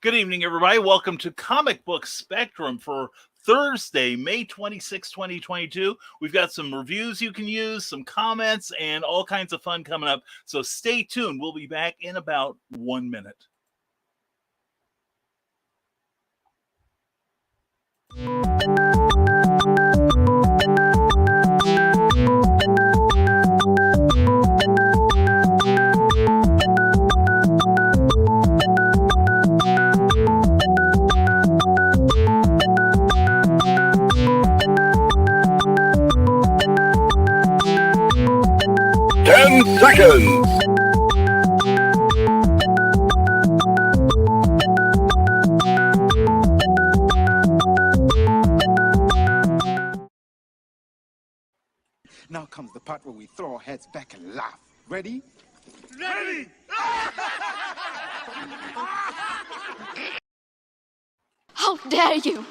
Good evening, everybody. Welcome to Comic Book Spectrum for Thursday, May 26, 2022. We've got some reviews you can use, some comments, and all kinds of fun coming up. So stay tuned. We'll be back in about 1 minute. Seconds. Now comes the part where we throw our heads back and laugh. Ready? Ready! How dare you!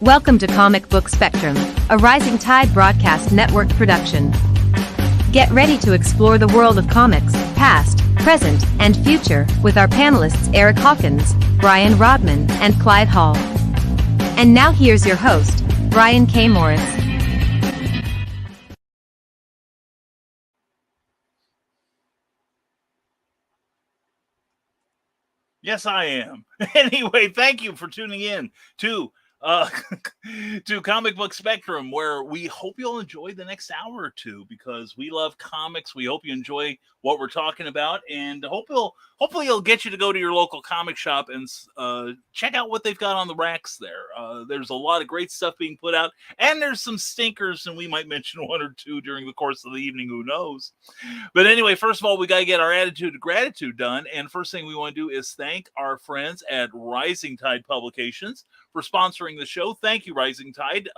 Welcome to Comic Book Spectrum, a Rising Tide Broadcast Network production. Get ready to explore the world of comics, past, present, and future, with our panelists Eric Hawkins, Brian Rodman, and Clyde Hall. And now here's your host, Brian K. Morris. Yes, I am. Anyway, thank you for tuning in to Comic Book Spectrum, where we hope you'll enjoy the next hour or two because we love comics. We hope you enjoy what we're talking about, and hopefully it'll get you to go to your local comic shop and check out what they've got on the racks there. There's a lot of great stuff being put out, and there's some stinkers, and we might mention one or two during the course of the evening. Who knows? But anyway, first of all, we got to get our attitude of gratitude done, and first thing we want to do is thank our friends at Rising Tide Publications for sponsoring the show. Thank you, Rising Tide.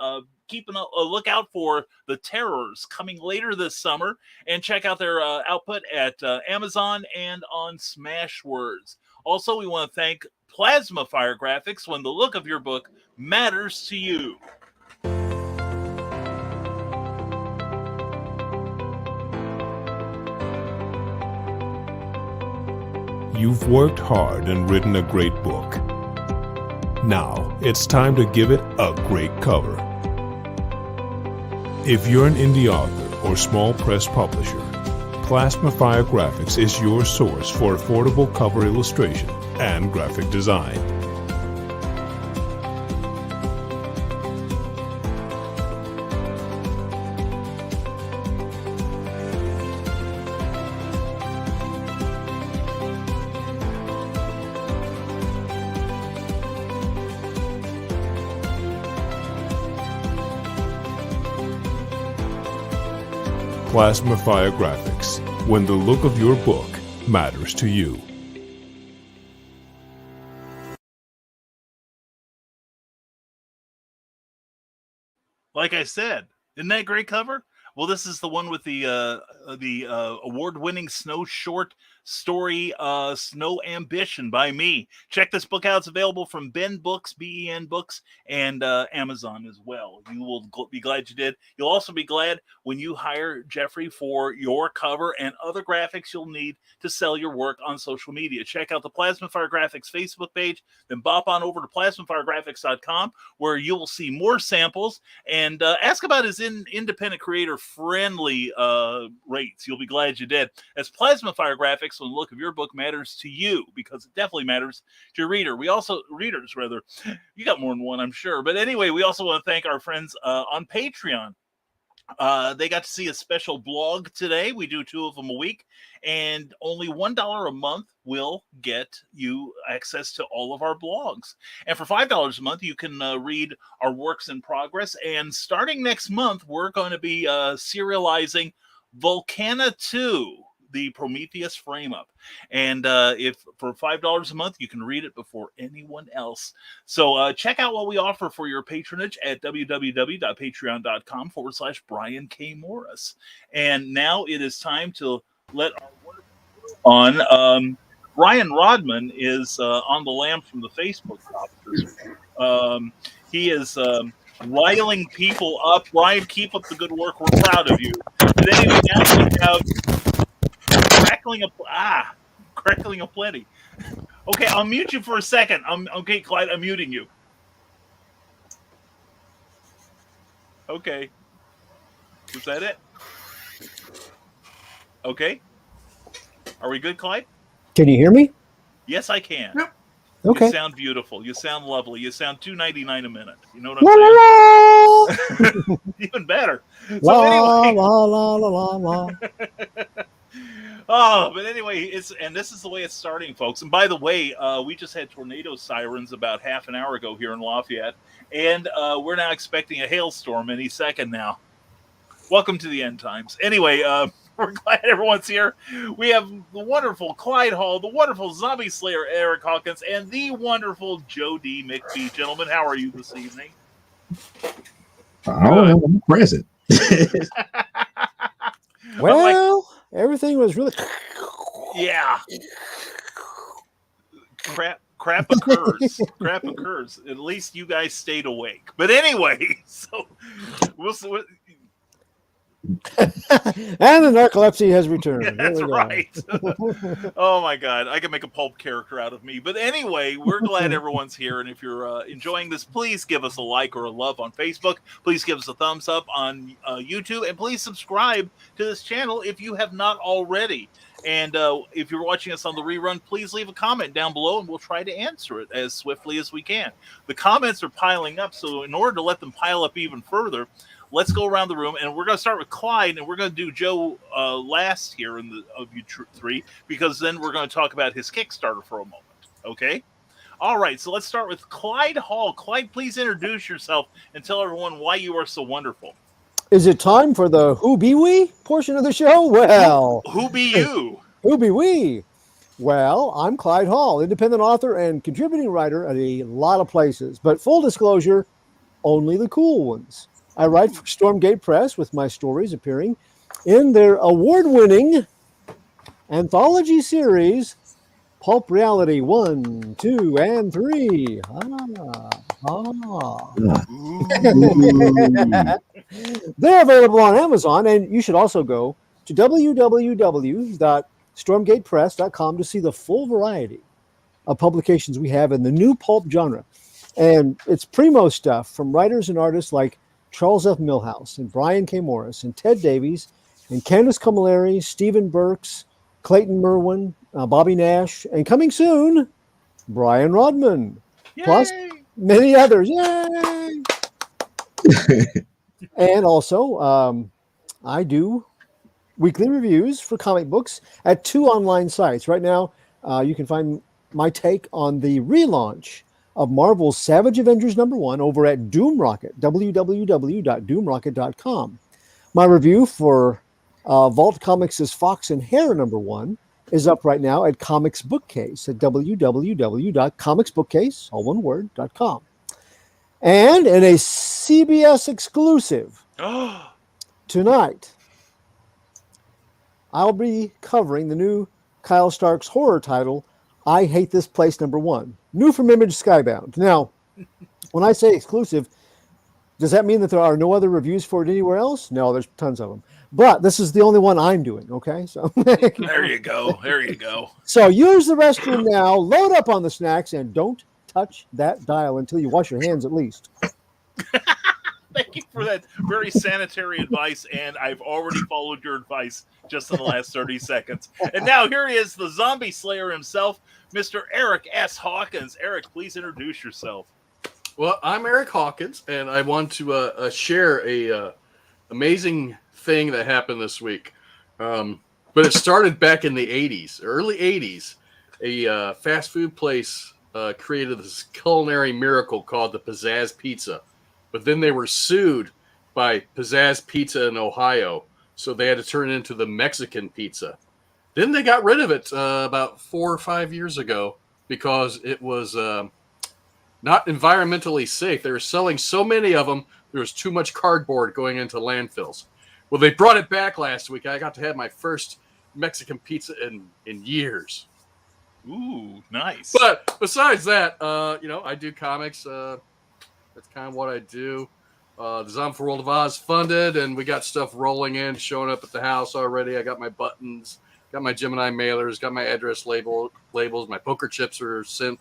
Keeping a lookout for The Terrors coming later this summer, and check out their output at Amazon and on Smashwords. Also, we want to thank Plasma Fire Graphics when the look of your book matters to you. You've worked hard and written a great book. Now, it's time to give it a great cover. If you're an indie author or small press publisher, Plasma Fire Graphics is your source for affordable cover illustration and graphic design. Plasma Fire Graphics, when the look of your book matters to you. Like I said, isn't that a great cover? Well, this is the one with the award-winning Snow short story, Snow Ambition by me. Check this book out. It's available from Ben Books, BEN Books, and Amazon as well. You will be glad you did. You'll also be glad when you hire Jeffrey for your cover and other graphics you'll need to sell your work on social media. Check out the Plasma Fire Graphics Facebook page, then bop on over to plasmafiregraphics.com, where you will see more samples, and ask about his independent creator friendly rates. You'll be glad you did. As Plasma Fire Graphics, when the look of your book matters to you, because it definitely matters to your readers. You got more than one, I'm sure. But anyway, we also want to thank our friends on Patreon. They got to see a special blog today. We do 2 of them a week, and only $1 a month will get you access to all of our blogs. And for $5 a month, you can read our works in progress. And starting next month, we're going to be serializing Volcana 2, the Prometheus frame-up. And if for $5 a month, you can read it before anyone else. So check out what we offer for your patronage at www.patreon.com/Brian K. Morris. And now it is time to let our work on. Brian Rodman is on the lam from the Facebook top. He is riling people up. Brian, keep up the good work. We're proud of you. But anyway, now we have crackling aplenty. Okay, I'll mute you for a second. Okay, Clyde, I'm muting you. Okay. Was that it? Okay. Are we good, Clyde? Can you hear me? Yes, I can. Yep. Okay. You sound beautiful. You sound lovely. You sound $2.99 a minute. You know what I'm saying? Even better. La, So anyway, la, la, la, la, la. but anyway, this is the way it's starting, folks. And by the way, we just had tornado sirens about half an hour ago here in Lafayette, and we're now expecting a hailstorm any second now. Welcome to the end times. Anyway, we're glad everyone's here. We have the wonderful Clyde Hall, the wonderful zombie slayer Eric Hawkins, and the wonderful Joe D. McFee. Gentlemen, how are you this evening? I don't know. I'm present. Well, everything was really. Yeah. Crap occurs. Crap occurs. At least you guys stayed awake. But anyway, so we'll see. And the narcolepsy has returned. That's right. Oh my God, I can make a pulp character out of me. But anyway, we're glad everyone's here, and if you're enjoying this, please give us a like or a love on Facebook. Please give us a thumbs up on YouTube, and please subscribe to this channel if you have not already. And if you're watching us on the rerun, please leave a comment down below, and we'll try to answer it as swiftly as we can. The comments are piling up, so in order to let them pile up even further, let's go around the room, and we're going to start with Clyde, and we're going to do Joe last here of you three, because then we're going to talk about his Kickstarter for a moment. Okay? All right, so let's start with Clyde Hall. Clyde, please introduce yourself and tell everyone why you are so wonderful. Is it time for the Who Be We portion of the show? Well, Who be you? Who be we? Well, I'm Clyde Hall, independent author and contributing writer at a lot of places, but full disclosure, only the cool ones. I write for Stormgate Press with my stories appearing in their award-winning anthology series, Pulp Reality 1, 2, and 3. They're available on Amazon, and you should also go to www.stormgatepress.com to see the full variety of publications we have in the new pulp genre. And it's primo stuff from writers and artists like Charles F. Milhouse and Brian K. Morris and Ted Davies and Candace Camilleri, Stephen Burks, Clayton Merwin, Bobby Nash, and coming soon, Brian Rodman. Yay! Plus many others. Yay! And also, I do weekly reviews for comic books at 2 online sites. Right now, you can find my take on the relaunch of Marvel's Savage Avengers #1 over at Doomrocket, www.doomrocket.com. My review for Vault Comics' Fox and Hare #1 is up right now at Comics Bookcase at www.comicsbookcase.com. And in a CBS exclusive tonight, I'll be covering the new Kyle Stark's horror title, I Hate This Place #1, new from Image Skybound. Now, when I say exclusive, does that mean that there are no other reviews for it anywhere else? No, there's tons of them. But this is the only one I'm doing, okay? So There you go. There you go. So use the restroom now, load up on the snacks, and don't touch that dial until you wash your hands at least. Thank you for that very sanitary advice, and I've already followed your advice just in the last 30 seconds. And now here he is, the zombie slayer himself, Mr. Eric S. Hawkins. Eric, please introduce yourself. Well, I'm Eric Hawkins, and I want to share a amazing thing that happened this week. But it started back in the 80s, early 80s. A fast food place created this culinary miracle called the Pizzazz Pizza. But then they were sued by Pizzazz Pizza in Ohio, so they had to turn it into the Mexican pizza. Then they got rid of it about 4 or 5 years ago because it was not environmentally safe. They were selling so many of them, there was too much cardboard going into landfills. Well, they brought it back last week. I got to have my first Mexican pizza in years. Ooh, nice. But besides that, I do comics. That's kind of what I do. The Zombie World of Oz funded, and we got stuff rolling in, showing up at the house already. I got my buttons, got my Gemini mailers, got my address labels. My poker chips are sent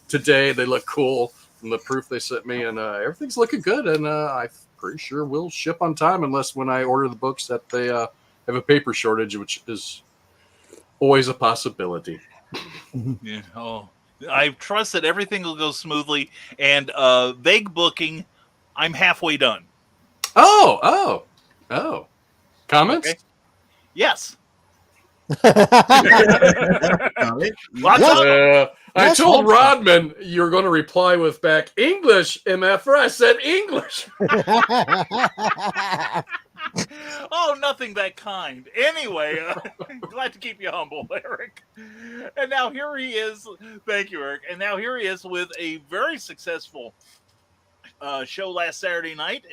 today. They look cool from the proof they sent me, and everything's looking good. And I'm pretty sure we'll ship on time, unless when I order the books that they have a paper shortage, which is always a possibility. Yeah. Oh, I trust that everything will go smoothly. And vague booking, I'm halfway done. Oh. Comments? Okay. Yes. Comment? Lots of them. I told Rodman you were going to reply with back English, MFR. I said English. Oh, nothing that kind. Anyway, glad to keep you humble, Eric. And now here he is. Thank you, Eric. And now here he is with a very successful show last Saturday night.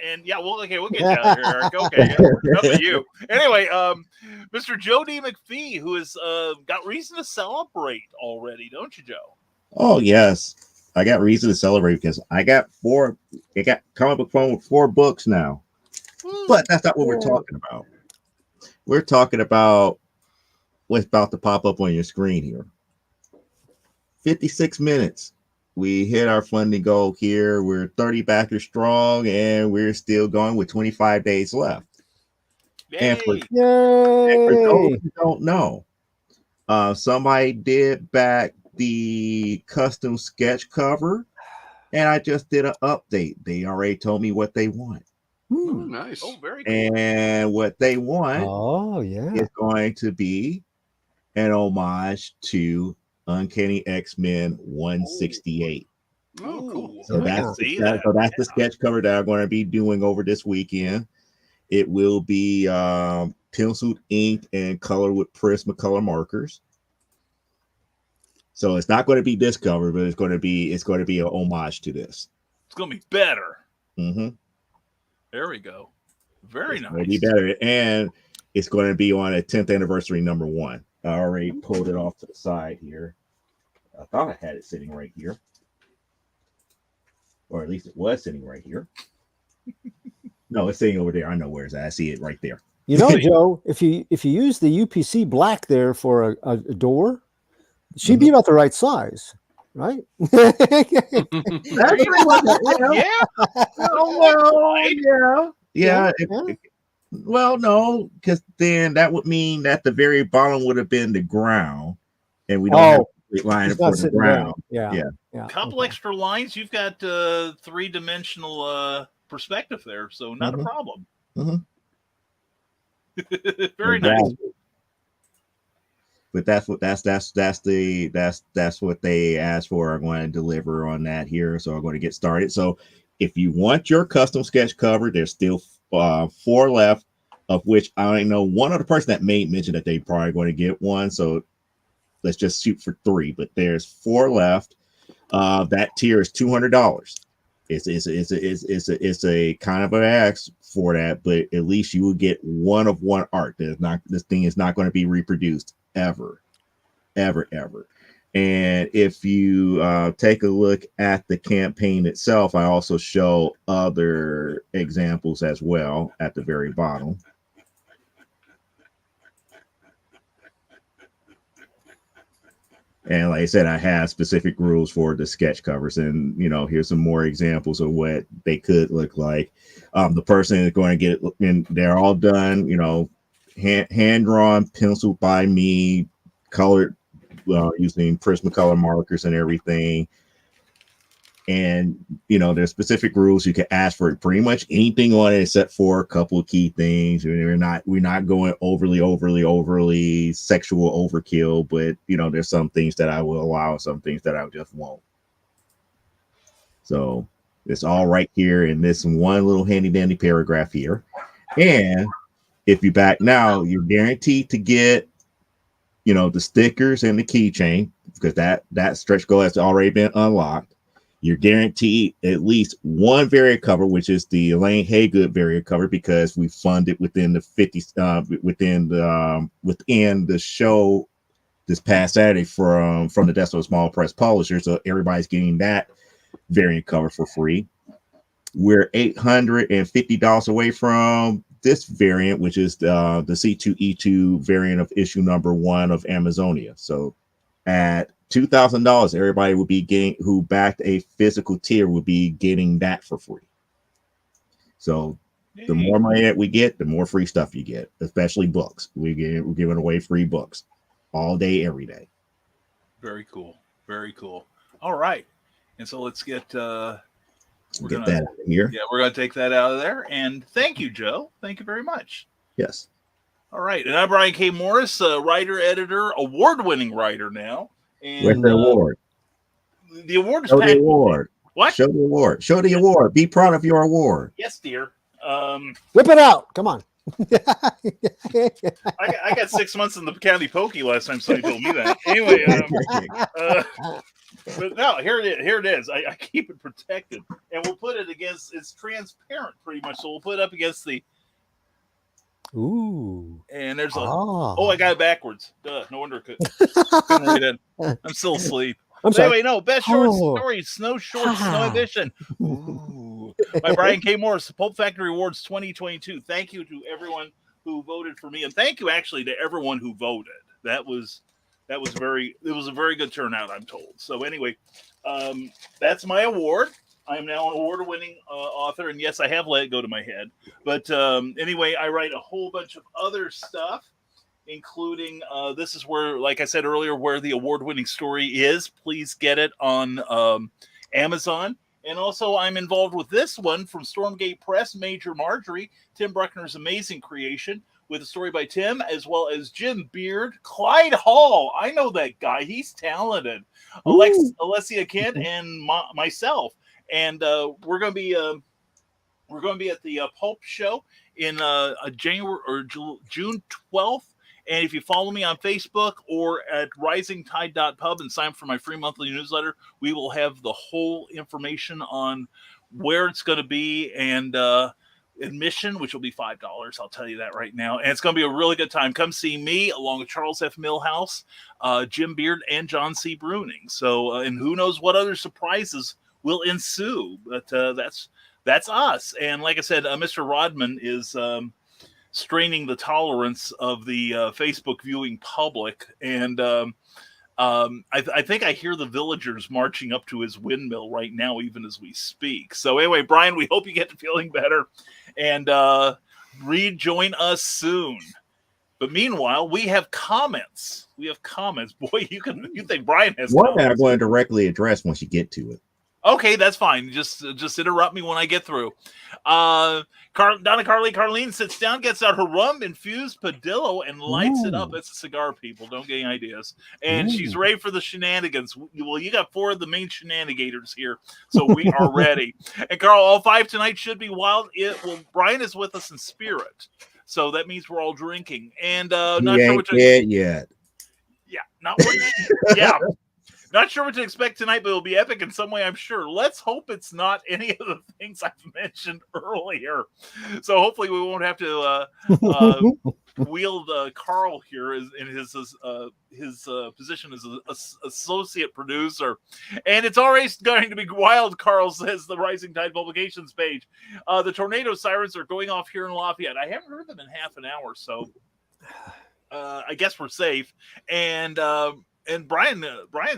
And yeah, we'll get you out of here, Eric. Okay, enough of you. Anyway, Mr. Joe D. McFee, who has got reason to celebrate already, don't you, Joe? Oh, yes. I got reason to celebrate because I got comic book fun with 4 books now. But that's not what we're talking about. We're talking about what's about to pop up on your screen here. 56 minutes. We hit our funding goal here. We're 30 backers strong, and we're still going with 25 days left. Yay. And for those who don't know, somebody did back the custom sketch cover, and I just did an update. They already told me what they want. Oh, nice. Oh, very cool. And what they want is going to be an homage to Uncanny X-Men 168. Oh, cool. So that's the sketch cover that I'm going to be doing over this weekend. It will be penciled ink and colored with Prismacolor markers. So it's not going to be this cover, but it's going to be a homage to this. It's going to be better. Mm-hmm. There we go. Very nice. It'll be better, and it's going to be on a 10th anniversary #1. I already pulled it off to the side here. I thought I had it sitting right here, or at least it was sitting right here. No, it's sitting over there. I know where it's at. I see it right there. You know, Joe, if you use the UPC black there for a door, she'd be about the right size, right? Yeah. Well, no, because then that would mean that the very bottom would have been the ground, and we don't have a straight line for the ground. Yeah. Couple extra lines. You've got 3-dimensional perspective there, so not a problem. Very nice. But that's what they asked for. I'm going to deliver on that here, so I'm going to get started. So if you want your custom sketch cover, there's still 4 left, of which I know one other person that may mention that they probably going to get one. So let's just shoot for 3. But there's 4 left. That tier is $200. It's a kind of an ask for that, but at least you will get one of one art. This thing is not going to be reproduced ever. And if you take a look at the campaign itself, I also show other examples as well at the very bottom. And like I said, I have specific rules for the sketch covers, and here's some more examples of what they could look like. The person is going to get, and they're all done, hand drawn, penciled by me, colored using Prismacolor markers and everything. And there's specific rules. You can ask for pretty much anything on it except for a couple of key things. We're not going overly sexual overkill, but there's some things that I will allow, some things that I just won't. So it's all right here in this one little handy dandy paragraph here. And if you back now, you're guaranteed to get the stickers and the keychain, because that stretch goal has already been unlocked. You're guaranteed at least one variant cover, which is the Elaine Haygood variant cover, because we funded within the 50 within the show this past Saturday from the Desk of a Small Press Publisher. So everybody's getting that variant cover for free. We're $850 away from this variant, which is the C2E2 variant of issue number 1 of Amazonia. So at $2,000, everybody would be getting, who backed a physical tier, would be getting that for free. So the more money that we get, the more free stuff you get, especially books. We're giving away free books all day, every day. Very cool. Very cool. All right. And so let's get that out of here. Yeah, we're going to take that out of there. And thank you, Joe. Thank you very much. Yes. All right. And I'm Brian K. Morris, writer, editor, award-winning writer now. And where's the award? The award is Show the award. What? Show the award. Show the award. Be proud of your award. Yes, dear. Whip it out. Come on. I got 6 months in the county pokey last time somebody told me that. Anyway, but no, here it is. Here it is. I keep it protected, and we'll put it against. It's transparent, pretty much. So we'll put it up against the. Ooh. And there's a. Oh, I got it backwards. Duh. No wonder I couldn't read it. I'm still asleep. Anyway, no. Best short story: Snow Short, Snow Edition. Ooh. By Brian K. Morris, Pulp Factory Awards 2022. Thank you to everyone who voted for me, and thank you actually to everyone who voted. It was a very good turnout, I'm told. So anyway, that's my award. I'm now an award-winning author, and yes, I have let it go to my head. But anyway, I write a whole bunch of other stuff, including this is where, like I said earlier, where the award-winning story is. Please get it on Amazon. And also, I'm involved with this one from Stormgate Press, Major Marjorie, Tim Bruckner's amazing creation, with a story by Tim, as well as Jim Beard, Clyde Hall. I know that guy. He's talented. Alessia Kent and myself. And we're going to be at the Pulp Show in January or June 12th. And if you follow me on Facebook or at risingtide.pub and sign up for my free monthly newsletter, we will have the whole information on where it's going to be and admission, which will be $5. I'll tell you that right now. And it's going to be a really good time. Come see me along with Charles F. Millhouse, Jim Beard, and John C. Bruning. So, and who knows what other surprises will ensue. But that's us. And like I said, Mr. Rodman is straining the tolerance of the Facebook viewing public. And I think I hear the villagers marching up to his windmill right now, even as we speak. So anyway, Brian, we hope you get to feeling better and rejoin us soon. But meanwhile, we have comments. Boy, you think Brian has one comments. that I'm going to directly address once you get to it. Okay, that's fine. Just interrupt me when I get through. Donna Carlene sits down, gets out her rum-infused Padillo, and lights it up. It's a cigar, people. Don't get any ideas. And she's ready for the shenanigans. Well, you got 4 of the main shenanigators here, so we are ready. And Carl, all 5 tonight should be wild. Brian is with us in spirit, so that means we're all drinking. And not sure what to yet. Yeah, yeah. Not sure what to expect tonight, but it'll be epic in some way, I'm sure. Let's hope it's not any of the things I've mentioned earlier. So hopefully we won't have to wield Carl here in his position as an associate producer. And it's already going to be wild, Carl says, the Rising Tide Publications page. The tornado sirens are going off here in Lafayette. I haven't heard them in half an hour, so I guess we're safe. And Brian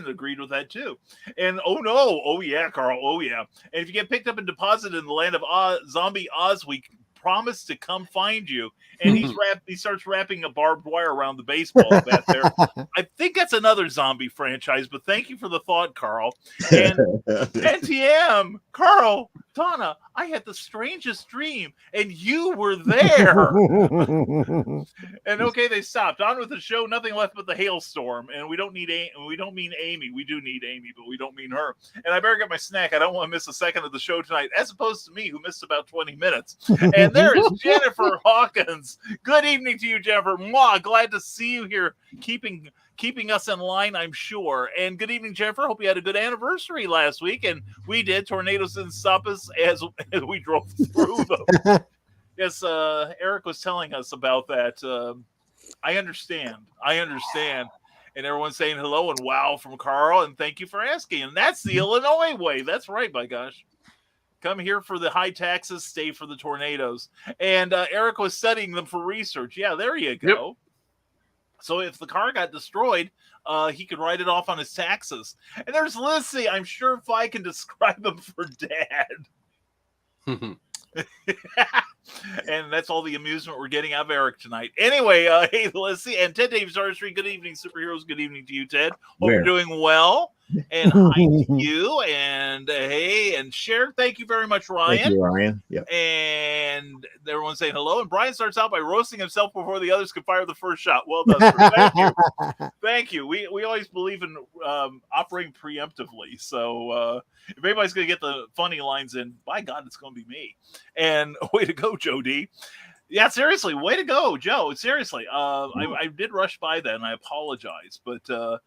agreed with that too. And oh yeah, Carl, oh yeah. And if you get picked up and deposited in the land of Zombie Oz, we promise to come find you. And he starts wrapping a barbed wire around the baseball bat there. I think that's another zombie franchise, but thank you for the thought, Carl. And NTM, Carl, Donna, I had the strangest dream, and you were there. And okay, they stopped. On with the show. Nothing left but the hailstorm. And we don't mean Amy. We do need Amy, but we don't mean her. And I better get my snack. I don't want to miss a second of the show tonight, as opposed to me, who missed about 20 minutes. And there is Jennifer Hawkins. Good evening to you, Jennifer. Mwah, glad to see you here, keeping us in line, I'm sure. And good evening, Jennifer. Hope you had a good anniversary last week, and we did. Tornadoes didn't stop us as we drove through them. Yes, Eric was telling us about that. I understand. And everyone's saying hello and wow from Carl, and thank you for asking. And that's the Illinois way. That's right, by gosh. Come here for the high taxes, stay for the tornadoes. And Eric was studying them for research. Yeah, there you go. Yep. So if the car got destroyed, he could write it off on his taxes. And there's Lissy. I'm sure if I can describe him for Dad. And that's all the amusement we're getting out of Eric tonight. Anyway, hey, Lissy and Ted Davis Artistry. Good evening, superheroes. Good evening to you, Ted. Hope you're doing well. And hi to you. And hey, and Cher. Thank you very much, Ryan. Thank you, Ryan. Yep. And everyone's saying hello. And Brian starts out by roasting himself before the others could fire the first shot. Well done, sir. Thank you. Thank you. We always believe in operating preemptively. So if anybody's going to get the funny lines in, by God, it's going to be me. And way to go, Joe D. Yeah, seriously, way to go, Joe. Seriously, I did rush by that, and I apologize, but that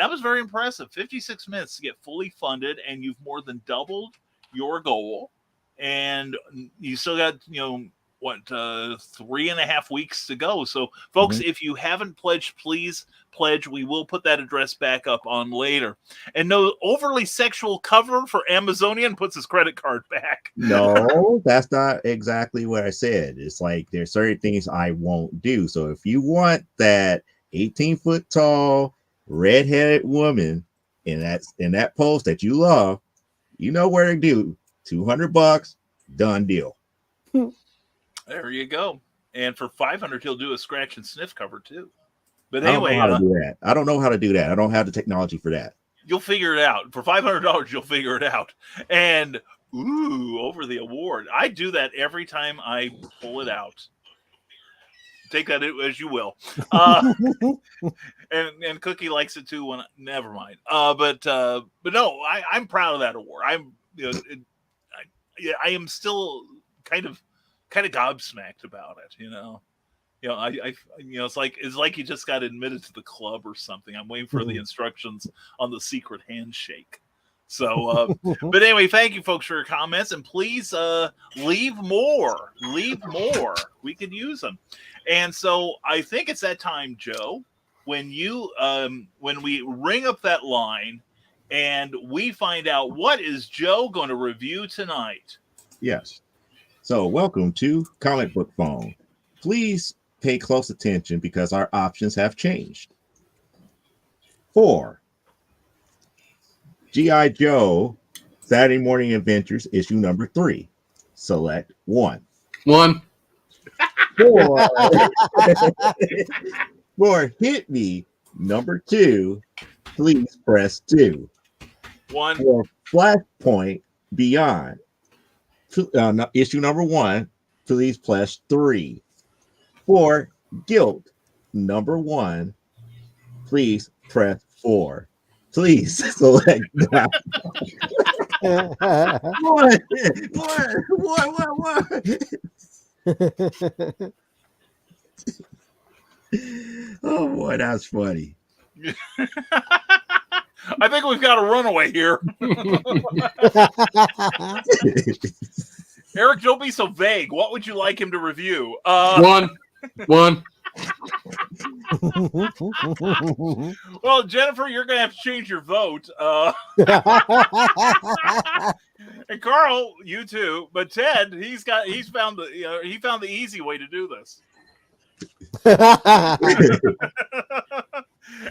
was very impressive. 56 minutes to get fully funded, and you've more than doubled your goal, and you still got 3.5 weeks to go. So, folks, if you haven't pledged, please pledge. We will put that address back up on later. And no overly sexual cover for Amazonian puts his credit card back. No, that's not exactly what I said. It's like there's certain things I won't do. So if you want that 18-foot tall, red-headed woman in that post that you love, you know where to do. $200, done deal. There you go. And for $500, he'll do a scratch and sniff cover too. But anyway, I don't know how to do that. I don't know how to do that. I don't have the technology for that. You'll figure it out. For $500, you'll figure it out. And over the award. I do that every time I pull it out. Take that as you will. And Cookie likes it too. Never mind. But no, I'm proud of that award. I am still kind of gobsmacked about it. It's like you just got admitted to the club or something. I'm waiting for the instructions on the secret handshake. So, but anyway, thank you folks for your comments, and please leave more. We could use them. And so I think it's that time, Joe, when we ring up that line and we find out what is Joe going to review tonight. Yes. So welcome to Comic Book Phone. Please pay close attention because our options have changed. 4. G.I. Joe Saturday Morning Adventures issue number 3. Select 1. 1. 4. 4. Hit Me number 2. Please press 2. 1. 4. Flashpoint Beyond issue number 1. Please press 3. 4. Guilt number 1. Please press 4. Please select that. What? Oh boy, that's funny. I think we've got a runaway here. Eric, don't be so vague. What would you like him to review? 1. Well, Jennifer, you're gonna have to change your vote. And Carl, you too. But Ted, he found the easy way to do this.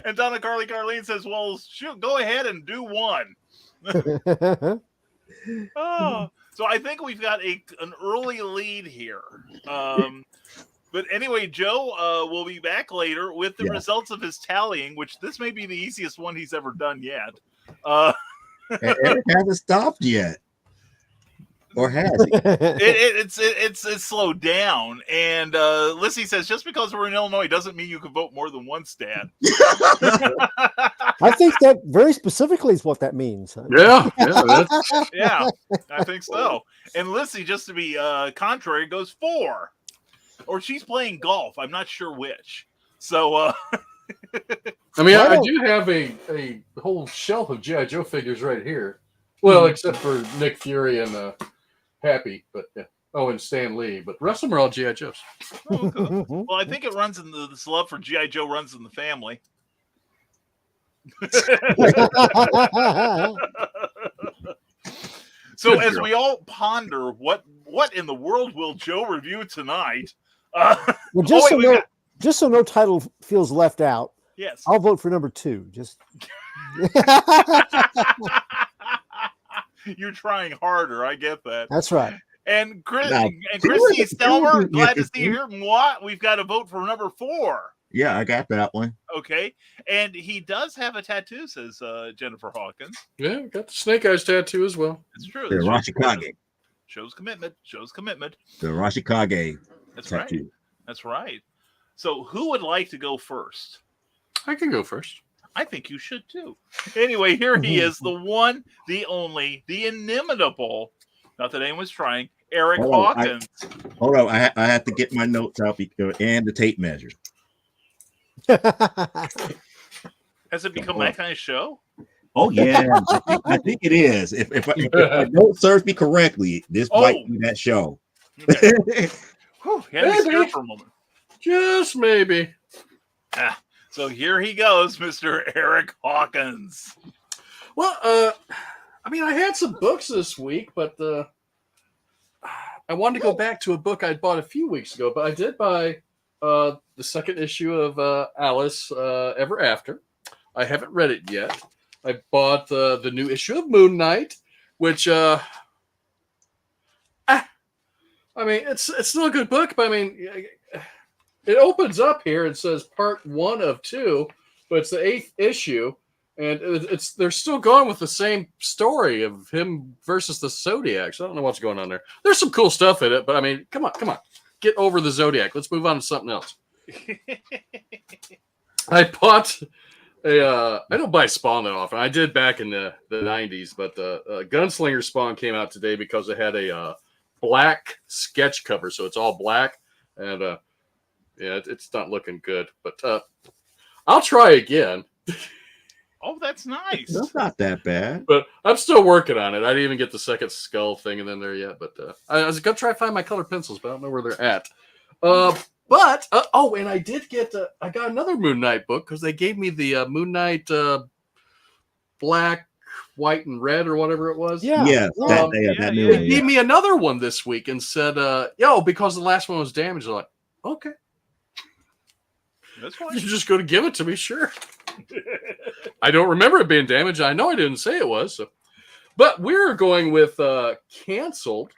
And Donna Carlene says, "Well, shoot, go ahead and do 1." So I think we've got an early lead here. But anyway, Joe will be back later with the results of his tallying, which this may be the easiest one he's ever done yet. Eric hasn't stopped yet. Or has he? It's slowed down. And Lissy says, just because we're in Illinois doesn't mean you can vote more than one stat. I think that very specifically is what that means. Yeah, yeah, I think so. And Lissy, just to be contrary, goes 4. Or she's playing golf. I'm not sure which. So, I mean, I do have a whole shelf of G.I. Joe figures right here. Well, except for Nick Fury and Happy, but yeah. Oh, and Stan Lee. But the rest of them are all G.I. Joes. Oh, okay. Well, I think it runs in this love for G.I. Joe runs in the family. So Good as girl. we all ponder what in the world will Joe review tonight? Well, just wait, we've got- just so no title feels left out, yes. I'll vote for number 2. Just You're trying harder. I get that. that's right. And Now, Christy see what Stelmer, would be glad to see you interesting. here. What? We've got to vote for number 4. Yeah, I got that one. Okay. And he does have a tattoo, says Jennifer Hawkins. Yeah, got the Snake Eyes tattoo as well. It's true. The That's true. Rashikage. Shows commitment. Shows commitment. The Rashikage That's tattoo. right. That's right. So who would like to go first? I can go first. I think you should too. Anyway, here he is, the one, the only, the inimitable, not that anyone's trying, Eric Hawkins. Hold on, I have to get my notes out and the tape measure. Has it become that kind of show? Oh yeah, I think it is. If my note serves me correctly, this might be that show. Okay. Whew, he had me Maybe. scared for a moment. Just maybe. So here he goes, Mr. Eric Hawkins. Well, I mean, I had some books this week, but I wanted to go back to a book I'd bought a few weeks ago. But I did buy the second issue of Alice Ever After. I haven't read it yet. I bought the new issue of Moon Knight, which I mean, it's still a good book, but I mean, it opens up here and says part 1 of 2, but it's the 8th issue, and they're still going with the same story of him versus the Zodiac. So I don't know what's going on there. There's some cool stuff in it, but I mean, come on, get over the Zodiac. Let's move on to something else. I bought I don't buy Spawn that often. I did back in the 90s, but Gunslinger Spawn came out today because it had a black sketch cover, so it's all black, and yeah, it's not looking good, but I'll try again. Oh, that's nice. That's not that bad. But I'm still working on it. I didn't even get the second skull thing in there yet, but I was going to try to find my colored pencils, but I don't know where they're at. But and I did get I got another Moon Knight book because they gave me the Moon Knight black, white, and red or whatever it was. Yeah. That new They one. gave me another one this week and said, because the last one was damaged. I'm like, okay. That's fine. You're just going to give it to me, sure. I don't remember it being damaged. I know I didn't say it was. So. But we're going with Canceled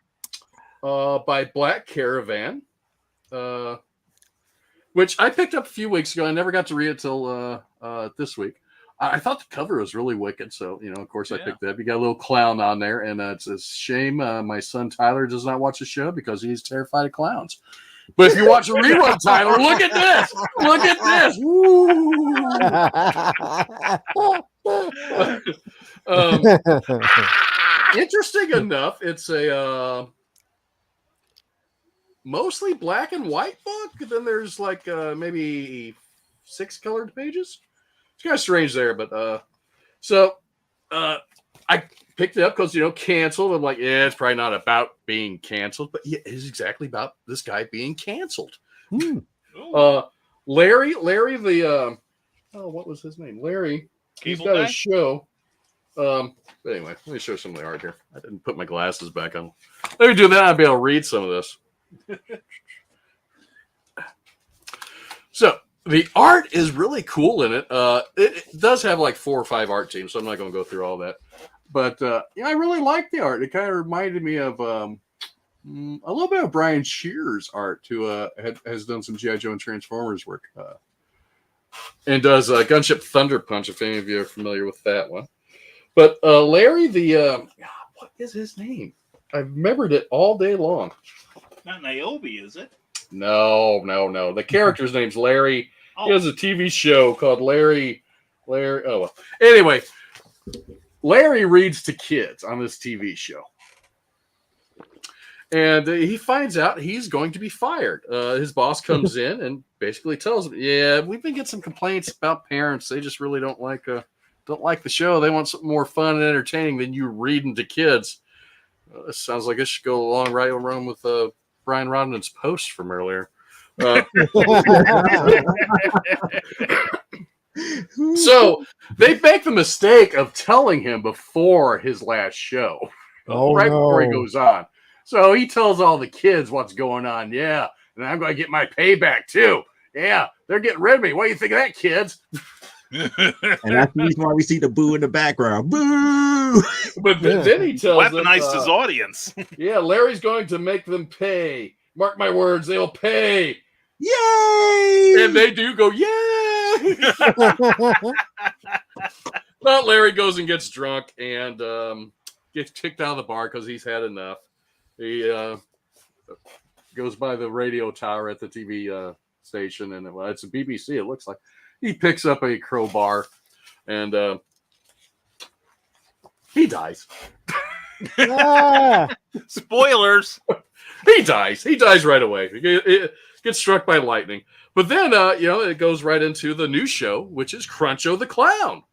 by Black Caravan, which I picked up a few weeks ago. I never got to read it till this week. I thought the cover was really wicked. So, of course, I picked that. You got a little clown on there. And it's a shame my son Tyler does not watch the show because he's terrified of clowns. But if you watch a rerun, Tyler, look at this. Look at this. Interesting enough, it's a mostly black and white book. Then there's like maybe 6 colored pages. It's kind of strange there, but I picked it up because, canceled. I'm like, yeah, it's probably not about being canceled, but yeah, it is exactly about this guy being canceled. Larry, the what was his name? Larry. He's got a show. But anyway, let me show some of the art here. I didn't put my glasses back on. Let me do that. I'll be able to read some of this. So the art is really coll in it. It does have like 4 or 5 art teams, so I'm not going to go through all that. But I really like the art. It kind of reminded me of a little bit of Brian Shearer's art, who has done some G.I. Joe and Transformers work, and does Gunship Thunder Punch, if any of you are familiar with that one. But Larry, what is his name? I've remembered it all day long. Not Niobe, is it? No. The character's name's Larry. He has a TV show called Larry. Oh, well. Anyway, Larry reads to kids on this TV show. And he finds out he's going to be fired. His boss comes in and basically tells him, yeah, we've been getting some complaints about parents. They just really don't like the show. They want something more fun and entertaining than you reading to kids. This sounds like it should go along right around with Brian Rodman's post from earlier. So they make the mistake of telling him before his last show. before he goes on. So he tells all the kids what's going on. Yeah, and I'm going to get my payback too. Yeah, they're getting rid of me. What do you think of that, kids? And that's the reason why we see the boo in the background. Boo! But then he tells weaponized his audience. Yeah, Larry's going to make them pay. Mark my words, they'll pay. Yay! And they do go, yay! But Larry goes and gets drunk and gets kicked out of the bar because he's had enough. He goes by the radio tower at the TV station, and it's a BBC, it looks like. He picks up a crowbar, and he dies. Spoilers. He dies. He dies right away. He gets struck by lightning. But then, it goes right into the new show, which is Cruncho the Clown.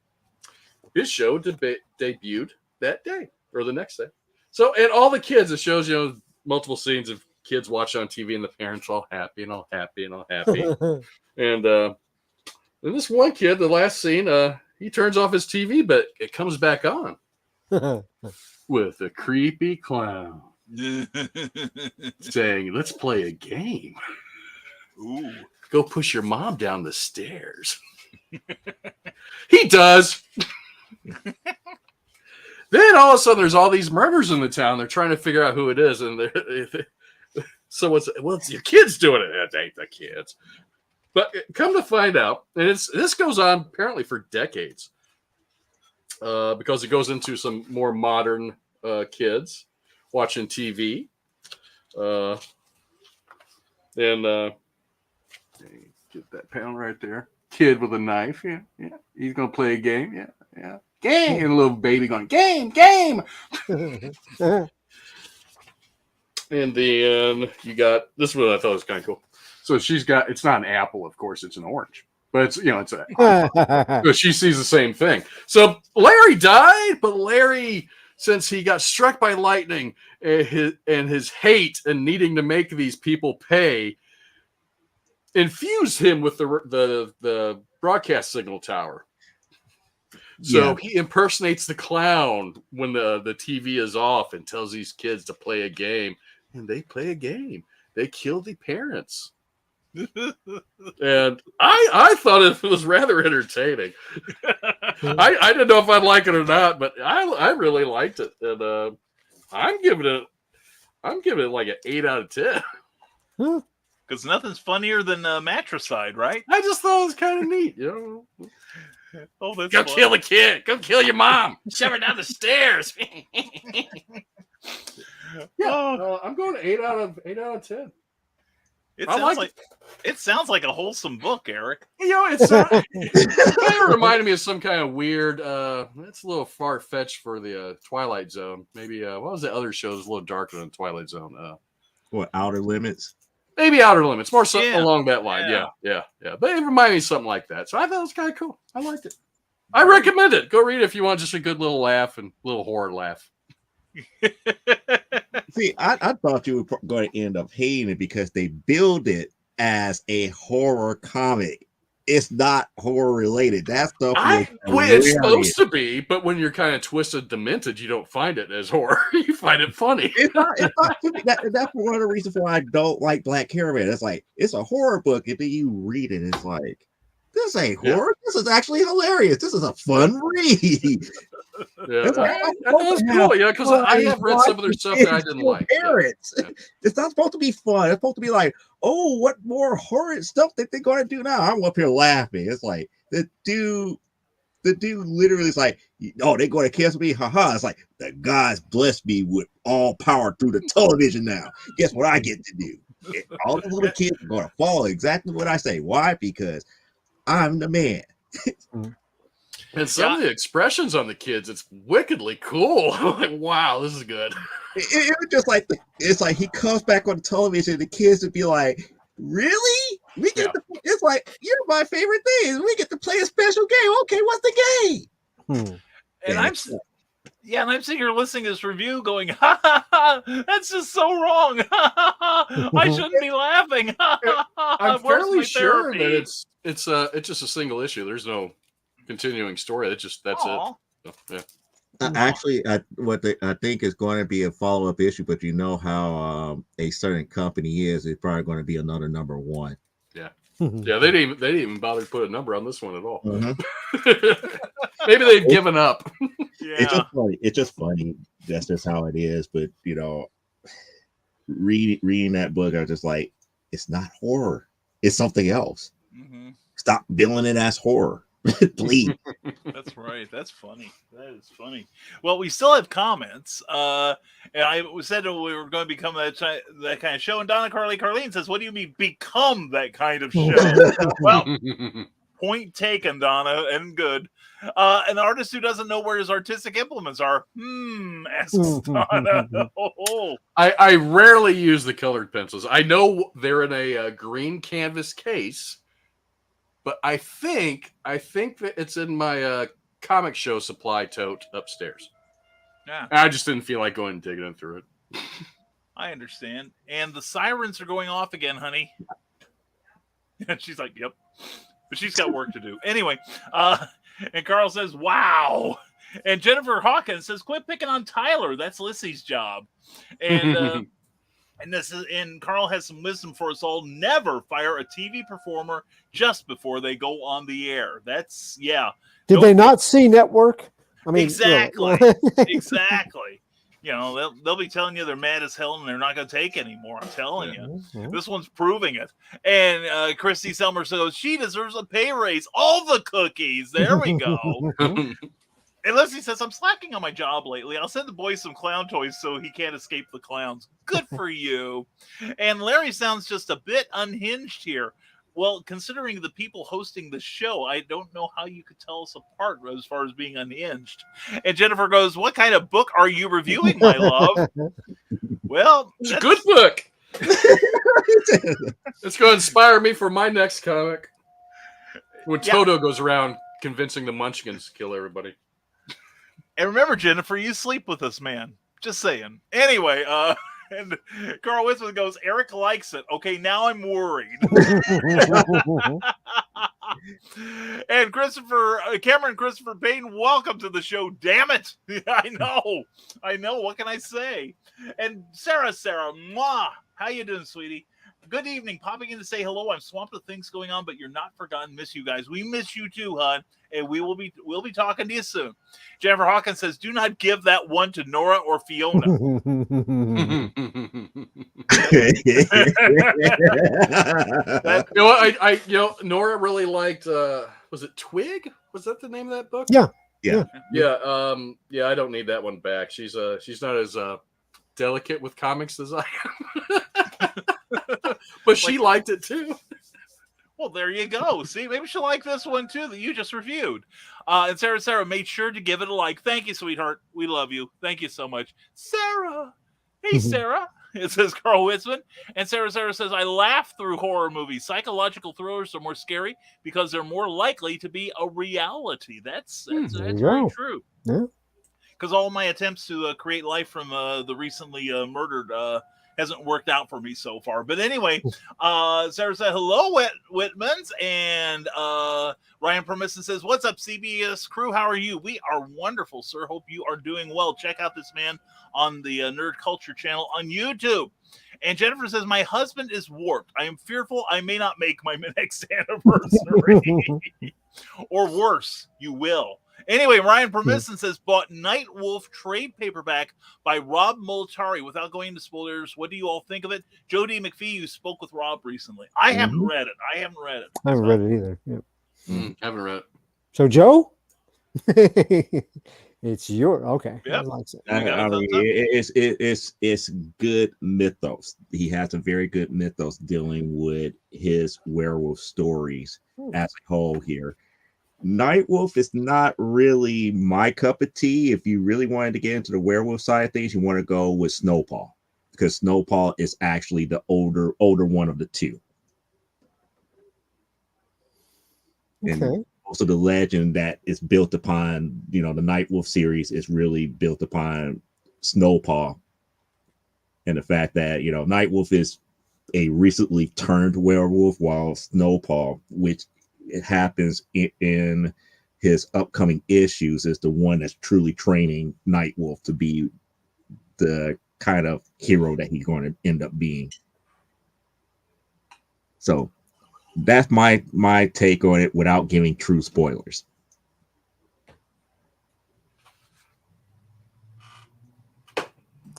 His show debuted that day or the next day. So, and all the kids, it shows, multiple scenes of kids watching on TV and the parents all happy and all happy and all happy. And this one kid, the last scene, he turns off his TV, but it comes back on with a creepy clown saying, "Let's play a game. Ooh. Go push your mom down the stairs." He does. Then all of a sudden, there's all these murders in the town. They're trying to figure out who it is, and so it's your kids doing it. It ain't the kids. But come to find out, and this goes on apparently for decades, because it goes into some more modern kids watching TV, and get that pound right there. Kid with a knife, yeah. He's gonna play a game, yeah. Game, and a little baby going game. And then you got this is what I thought was kind of cool. So it's not an apple, of course, it's an orange. But it's so she sees the same thing. So Larry died, but Larry, since he got struck by lightning and his hate and needing to make these people pay, infused him with the broadcast signal tower. So he impersonates the clown when the TV is off and tells these kids to play a game. And they play a game. They kill the parents. And I thought it was rather entertaining. I didn't know if I'd like it or not, but I really liked it. And I'm giving it like an 8 out of 10. Because nothing's funnier than Matricide, right? I just thought it was kind of neat, Oh, that's go fun. kill the kid. Go kill your mom. Shove her down the stairs. I'm going to 8 out of 10. It sounds like a wholesome book, Eric. It's kind of reminded me of some kind of weird. It's a little far fetched for the Twilight Zone. Maybe what was the other show that was a little darker than Twilight Zone? What, Outer Limits? Maybe Outer Limits, more along that line. Yeah. But it reminded me of something like that. So I thought it was kind of cool. I liked it. I recommend it. Go read it if you want just a good little laugh and little horror laugh. See, I thought you were going to end up hating it because they build it as a horror comic. It's not horror related. That stuff it's supposed to be, but when you're kind of twisted, demented, you don't find it as horror. You find it funny. It's not that's one of the reasons why I don't like Black Caravan. It's like it's a horror book, and then you read it, and it's like, this ain't horror. This is actually hilarious. This is a fun read. That's cool. Because I have read some of their stuff that I didn't like. Parents, it's not supposed to be fun. It's supposed to be like, oh, what more horrid stuff that they're going to do now? I'm up here laughing. It's like the dude literally is like, oh, they're going to kiss me, haha. It's like the gods bless me with all power through the television now. Guess what I get to do? All the little kids are going to follow exactly what I say. Why? Because I'm the man. And some of the expressions on the kids, it's wickedly cool. I'm like, wow, this is good. It was just like it's like he comes back on television, and the kids would be like, "Really? We get to, it's like you're my favorite thing. We get to play a special game. Okay, what's the game?" And I'm sitting here listening to this review, going, "Ha ha ha! That's just so wrong. I shouldn't be laughing." I'm fairly sure that it's just a single issue. There's no continuing story. That's it. So, yeah. Actually, I think is going to be a follow-up issue, but you know how a certain company is, it's probably going to be another number one. Yeah. Yeah, they didn't even bother to put a number on this one at all. Mhm. Maybe they've given up. Yeah. It's just funny. That's just how it is. But reading that book, I was just like, it's not horror. It's something else. Mm-hmm. Stop billing it as horror, please. That's right. That's funny. That is funny. Well, we still have comments. And I said that we were going to become that kind of show. And Donna Carlene says, "What do you mean become that kind of show?" Well, point taken, Donna, and good. An artist who doesn't know where his artistic implements are. Asks Donna. I rarely use the colored pencils. I know they're in a green canvas case, but I think that it's in my comic show supply tote upstairs. Yeah, I just didn't feel like going and digging in through it. I understand. And the sirens are going off again, honey. And she's like, "Yep," but she's got work to do anyway. And Carl says, "Wow." And Jennifer Hawkins says, "Quit picking on Tyler. That's Lissy's job." And and Carl has some wisdom for us all. Never fire a TV performer just before they go on the air. That's Did they not see Network? I mean, exactly, exactly. They'll be telling you they're mad as hell and they're not going to take anymore. I'm telling you, this one's proving it. And Christy Selmer says she deserves a pay raise. All the cookies. There we go. And Leslie says, "I'm slacking on my job lately. I'll send the boy some clown toys so he can't escape the clowns." Good for you. And Larry sounds just a bit unhinged here. Well, considering the people hosting the show, I don't know how you could tell us apart as far as being unhinged. And Jennifer goes, "What kind of book are you reviewing, my love?" Well, it's a good book. It's going to inspire me for my next comic. When Toto goes around convincing the Munchkins to kill everybody. And remember, Jennifer, you sleep with us, man. Just saying. Anyway, and Carl Winston goes, "Eric likes it." Okay, now I'm worried. And Cameron Christopher Payne, welcome to the show. Damn it. I know. What can I say? And Sarah, mwah. How you doing, sweetie? Good evening. Popping in to say hello. I'm swamped with things going on, but you're not forgotten. Miss you guys. We miss you too, hon. And we'll be talking to you soon. Jennifer Hawkins says, "Do not give that one to Nora or Fiona." Nora really liked. Was it Twig? Was that the name of that book? Yeah. I don't need that one back. She's not as delicate with comics as I am. But she liked it too. Well, there you go. See, maybe she'll like this one too that you just reviewed. And Sarah made sure to give it a like. Thank you, sweetheart. We love you. Thank you so much. Sarah. Hey, Sarah. It says Carl Witzman. And Sarah says, "I laugh through horror movies. Psychological thrillers are more scary because they're more likely to be a reality." That's very true. Yeah. Because all my attempts to create life from the recently murdered hasn't worked out for me so far. But anyway, Sarah said, "Hello, Whitmans." And Ryan Permisson says, "What's up, CBS crew? How are you?" We are wonderful, sir. Hope you are doing well. Check out this man on the Nerd Culture channel on YouTube. And Jennifer says, "My husband is warped. I am fearful I may not make my next anniversary." Or worse, you will. Anyway, Ryan Permisson says, "Bought Night Wolf trade paperback by Rob Molitari." Without going into spoilers, what do you all think of it? Jody McFee, you spoke with Rob recently. I haven't read it. I haven't read it either. Yep. Haven't read it. So, Joe, it's your okay. Yep. I mean, it's good mythos. He has a very good mythos dealing with his werewolf stories as a whole here. Nightwolf is not really my cup of tea. If you really wanted to get into the werewolf side of things, you want to go with Snowpaw, because Snowpaw is actually the older one of the two. Okay. And also the legend that is built upon, the Nightwolf series is really built upon Snowpaw, and the fact that Nightwolf is a recently turned werewolf, while Snowpaw, which it happens in his upcoming issues is the one that's truly training Nightwolf to be the kind of hero that he's going to end up being. So that's my take on it without giving true spoilers.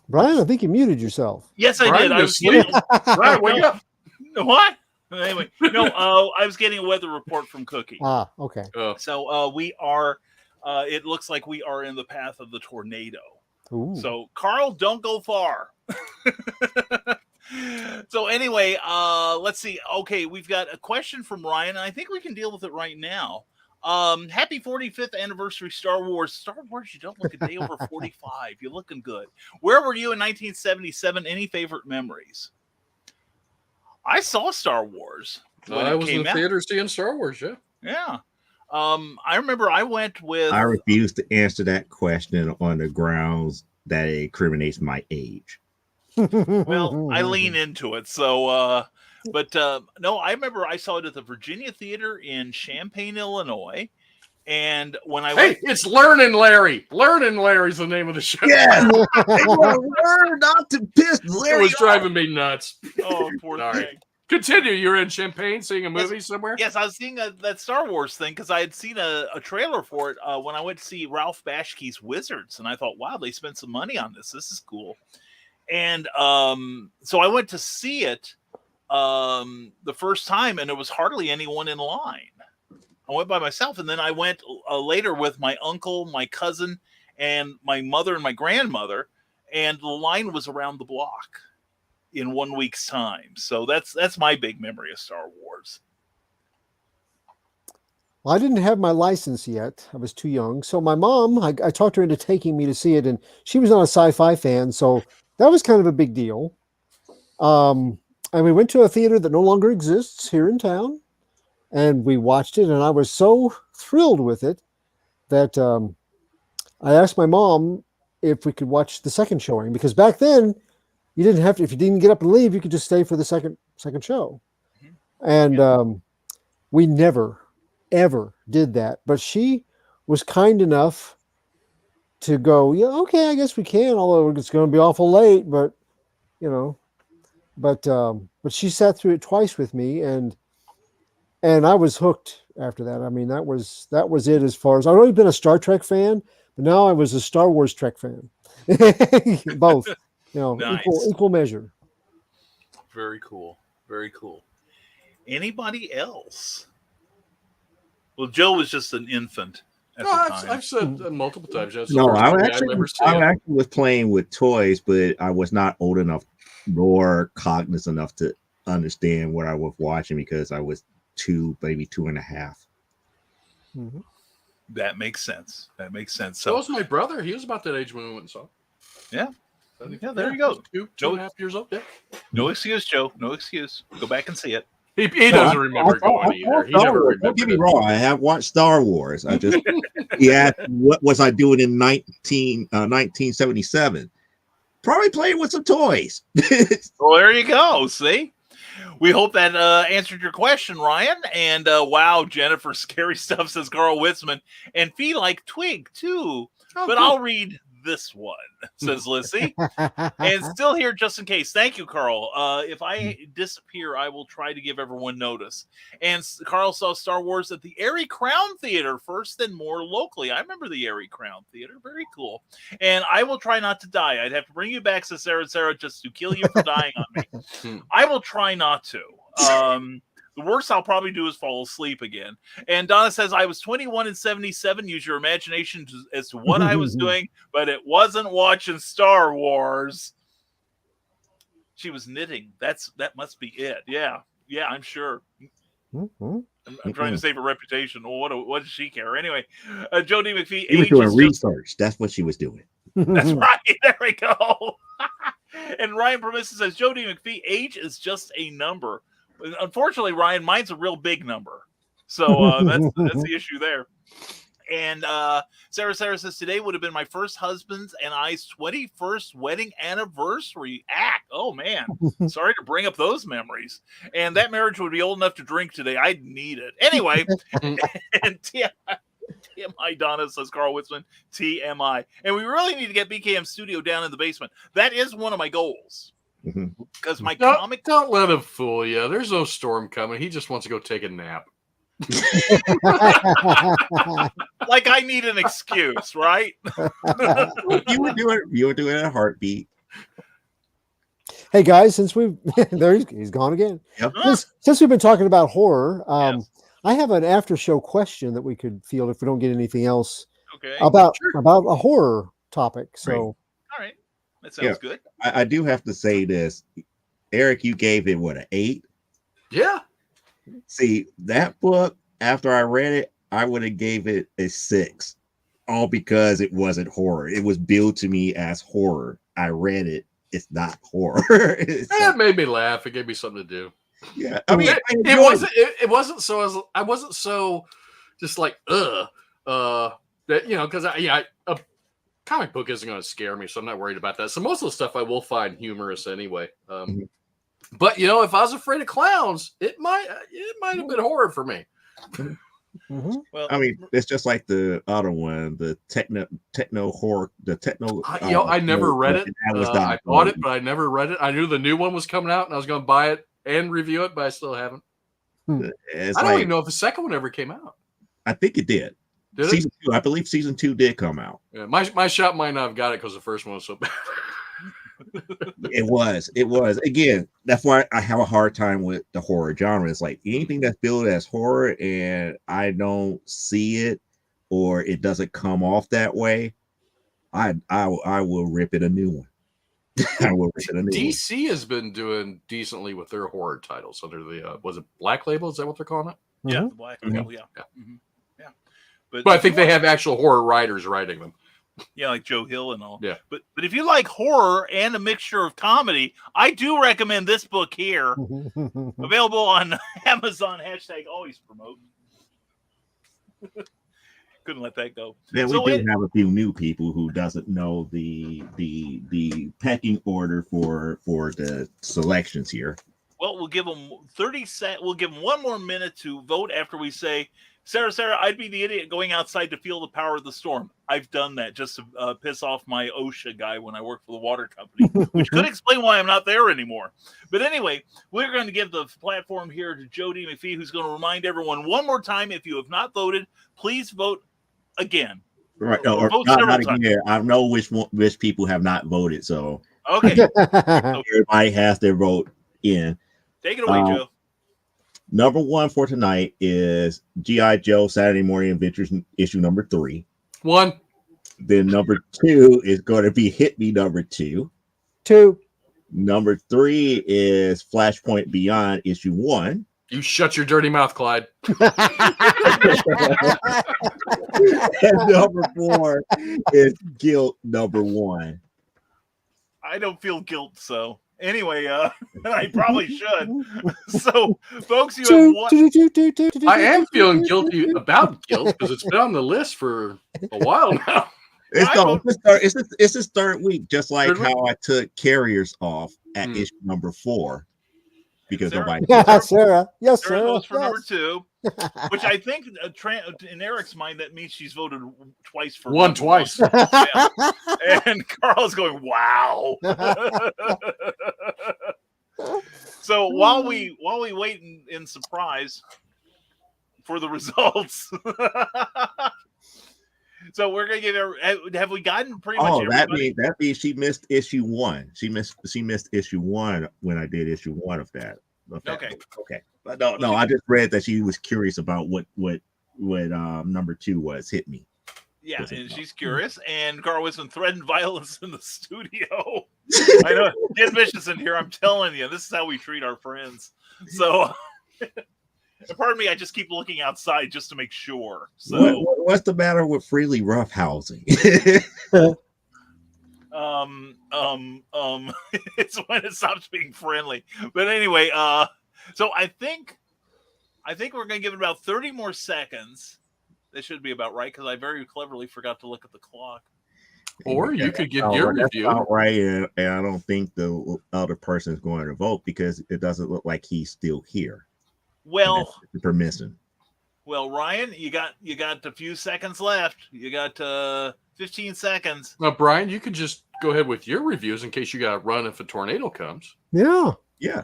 Brian, I think you muted yourself. Yes, I Brian, did. I you're was asleep. getting, Brian, wake up. what? Anyway, no, I was getting a weather report from Cookie. Okay. So we are, it looks like we are in the path of the tornado. Ooh. So Carl, don't go far. So anyway, let's see. Okay, we've got a question from Ryan, and I think we can deal with it right now. Happy 45th anniversary Star Wars. Star Wars, you don't look a day over 45. You're looking good. Where were you in 1977? Any favorite memories? I saw Star Wars. I was in the theater seeing Star Wars, yeah. Yeah. I remember I went with... I refuse to answer that question on the grounds that it incriminates my age. Well, I lean into it. So, no, I remember I saw it at the Virginia Theater in Champaign, Illinois. And when I went... it's Learning Larry. Learning Larry's the name of the show. Yeah. Learn not to piss Larry. It was driving me nuts. Oh, poor thing. Continue. You're in Champaign seeing a movie somewhere? Yes, I was seeing that Star Wars thing because I had seen a trailer for it when I went to see Ralph Bashke's Wizards. And I thought, wow, they spent some money on this. This is cool. And so I went to see it the first time, and there was hardly anyone in line. I went by myself, and then I went later with my uncle, my cousin, and my mother and my grandmother, and the line was around the block in 1 week's time. So that's my big memory of Star Wars. Well, I didn't have my license yet. I was too young. So my mom, I talked her into taking me to see it, and she was not a sci-fi fan, so that was kind of a big deal. And we went to a theater that no longer exists here in town, and we watched it, and I was so thrilled with it that I asked my mom if we could watch the second showing, because back then you didn't have to, if you didn't get up and leave, you could just stay for the second show. Mm-hmm. And we never, ever did that. But she was kind enough to go, yeah, okay, I guess we can, although it's going to be awful late, but but she sat through it twice with me, and I was hooked after that. I mean, that was it as far as I've always been a Star Trek fan, but now I was a Star Wars Trek fan. Both, Nice. equal measure. Very cool. Very cool. Anybody else? Well, Joe was just an infant at the time. I've said multiple times. I actually was playing with toys, but I was not old enough nor cognizant enough to understand what I was watching because I was 2, maybe 2.5. Mm-hmm. That makes sense. So was my brother. He was about that age when we went and saw it. Yeah. Yeah, there you go. 2.5 years old. Yeah. No excuse, Joe. No excuse. Go back and see it. He doesn't remember going either. He never remembered. Don't get me wrong. I have watched Star Wars. I just what was I doing in 1977? Probably playing with some toys. Well, there you go. See? We hope that answered your question, Ryan. And wow, Jennifer, scary stuff, says Carl Witzman. And feel like Twig, too. But cool. I'll read this one, says Lissy. And still here just in case. Thank you, Carl. If I disappear, I will try to give everyone notice. And Carl saw Star Wars at the Erie Crown Theater first, then more locally. I remember the Erie Crown Theater. Very cool. And I will try not to die. I'd have to bring you back, says Sarah, just to kill you for dying on me. I will try not to. The worst I'll probably do is fall asleep again. And Donna says, I was 21 and 77. Use your imagination as to what I was doing, but it wasn't watching Star Wars. She was knitting. That must be it. Yeah, I'm sure. Mm-hmm. I'm trying to save her reputation. Well, what does she care? Anyway, Joe D. McFee. She was doing research. That's what she was doing. That's right. There we go. And Ryan Permissive says, Joe D. McFee, age is just a number. Unfortunately, Ryan, mine's a real big number. So that's the issue there. And Sarah says, today would have been my first husband's and I's 21st wedding anniversary act. Oh, man. Sorry to bring up those memories. And that marriage would be old enough to drink today. I'd need it. Anyway, and TMI Donna, says Carl Witzman. TMI. And we really need to get BKM Studio down in the basement. That is one of my goals. Because my comic... Don't let him fool you. There's no storm coming. He just wants to go take a nap. Like I need an excuse, right? you would do it in a heartbeat. Hey guys, since we've he's gone again. Yep. Since we've been talking about horror, Yes. I have an after show question that we could field if we don't get anything else Okay. about a horror topic. So All right. That sounds good. I do have to say this. Eric, you gave it what, an 8? Yeah. See, that book, after I read it, I would have gave it a 6. All because it wasn't horror. It was billed to me as horror. I read it. It's not horror. It made me laugh. It gave me something to do. Yeah. I mean, it wasn't so I wasn't so just like that, because a comic book isn't going to scare me, so I'm not worried about that. So most of the stuff I will find humorous anyway. But if I was afraid of clowns, it might have been horror for me. Well, I mean, it's just like the other one, the techno horror, the techno. I never read it. I bought it, but I never read it. I knew the new one was coming out, and I was going to buy it and review it, but I still haven't. I don't even know if the second one ever came out. I think it did. Season 2, I believe season 2 did come out. Yeah, my shop might not have got it because the first one was so bad. It was. Again, that's why I have a hard time with the horror genre. It's like anything that's billed as horror and I don't see it or it doesn't come off that way, I will rip it a new one. I will rip it a new DC has been doing decently with their horror titles under the was it Black Label? Is that what they're calling it? Yeah, the Black Label. Yeah. Yeah. But I think they have actual horror writers writing them. Yeah, like Joe Hill and all. Yeah. But if you like horror and a mixture of comedy, I do recommend this book here. Available on Amazon. #always promote. Couldn't let that go. Yeah, we do have a few new people who doesn't know the pecking order for the selections here. Well, we'll give them 30 seconds. We'll give them one more minute to vote after we say, Sarah, I'd be the idiot going outside to feel the power of the storm. I've done that just to piss off my OSHA guy when I work for the water company, which could explain why I'm not there anymore. But anyway, we're going to give the platform here to Jody McFee, who's going to remind everyone one more time, if you have not voted, please vote again. Right. Or not again. I know which people have not voted. So okay. Everybody has their vote in. Take it away, Joe. Number 1 for tonight is G.I. Joe Saturday Morning Adventures issue number 3. 1. Then number 2 is going to be Hit Me number 2. 2. Number 3 is Flashpoint Beyond issue 1. You shut your dirty mouth, Clyde. And number 4 is Guilt number 1. I don't feel guilt, so anyway, I probably should. So, folks, you have one. I am feeling guilty about guilt because it's been on the list for a while now. It's his third week, just like how I took Carriers off at issue number 4. Because nobody. Sarah. Yes, Sarah Sarah. votes for number 2, which I think in Eric's mind that means she's voted twice for one twice. Yeah. And Carl's going, wow. So while we wait in surprise for the results. So we're gonna give her. Have we gotten pretty much? Oh, that means she missed issue 1. She missed issue 1 when I did issue 1 of that. Okay. But no. I just read that she was curious about what number 2 was. Hit Me. Yeah, and she's curious. And Carl Winston threatened violence in the studio. I know. Get vicious in here. I'm telling you, this is how we treat our friends. So. Pardon me, I just keep looking outside just to make sure. So, what's the matter with freely roughhousing? It's when it stops being friendly. But anyway, so I think we're gonna give it about 30 more seconds. That should be about right because I very cleverly forgot to look at the clock. Or you could give your review. That's right, and I don't think the other person is going to vote because it doesn't look like he's still here. Well, permission. Well, Ryan, you got a few seconds left. You got 15 seconds. Now, Brian, you could just go ahead with your reviews in case you got to run if a tornado comes. Yeah. Yeah.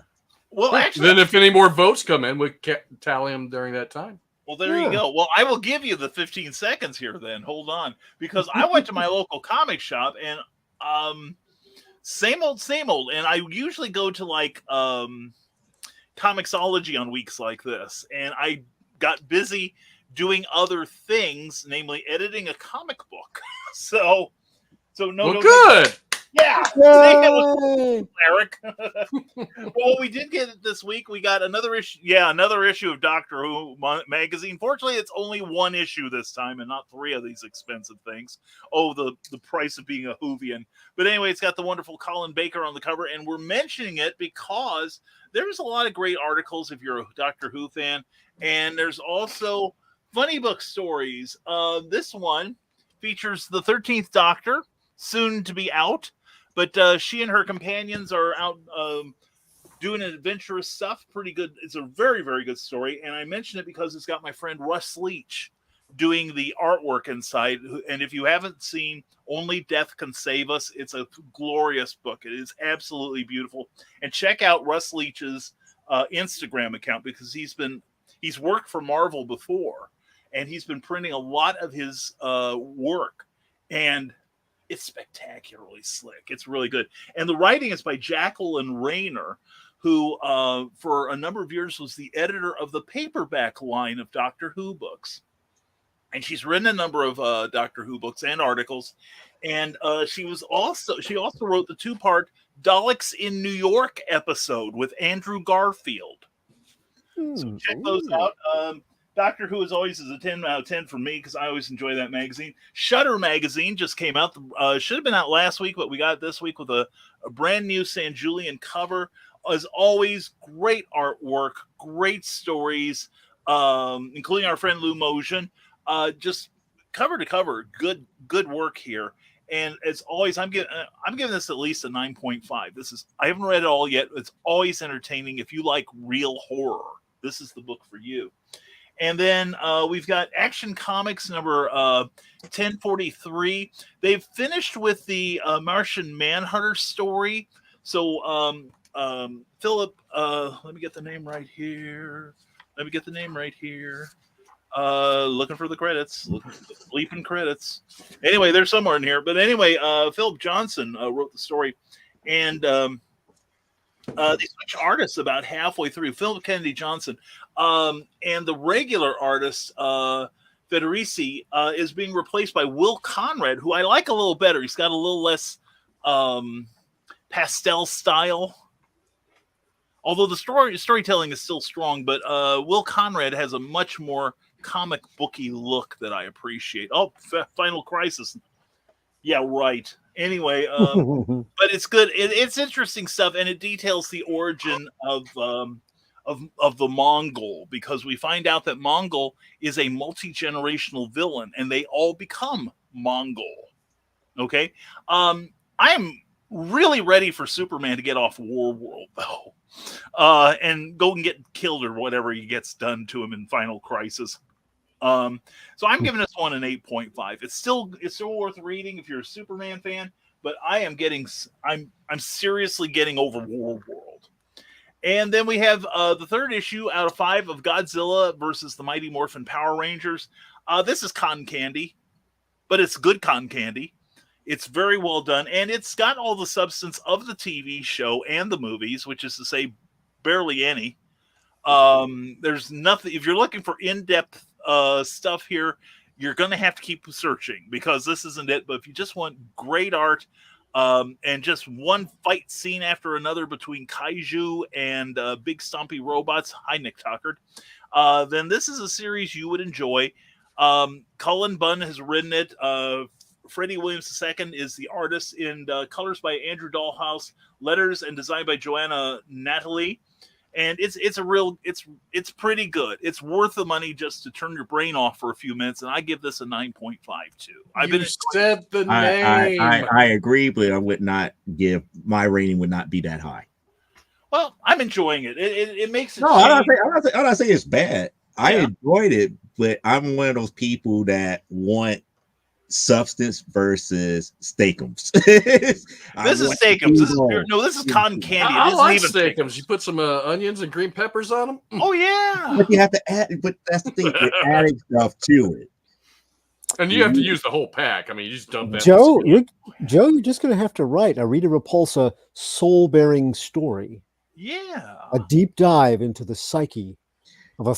Well, actually, then if any more votes come in, we can tally them during that time. well, there you go. Well, I will give you the 15 seconds here then. Hold on. Because I went to my local comic shop and same old. And I usually go to like Comixology on weeks like this. And I got busy doing other things, namely editing a comic book. So no, good. Yeah, Yay! Eric. Well, we did get it this week. We got another issue. Yeah, another issue of Doctor Who magazine. Fortunately, it's only one issue this time, and not 3 of these expensive things. Oh, the price of being a Whovian. But anyway, it's got the wonderful Colin Baker on the cover, and we're mentioning it because there's a lot of great articles if you're a Doctor Who fan, and there's also funny book stories. This one features the 13th Doctor, soon to be out. But she and her companions are out doing adventurous stuff. Pretty good. It's a very, very good story. And I mention it because it's got my friend Russ Leach doing the artwork inside. And if you haven't seen Only Death Can Save Us, it's a glorious book. It is absolutely beautiful. And check out Russ Leach's Instagram account because he's worked for Marvel before. And he's been printing a lot of his work. And it's spectacularly slick. It's really good. And the writing is by Jacqueline Rayner, who for a number of years was the editor of the paperback line of Doctor Who books. And she's written a number of Doctor Who books and articles. And she also wrote the 2-part Daleks in New York episode with Andrew Garfield. So check those out. Doctor Who is always a 10 out of 10 for me because I always enjoy that magazine. Shudder magazine just came out. Should have been out last week, but we got it this week with a brand new San Julian cover. As always, great artwork, great stories, including our friend Lou Motion. Just cover to cover, good work here. And as always, I'm giving this at least a 9.5. I haven't read it all yet. It's always entertaining. If you like real horror, this is the book for you. And then we've got Action Comics number 1043. They've finished with the Martian Manhunter story. So Philip, let me get the name right here. Looking for the credits. Looking for the bleeping credits. Anyway, they're somewhere in here. But anyway, Philip Johnson wrote the story. And they switch artists about halfway through. Philip Kennedy Johnson. And the regular artist, Federici, is being replaced by Will Conrad, who I like a little better. He's got a little less pastel style. Although the storytelling is still strong, but Will Conrad has a much more comic booky look that I appreciate. Oh, Final Crisis. Yeah, right. Anyway, but it's good. It's interesting stuff, and it details the origin of the Mongol, because we find out that Mongol is a multi-generational villain, and they all become Mongol. Okay, I am really ready for Superman to get off War World though, and go and get killed or whatever he gets done to him in Final Crisis. So I'm giving this one an 8.5. It's still worth reading if you're a Superman fan, but I'm seriously getting over War World. And then we have the 3rd issue out of 5 of Godzilla versus the Mighty Morphin Power Rangers. This is cotton candy, but it's good cotton candy. It's very well done, and it's got all the substance of the TV show and the movies, which is to say barely any. There's nothing. If you're looking for in-depth stuff here, you're going to have to keep searching, because this isn't it. But if you just want great art and just one fight scene after another between kaiju and big stompy robots, hi Nick Tuckard, then this is a series you would enjoy. Cullen Bunn has written it. Freddie Williams II is the artist, in colors by Andrew Dahlhaus, letters and design by Joanna Natalie. And it's pretty good. It's worth the money just to turn your brain off for a few minutes, and I give this a 9.5 too. You said the name. I agree, but I would not give, my rating would not be that high. Well, I'm enjoying it. It makes it. No, I'm not saying it's bad. I enjoyed it, but I'm one of those people that want substance versus steakums. This is steakums. This is cotton candy. I It like isn't even steakums. You put some onions and green peppers on them. Oh yeah. But you have to add. But that's the thing. You're adding stuff to it, and you have to use the whole pack. I mean, you just dump that. Joe, you're just going to have to write a Rita Repulsa soul-bearing story. Yeah. A deep dive into the psyche of a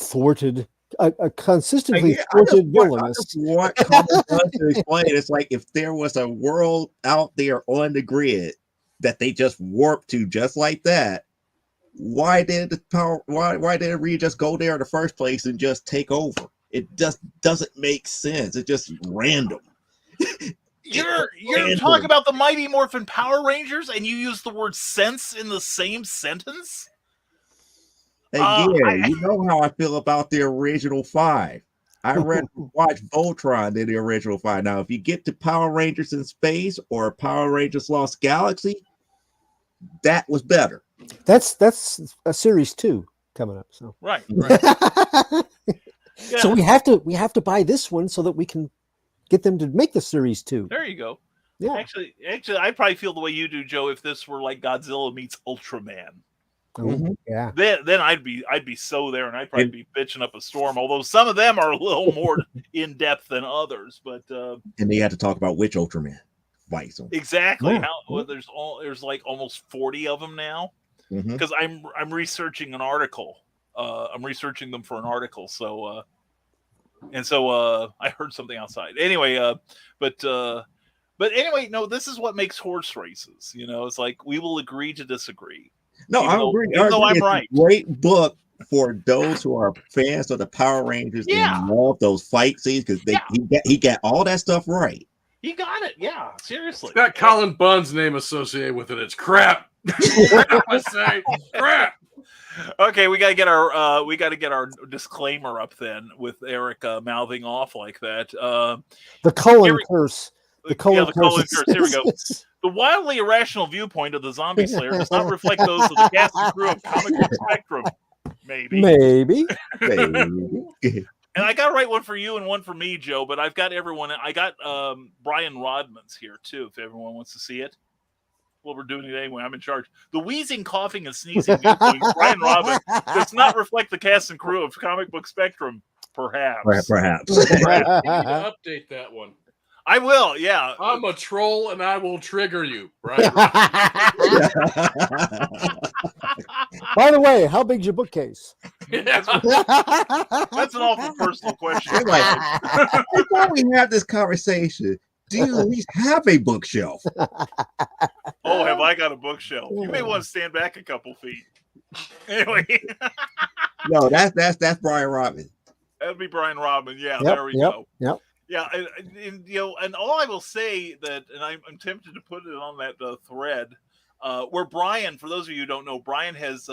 consistently thwarted villainess. What comic books to explain? It's like if there was a world out there on the grid that they just warped to just like that. Why did Why didn't Reed just go there in the first place and just take over? It just doesn't make sense. It's just random. You're talking about the Mighty Morphin Power Rangers, and you use the word sense in the same sentence? Again, you know how I feel about the original 5. I watch Voltron than the original 5. Now, if you get to Power Rangers in Space or Power Rangers Lost Galaxy, that was better. That's a series 2 coming up. So right. Yeah. So we have to buy this one so that we can get them to make the series 2. There you go. Yeah. Actually, I probably feel the way you do, Joe. If this were like Godzilla meets Ultraman. Mm-hmm. Yeah. Then I'd be so there, and I'd probably be bitching up a storm. Although some of them are a little more in depth than others, but and they had to talk about which Ultraman fights them. Exactly. Yeah. There's like almost 40 of them now because Mm-hmm. I'm researching an article. I'm researching them for an article. So I heard something outside. Anyway, but anyway, no. This is what makes horse races. You know, it's like we will agree to disagree. No, I agree. Even though I'm it's right. A great book for those who are fans of the Power Rangers and love those fight scenes because he got all that stuff right. He got it. Yeah, seriously. It's got Colin Bunn's name associated with it. It's crap. I say crap. Okay, we gotta get our disclaimer up then with Eric mouthing off like that. The Cullen curse. The Cullen curse. Here we go. The wildly irrational viewpoint of the Zombie Slayer does not reflect those of the cast and crew of Comic Book Spectrum. Maybe. And I got to write one for you and one for me, Joe. But I've got everyone. I got Brian Rodman's here too. If everyone wants to see it. Well, we're doing it anyway. I'm in charge. The wheezing, coughing, and sneezing viewpoint of Brian Rodman does not reflect the cast and crew of Comic Book Spectrum. Perhaps. Perhaps. You need to update that one. I will, yeah. I'm a troll and I will trigger you, right? By the way, how big's your bookcase? That's an awful personal question. Before we have this conversation, do you at least have a bookshelf? Oh, have I got a bookshelf? You may want to stand back a couple feet. Anyway. No, that's Brian Rodman. That'd be Brian Rodman. Yeah, there we go. Yep. Yeah, and and all I will say that, and I'm tempted to put it on that thread, where Brian, for those of you who don't know, Brian has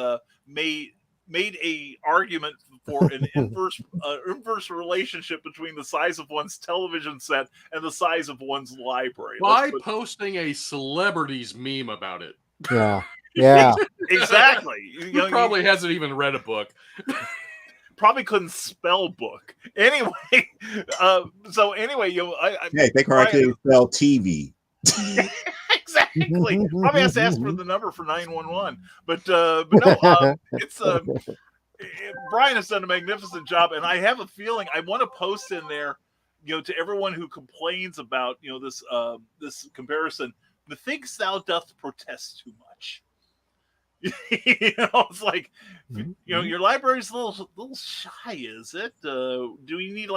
made a argument for an inverse relationship between the size of one's television set and the size of one's library. By posting a celebrities meme about it. Yeah. Exactly. He probably hasn't even read a book. Probably couldn't spell book. Anyway, so anyway, they couldn't spell TV. Exactly. Probably has to ask for the number for 911. But no, it's Brian has done a magnificent job, and I have a feeling I want to post in there, to everyone who complains about this comparison. Methinks thou doth protest too much. It's like your library's a little shy, is it? Do we need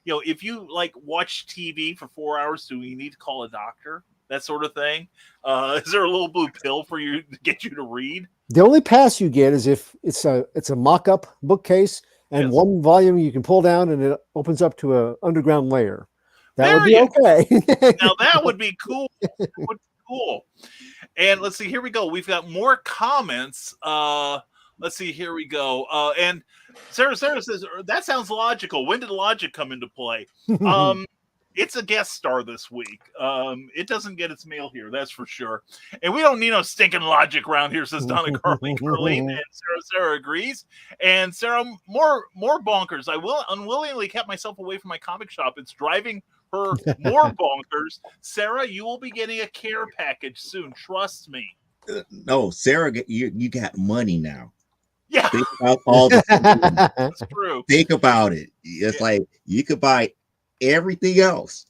if you watch TV for 4 hours, do we need to call a doctor? That sort of thing. Is there a little blue pill for you to get you to read? The only pass you get is if it's a mock-up bookcase and one volume you can pull down and it opens up to an underground layer. That would be okay. Now that would be cool. Cool. And let's see, here we go. We've got more comments. Let's see, here we go. And Sarah says, that sounds logical. When did logic come into play? it's a guest star this week. It doesn't get its mail here, that's for sure. And we don't need no stinking logic around here, says Donna Carlene. And Sarah agrees. And Sarah, more bonkers. I will unwillingly kept myself away from my comic shop. It's driving her more bonkers. Sarah, you will be getting a care package soon. Trust me. No, Sarah, you got money now. Yeah, think about all the. that's true. Think about it. It's like you could buy everything else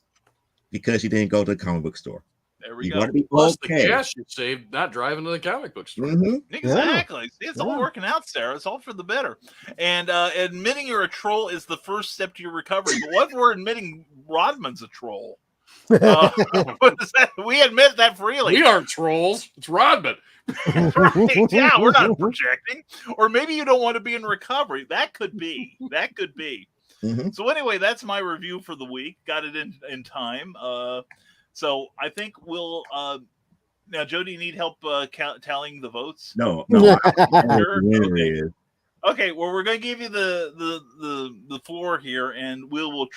because you didn't go to the comic book store. There we You're go. going to be Plus okay. the cash you saved not driving to the comic book store. Mm-hmm. Exactly. Yeah. It's all working out, Sarah. It's all for the better. And admitting you're a troll is the first step to your recovery. But what if we're admitting Rodman's a troll? What is that? We admit that freely. We aren't trolls. It's Rodman. Right. Yeah, we're not projecting. Or maybe you don't want to be in recovery. That could be. Mm-hmm. So anyway, that's my review for the week. Got it in time. So I think we'll now, Joe, do you need help tallying the votes? No. Sure? Okay, well, we're going to give you the floor here, and we'll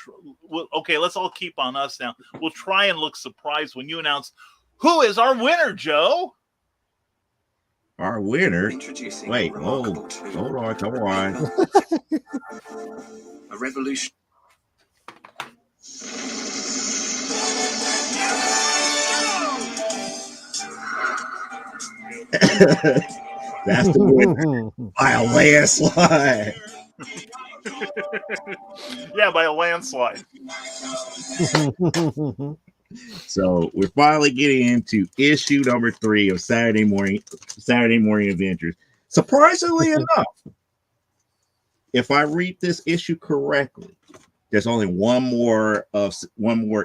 okay, let's all keep on us now. We'll try and look surprised when you announce who is our winner, Joe. Our winner. Introducing Wait, a hold remarkable on, come on. A revolution. That's the winner by a landslide. Yeah, by a landslide. So we're finally getting into issue number 3 of Saturday Morning Adventures. Surprisingly enough, if I read this issue correctly, there's only one more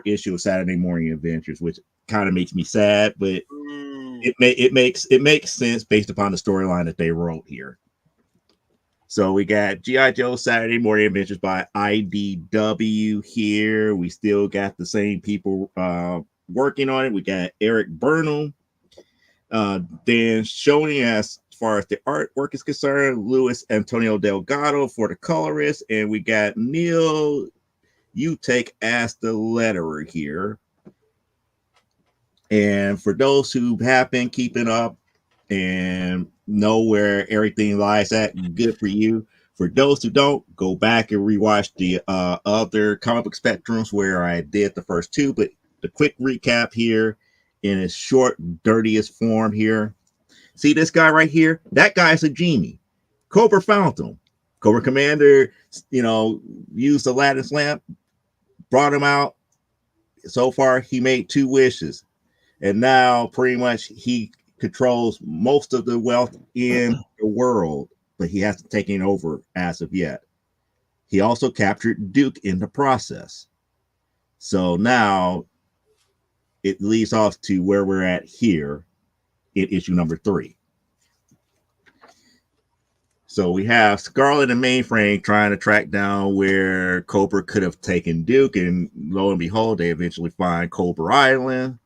issue of Saturday Morning Adventures, which kind of makes me sad, but it makes sense based upon the storyline that they wrote here. So we got G.I. Joe Saturday Morning Adventures by IDW here. We still got the same people working on it. We got Eric Burnham, then showing as far as the artwork is concerned, Luis Antonio Delgado for the colorist, and we got Neil Utek as the letterer here. And for those who have been keeping up and know where everything lies at, good for you. For those who don't, go back and rewatch the other comic book spectrums where I did the first 2, but the quick recap here in its short, dirtiest form here. See this guy right here? That guy's a genie. Cobra found him. Cobra Commander, used Aladdin's lamp, brought him out. So far, he made 2 wishes. And now pretty much he controls most of the wealth in the world, but he hasn't taken over as of yet. He also captured Duke in the process. So now it leads off to where we're at here in issue number 3. So we have Scarlet and Mainframe trying to track down where Cobra could have taken Duke, and lo and behold, they eventually find Cobra Island.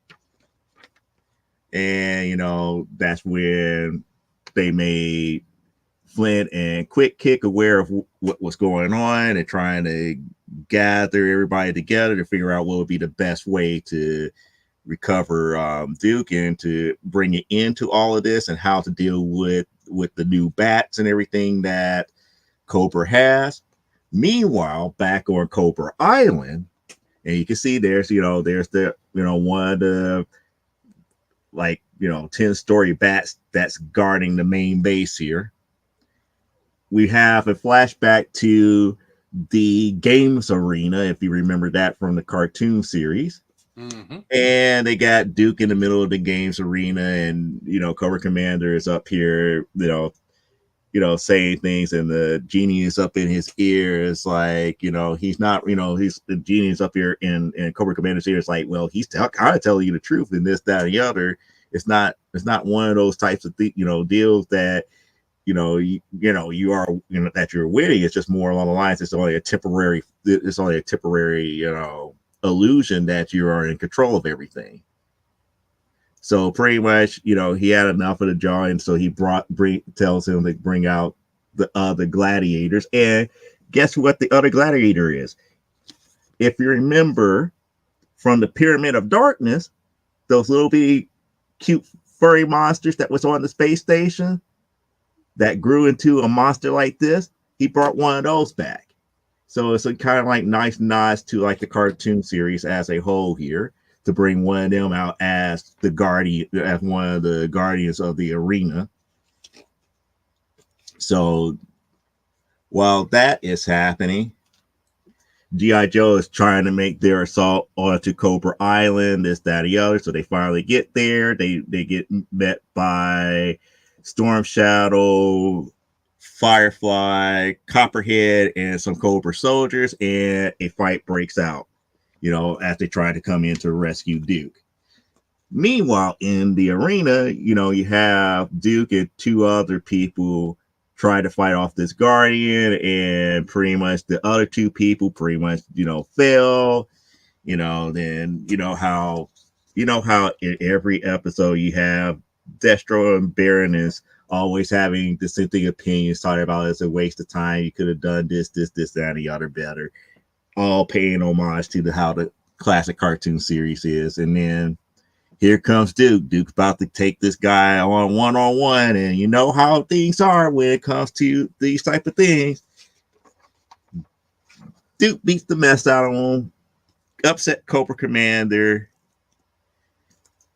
And, that's when they made Flint and Quick Kick aware of what was going on and trying to gather everybody together to figure out what would be the best way to recover Duke and to bring it into all of this and how to deal with the new bats and everything that Cobra has. Meanwhile, back on Cobra Island, and you can see there's the, one of the 10-story bats that's guarding the main base here. We have a flashback to the games arena, if you remember that from the cartoon series. Mm-hmm. And they got Duke in the middle of the games arena, and Cobra Commander is up here, saying things, and the genie is up in his ear. It's like, he's not, the genie is up here in Cobra Commander's ear. It's like, well, he's kind of telling you the truth in this, that, and the other. It's not one of those types of deals that you are that you're winning. It's just more along the lines. It's only a temporary illusion that you are in control of everything. So pretty much, he had enough of the jaw, and so he tells him to bring out the other gladiators. And guess what the other gladiator is? If you remember from the Pyramid of Darkness, those little bitty cute furry monsters that was on the space station that grew into a monster like this, he brought one of those back. So it's a kind of like nice nods to like the cartoon series as a whole here, to bring one of them out as the guardian, as one of the guardians of the arena. So while that is happening, G.I. Joe is trying to make their assault onto Cobra Island, this, that, the other. So they finally get there. They get met by Storm Shadow, Firefly, Copperhead, and some Cobra soldiers, and a fight breaks out, you know, as they try to come in to rescue Duke. Meanwhile, in the arena, you know, you have Duke and two other people try to fight off this guardian, and pretty much the other two people pretty much, you know, fail. You know, then you know how in every episode you have Destro and Baroness always having dissenting opinions, talking about it's a waste of time. You could have done this, that, and the other better. All paying homage to how the classic cartoon series is. And then here comes Duke. Duke's about to take this guy on one-on-one, and you know how things are when it comes to these type of things. Duke beats the mess out of him, upsets Cobra Commander,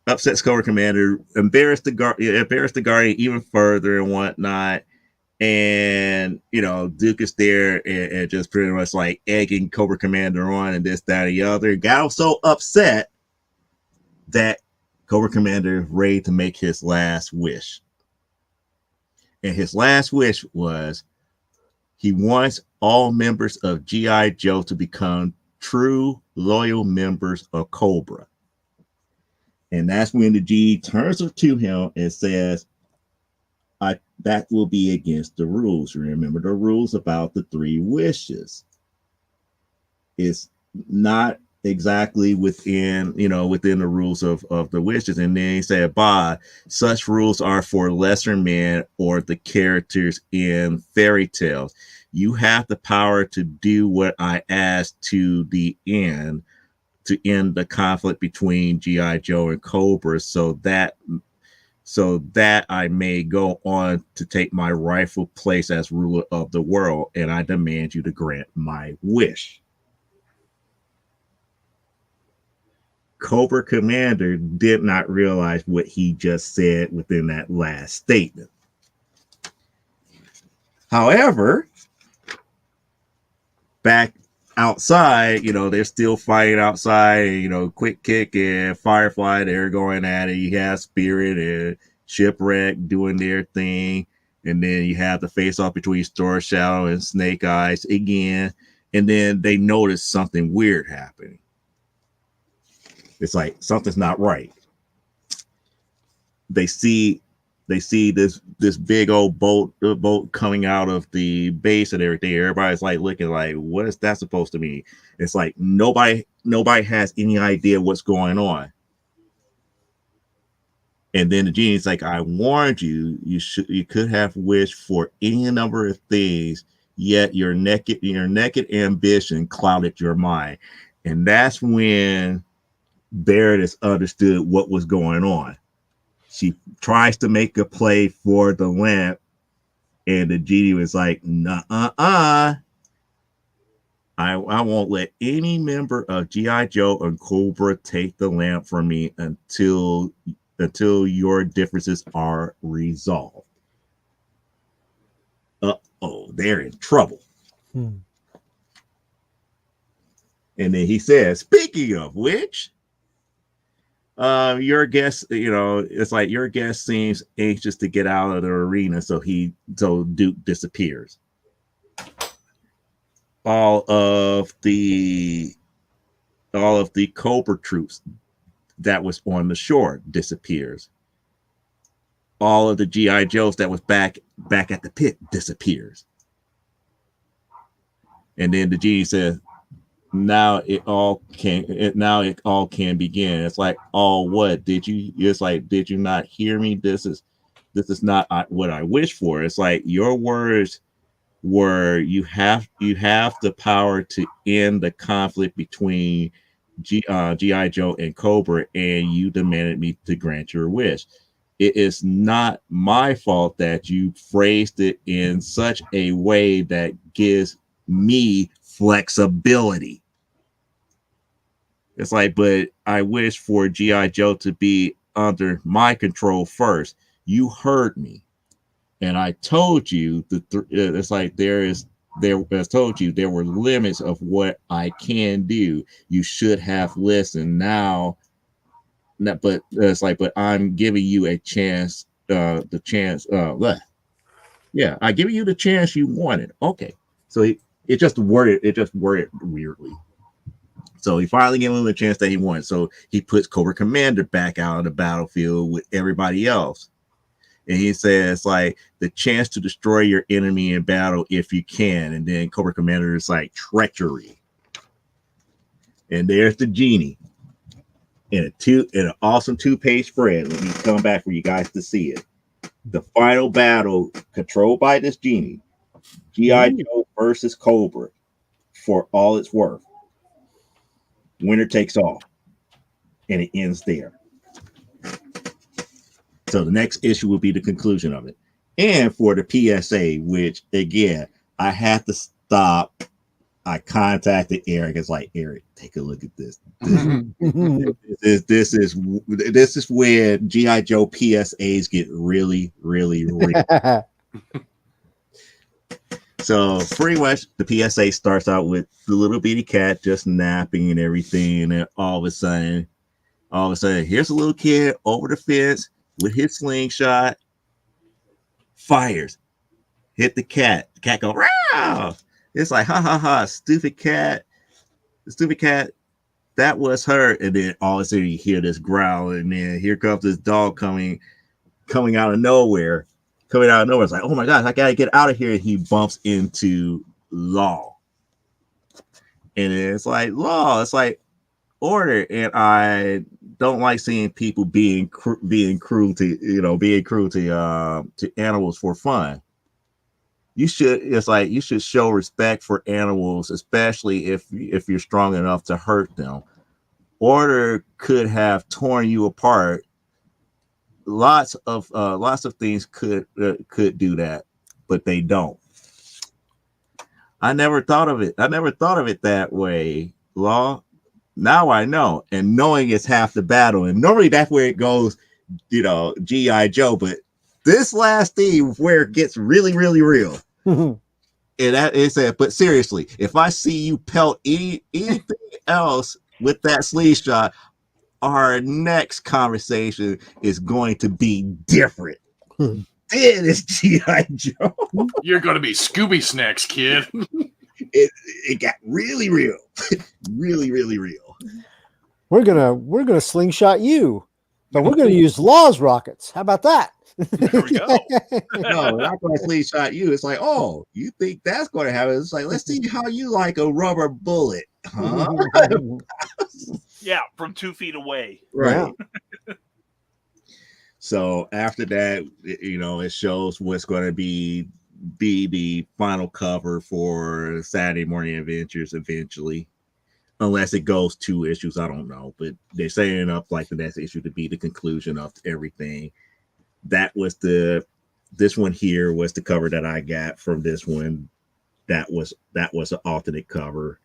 embarrassed the guardian even further and whatnot. And you know, Duke is there and just pretty much like egging Cobra Commander on and this, that, and the other. Got so upset that Cobra Commander ready to make his last wish. And his last wish was he wants all members of G.I. Joe to become true, loyal members of Cobra. And that's when the G turns to him and says, that will be against the rules. Remember the rules about the 3 wishes. It's not exactly within the rules of the wishes. And then he said, such rules are for lesser men or the characters in fairy tales. You have the power to do what I asked to the end, to end the conflict between G.I. Joe and Cobra, so that I may go on to take my rightful place as ruler of the world, and I demand you to grant my wish. Cobra Commander did not realize what he just said within that last statement. However, back outside, you know, they're still fighting outside, and, you know, Quick Kick and Firefly, they're going at it. You have Spirit and Shipwreck doing their thing. And then you have the face off between Storm Shadow and Snake Eyes again. And then they notice something weird happening. It's like something's not right. They see this big old boat coming out of the base and everything. Everybody's like looking like, what is that supposed to mean? It's like nobody has any idea what's going on. And then the genie's like, I warned you, you could have wished for any number of things, yet your naked ambition clouded your mind. And that's when Baroness understood what was going on. She tries to make a play for the lamp, and the genie was like, I won't let any member of G.I. Joe and Cobra take the lamp from me until your differences are resolved. They're in trouble. And then he says, speaking of which, your guest, it's like your guest seems anxious to get out of the arena, so Duke disappears. All of the Cobra troops that was on the shore disappears. All of the G.I. Joes that was back at the pit disappears. And then the genie says, now it all can begin. It's like, oh, what did you? It's like, did you not hear me? This is not what I wish for. It's like your words were, you have the power to end the conflict between GI Joe and Cobra, and you demanded me to grant your wish. It is not my fault that you phrased it in such a way that gives me flexibility. It's like, but I wish for GI Joe to be under my control first. You heard me, and I told you it's like I told you there were limits of what I can do. You should have listened. Now, but it's like, but I'm giving you a chance. I giving you the chance you wanted. Okay, so it just worded weirdly. So he finally gave him the chance that he wanted. So he puts Cobra Commander back out on the battlefield with everybody else. And he says, like, the chance to destroy your enemy in battle if you can. And then Cobra Commander is like, treachery. And there's the genie in an awesome 2-page spread. Let me come back for you guys to see it. The final battle controlled by this genie. G.I. Joe versus Cobra for all it's worth. Winner takes all. And it ends there. So the next issue will be the conclusion of it. And for the PSA, which again, I had to stop. I contacted Eric. It's like, Eric, take a look at this. This is where G.I. Joe PSAs get really, really real. So pretty much the PSA starts out with the little bitty cat just napping and everything. And then all of a sudden, here's a little kid over the fence with his slingshot, fires, hit the cat. The cat goes, "Row!" It's like, ha ha ha, stupid cat, that was her. And then all of a sudden you hear this growl, and then here comes this dog coming out of nowhere. It's like, oh my gosh, I gotta get out of here. And he bumps into Law. And it's like, Law, it's like order. And I don't like seeing people being cruel to animals for fun. You should show respect for animals, especially if you're strong enough to hurt them. Order could have torn you apart. Lots of things could do that, but they don't. I never thought of it that way, Law. Now I know, and knowing is half the battle. And normally that's where it goes, G.I. Joe. But this last theme where it gets really, really real. And that is it. But seriously, if I see you pelt anything else with that sleeve shot, our next conversation is going to be different. It is G.I. Joe. You're going to be Scooby Snacks, kid. It got really real. Really, really real. We're gonna slingshot you, but we're gonna use Law's rockets. How about that? There we go. No, we're not going to slingshot you. It's like, oh, you think that's going to happen? It's like, let's see how you like a rubber bullet, huh? Yeah, from 2 feet away. Right. So after that, it shows what's going to be the final cover for Saturday Morning Adventures eventually, unless it goes 2 issues. I don't know, but they're setting up like the next issue to be the conclusion of everything. That was this one here was the cover that I got from this one. That was an alternate cover,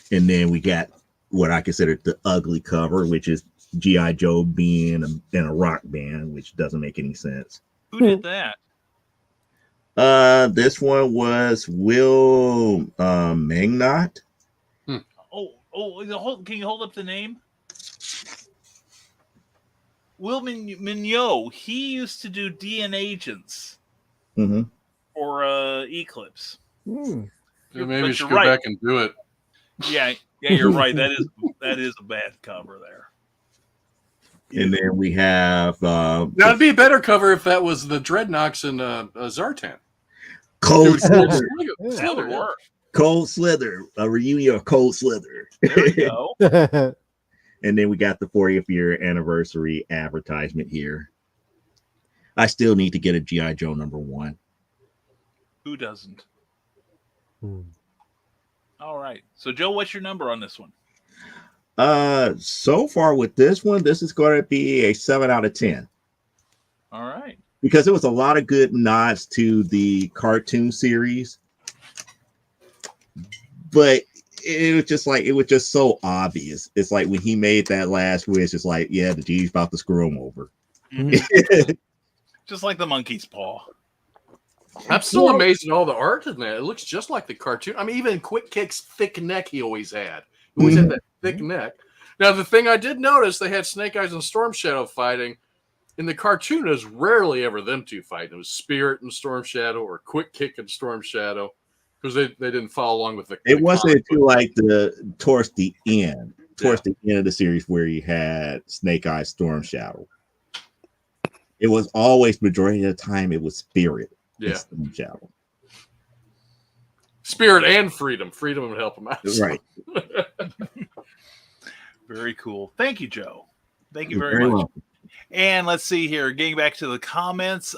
and then we got what I consider the ugly cover, which is G.I. Joe being in a rock band, which doesn't make any sense. Who did that? This one was Will Mangnot. Can you hold up the name? Will Mignot. He used to do DNA Agents for Eclipse. Yeah, maybe we should go back and do it. Yeah, you're right. That is a bad cover there. And then we have now it'd be a better cover if that was the Dreadnoks and Zartan. Cold Slither. That would work. Cold Slither, a reunion of Cold Slither. There we go. And then we got the 40th year anniversary advertisement here. I still need to get a G.I. Joe #1. Who doesn't? All right. So, Joe, what's your number on this one? So far with this one, this is going to be a 7 out of 10 All right. because there was a lot of good nods to the cartoon series, but it was just so obvious. It's like when he made that last wish, it's like, yeah, the G's about to screw him over. Just like the monkey's paw. I'm still amazed at all the art in that. It looks just like the cartoon. I mean, even Quick Kick's thick neck he always had. He always had that thick neck. Now, the thing I did notice, they had Snake Eyes and Storm Shadow fighting. In the cartoon, it was rarely ever them two fighting. It was Spirit and Storm Shadow or Quick Kick and Storm Shadow because they didn't follow along with the. It wasn't until like towards the end of the series where you had Snake Eyes, Storm Shadow. It was always majority of the time it was Spirit. Yeah. Storm Shadow. Spirit and Freedom. Freedom would help them out. Right. Very cool. Thank you, Joe. Thank you very much. Welcome. And let's see here. Getting back to the comments.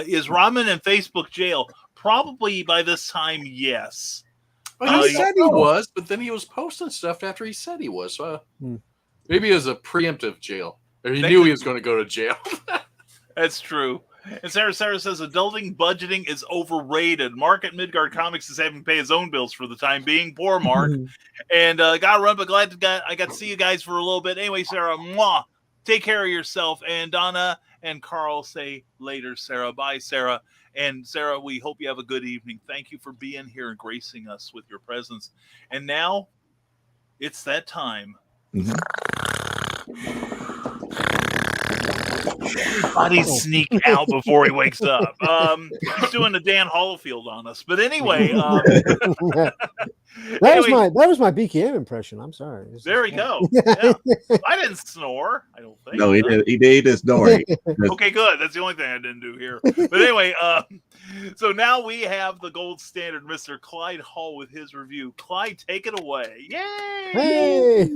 Is Rodman in Facebook jail? Probably by this time, yes. Well, he said he was, but then he was posting stuff after he said he was. So maybe it was a preemptive jail. Or he knew he was going to go to jail. That's true. And Sarah says adulting budgeting is overrated. Mark at Midgard Comics is having to pay his own bills for the time being. Poor Mark. And got run, but glad I got to see you guys for a little bit. Anyway, Sarah, mwah, take care of yourself. And Donna and Carl say later, Sarah. Bye, Sarah. And Sarah, we hope you have a good evening. Thank you for being here and gracing us with your presence. And now it's that time. Everybody sneak out before he wakes up. He's doing the Dan Holofield on us. But anyway, that was my BKM impression. I'm sorry. There we go. Yeah. I didn't snore. I don't think. No, he did snore. Okay, good. That's the only thing I didn't do here. But anyway, so now we have the gold standard, Mr. Clyde Hall, with his review. Clyde, take it away. Yay! Hey.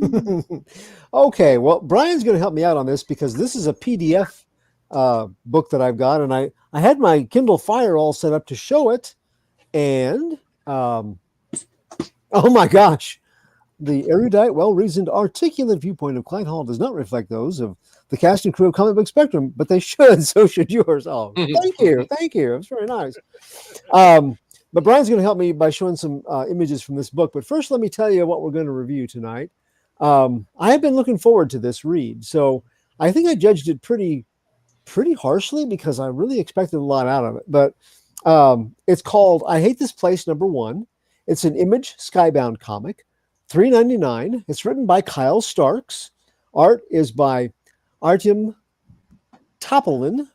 Okay, well, Brian's going to help me out on this because this is a PDF book that I've got, and I had my Kindle Fire all set up to show it, and oh my gosh, the erudite, well-reasoned, articulate viewpoint of Clyde Hall does not reflect those of the cast and crew of Comic Book Spectrum, but they should. So should yours. Oh, thank you. It's very nice. But Brian's going to help me by showing some images from this book. But first, let me tell you what we're going to review tonight. I have been looking forward to this read, so I think I judged it pretty harshly because I really expected a lot out of it. But it's called "I Hate This Place" #1. It's an Image Skybound comic, $3.99. It's written by Kyle Starks. Art is by Artyom Topolin.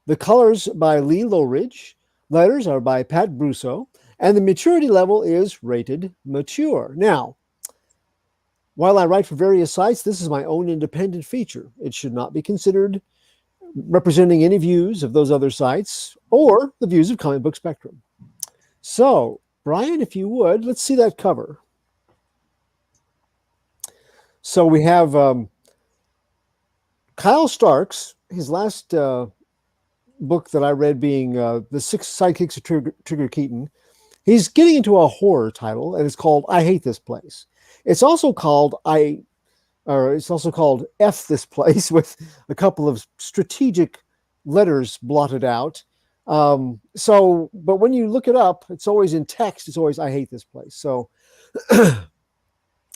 The colors by Lee Lowridge. Letters are by Pat Brusso. And the maturity level is rated mature. Now, while I write for various sites, this is my own independent feature. It should not be considered representing any views of those other sites or the views of Comic Book Spectrum. So, Brian, if you would, let's see that cover. So we have Kyle Starks, his last book that I read being The Six Sidekicks of Trigger Keaton. He's getting into a horror title, and it's called I Hate This Place. It's also called F This Place with a couple of strategic letters blotted out. But when you look it up, it's always in text. It's always I Hate This Place. So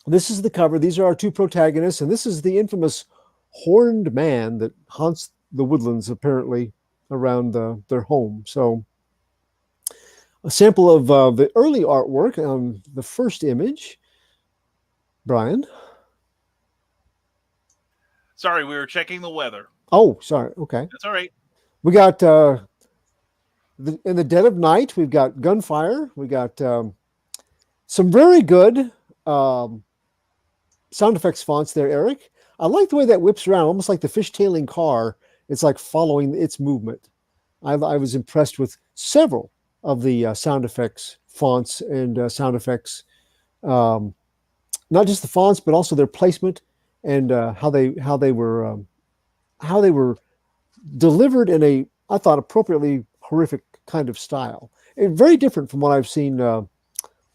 this is the cover. These are our two protagonists, and this is the infamous horned man that haunts the woodlands apparently around their home. So a sample of the early artwork on the first image. Brian? Sorry, we were checking the weather. Oh, sorry. Okay. That's all right. We got in the dead of night, we've got gunfire. We got some very good sound effects fonts there, Eric. I like the way that whips around, almost like the fishtailing car. It's like following its movement. I was impressed with several of the sound effects fonts and sound effects, not just the fonts, but also their placement and how they were delivered in a, I thought, appropriately horrific kind of style. And very different from what I've seen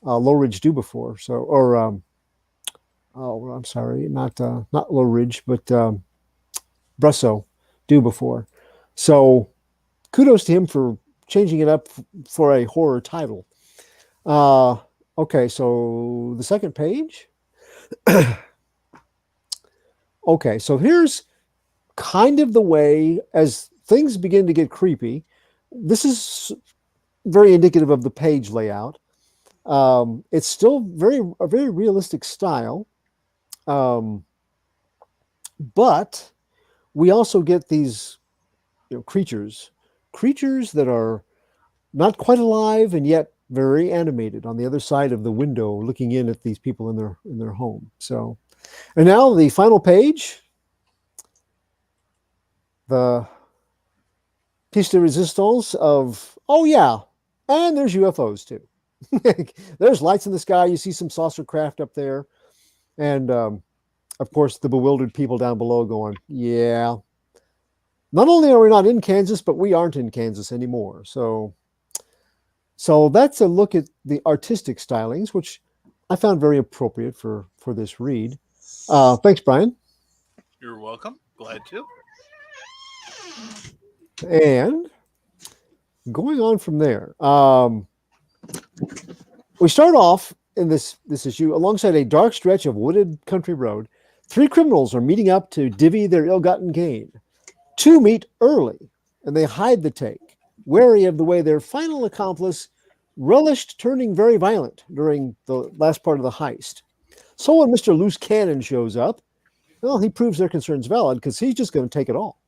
Lowridge do before. So, or oh, I'm sorry, not Low Ridge, but Brusso do before. So kudos to him for changing it up for a horror title. Okay, so the second page. Okay, so here's kind of the way as things begin to get creepy. This is very indicative of the page layout. It's still a very realistic style, but we also get these creatures that are not quite alive and yet very animated on the other side of the window, looking in at these people in their home. So, and now the final page, the piece de resistance of, oh yeah, and there's UFOs too. There's lights in the sky. You see some saucer craft up there, and of course the bewildered people down below going, yeah. Not only are we not in Kansas, but we aren't in Kansas anymore. So that's a look at the artistic stylings, which I found very appropriate for this read. Thanks, Brian. You're welcome. Glad to. And going on from there, we start off in this issue alongside a dark stretch of wooded country road. 3 criminals are meeting up to divvy their ill-gotten gain. 2 meet early, and they hide the take, wary of the way their final accomplice relished turning very violent during the last part of the heist. So when Mr. Loose Cannon shows up, well, he proves their concerns valid because he's just going to take it all.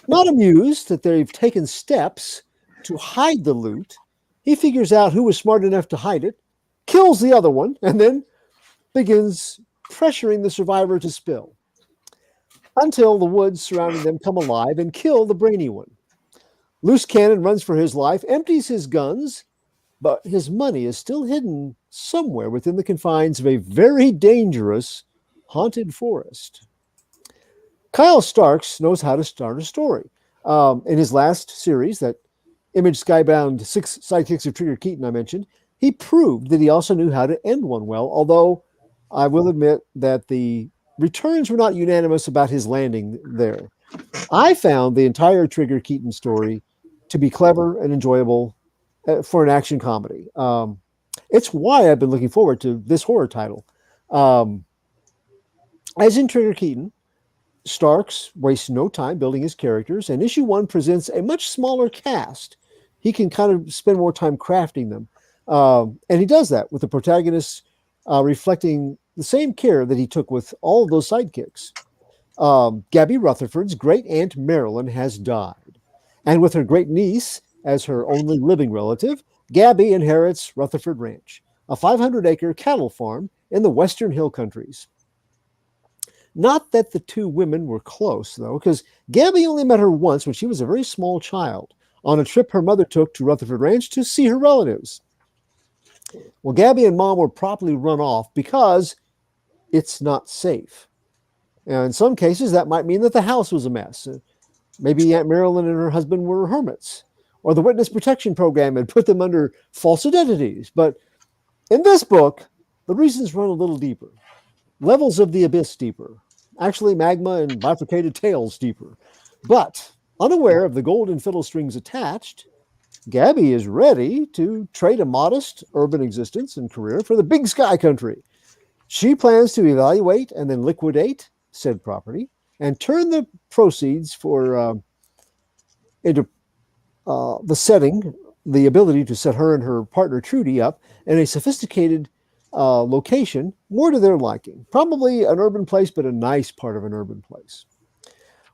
Not amused that they've taken steps to hide the loot, he figures out who was smart enough to hide it, kills the other one, and then begins pressuring the survivor to spill, until the woods surrounding them come alive and kill the brainy one. Loose Cannon runs for his life, empties his guns, but his money is still hidden somewhere within the confines of a very dangerous haunted forest. Kyle Starks knows how to start a story. In his last series, that Image Skybound 6 Sidekicks of Trigger Keaton I mentioned, he proved that he also knew how to end one well, although I will admit that the returns were not unanimous about his landing there. I found the entire Trigger Keaton story to be clever and enjoyable for an action comedy. It's why I've been looking forward to this horror title. As in Trigger Keaton, Starks wastes no time building his characters, and issue 1 presents a much smaller cast. He can kind of spend more time crafting them. And he does that with the protagonists reflecting the same care that he took with all of those sidekicks. Gabby Rutherford's great aunt Marilyn has died. And with her great niece as her only living relative, Gabby inherits Rutherford Ranch, a 500-acre cattle farm in the Western Hill Countries. Not that the 2 women were close, though, because Gabby only met her once when she was a very small child on a trip her mother took to Rutherford Ranch to see her relatives. Well, Gabby and Mom were promptly run off because it's not safe. And in some cases, that might mean that the house was a mess. Maybe Aunt Marilyn and her husband were hermits, or the witness protection program had put them under false identities. But in this book, the reasons run a little deeper. Levels of the abyss deeper. Actually, magma and bifurcated tails deeper. But unaware of the golden fiddle strings attached, Gabby is ready to trade a modest urban existence and career for the big sky country. She plans to evaluate and then liquidate said property and turn the proceeds into the setting, the ability to set her and her partner Trudy up in a sophisticated location more to their liking. Probably an urban place, but a nice part of an urban place.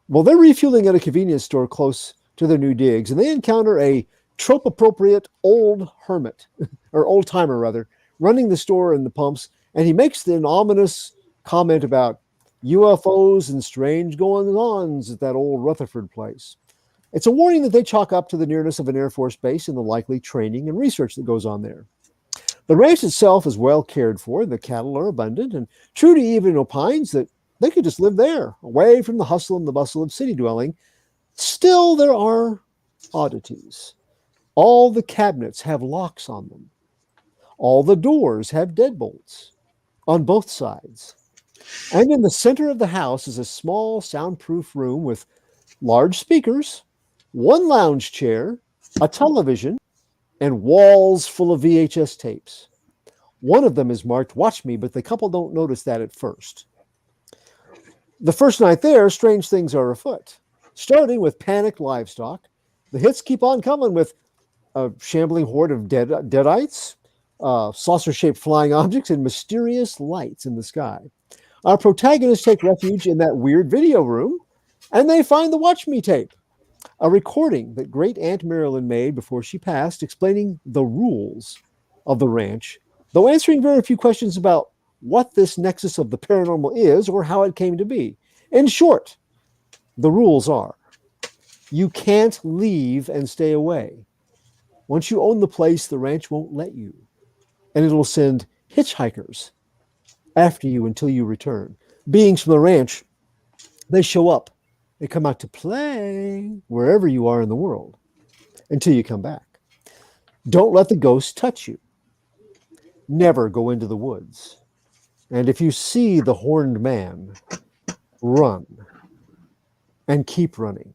Well, they're refueling at a convenience store close to their new digs, and they encounter a trope-appropriate old hermit, or old-timer rather, running the store and the pumps, and he makes an ominous comment about UFOs and strange goings-ons at that old Rutherford place. It's a warning that they chalk up to the nearness of an Air Force base and the likely training and research that goes on there. The ranch itself is well cared for, the cattle are abundant, and Trudy even opines that they could just live there, away from the hustle and the bustle of city dwelling. Still, there are oddities. All the cabinets have locks on them. All the doors have deadbolts on both sides. And in the center of the house is a small soundproof room with large speakers, one lounge chair, a television, and walls full of VHS tapes. One of them is marked "Watch Me," but the couple don't notice that at first. The first night there, strange things are afoot. Starting with panicked livestock, the hits keep on coming with a shambling horde of deadites, saucer-shaped flying objects, and mysterious lights in the sky. Our protagonists take refuge in that weird video room, and they find the Watch Me tape, a recording that great Aunt Marilyn made before she passed, explaining the rules of the ranch, though answering very few questions about what this nexus of the paranormal is or how it came to be. In short, the rules are: you can't leave and stay away. Once you own the place, the ranch won't let you, and it'll send hitchhikers after you until you return. Beings from the ranch, they show up. They come out to play wherever you are in the world until you come back. Don't let the ghosts touch you. Never go into the woods. And if you see the horned man, run and keep running.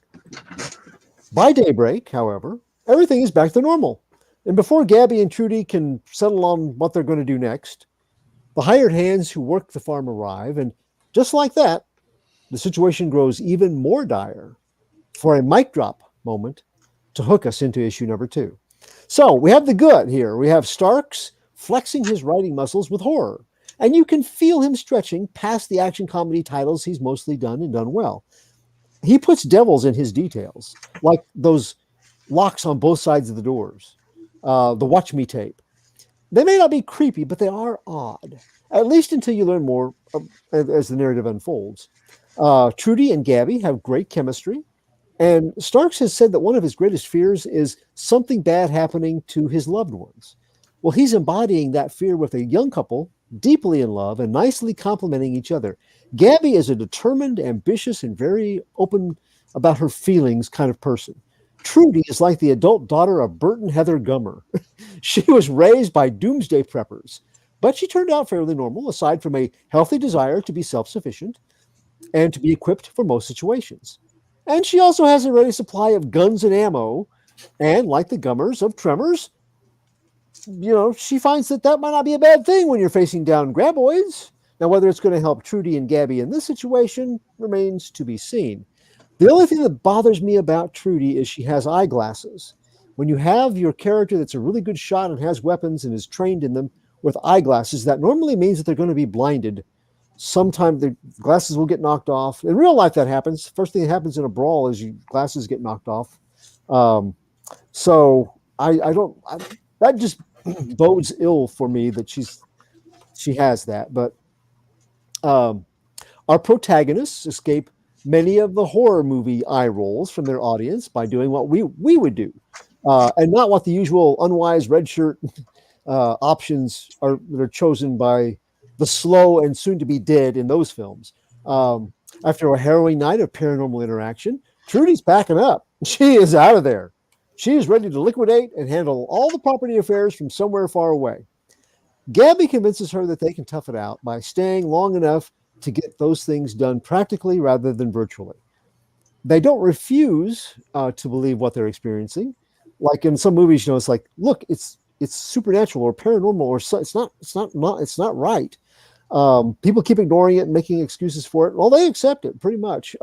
By daybreak, however, everything is back to normal. And before Gabby and Trudy can settle on what they're going to do next, the hired hands who work the farm arrive, and just like that, the situation grows even more dire for a mic drop moment to hook us into issue number 2. So we have the good here. We have Starks flexing his writing muscles with horror, and you can feel him stretching past the action comedy titles he's mostly done and done well. He puts devils in his details, like those locks on both sides of the doors, the Watch Me tape. They may not be creepy, but they are odd, at least until you learn more as the narrative unfolds. Trudy and Gabby have great chemistry, and Starks has said that one of his greatest fears is something bad happening to his loved ones. Well, he's embodying that fear with a young couple, deeply in love and nicely complementing each other. Gabby is a determined, ambitious, and very open about her feelings kind of person. Trudy is like the adult daughter of Bert and Heather Gummer. She was raised by doomsday preppers, but she turned out fairly normal, aside from a healthy desire to be self-sufficient and to be equipped for most situations. And she also has a ready supply of guns and ammo, and like the Gummers of Tremors, she finds that might not be a bad thing when you're facing down graboids. Now, whether it's going to help Trudy and Gabby in this situation remains to be seen. The only thing that bothers me about Trudy is she has eyeglasses. When you have your character that's a really good shot and has weapons and is trained in them with eyeglasses, that normally means that they're going to be blinded. Sometimes the glasses will get knocked off. In real life, that happens. First thing that happens in a brawl is your glasses get knocked off. So that just bodes ill for me that she has that. But our protagonists escape many of the horror movie eye rolls from their audience by doing what we would do, and not what the usual unwise red shirt options that are chosen by the slow and soon to be dead in those films. After a harrowing night of paranormal interaction, Trudy's packing up. She is out of there. She is ready to liquidate and handle all the property affairs from somewhere far away. Gabby convinces her that they can tough it out by staying long enough to get those things done practically rather than virtually. They don't refuse to believe what they're experiencing. Like in some movies, it's like, look, it's supernatural or paranormal, or it's not right. People keep ignoring it and making excuses for it. Well, they accept it pretty much.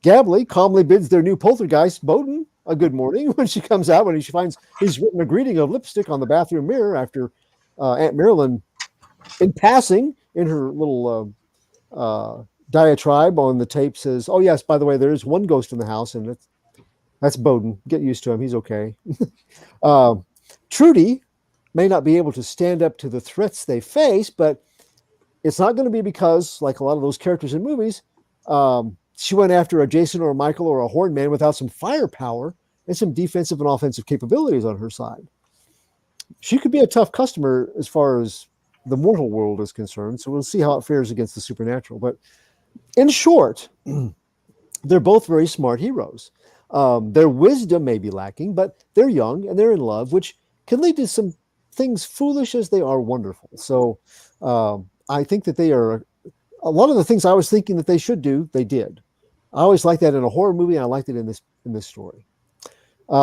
Gabby calmly bids their new poltergeist, Bowden, a good morning when she comes out, when she finds he's written a greeting of lipstick on the bathroom mirror after Aunt Marilyn, in passing, in her little diatribe on the tape, says, "Oh yes, by the way, there is one ghost in the house, and that's Bowden. Get used to him; he's okay." Trudy may not be able to stand up to the threats they face, but it's not going to be because, like a lot of those characters in movies, she went after a Jason or a Michael or a Horn Man without some firepower and some defensive and offensive capabilities on her side. She could be a tough customer as far as the mortal world is concerned, so we'll see how it fares against the supernatural. But in short, they're both very smart heroes. Their wisdom may be lacking, but they're young and they're in love, which can lead to some things foolish as they are wonderful. So I think that they are a lot of the things I was thinking that they should do, they did. I always liked that in a horror movie, and I liked it in this story.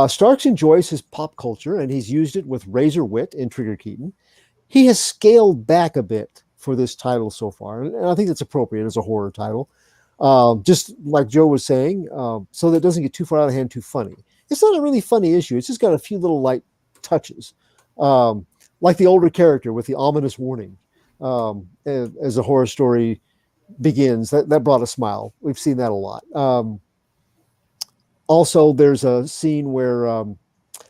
Starks enjoys his pop culture, and he's used it with razor wit in Trigger Keaton. He has scaled back a bit for this title so far, and I think that's appropriate as a horror title. Just like Joe was saying, so that it doesn't get too far out of hand, too funny. It's not a really funny issue. It's just got a few little light touches, like the older character with the ominous warning as a horror story begins. That brought a smile. We've seen that a lot. Also, there's a scene where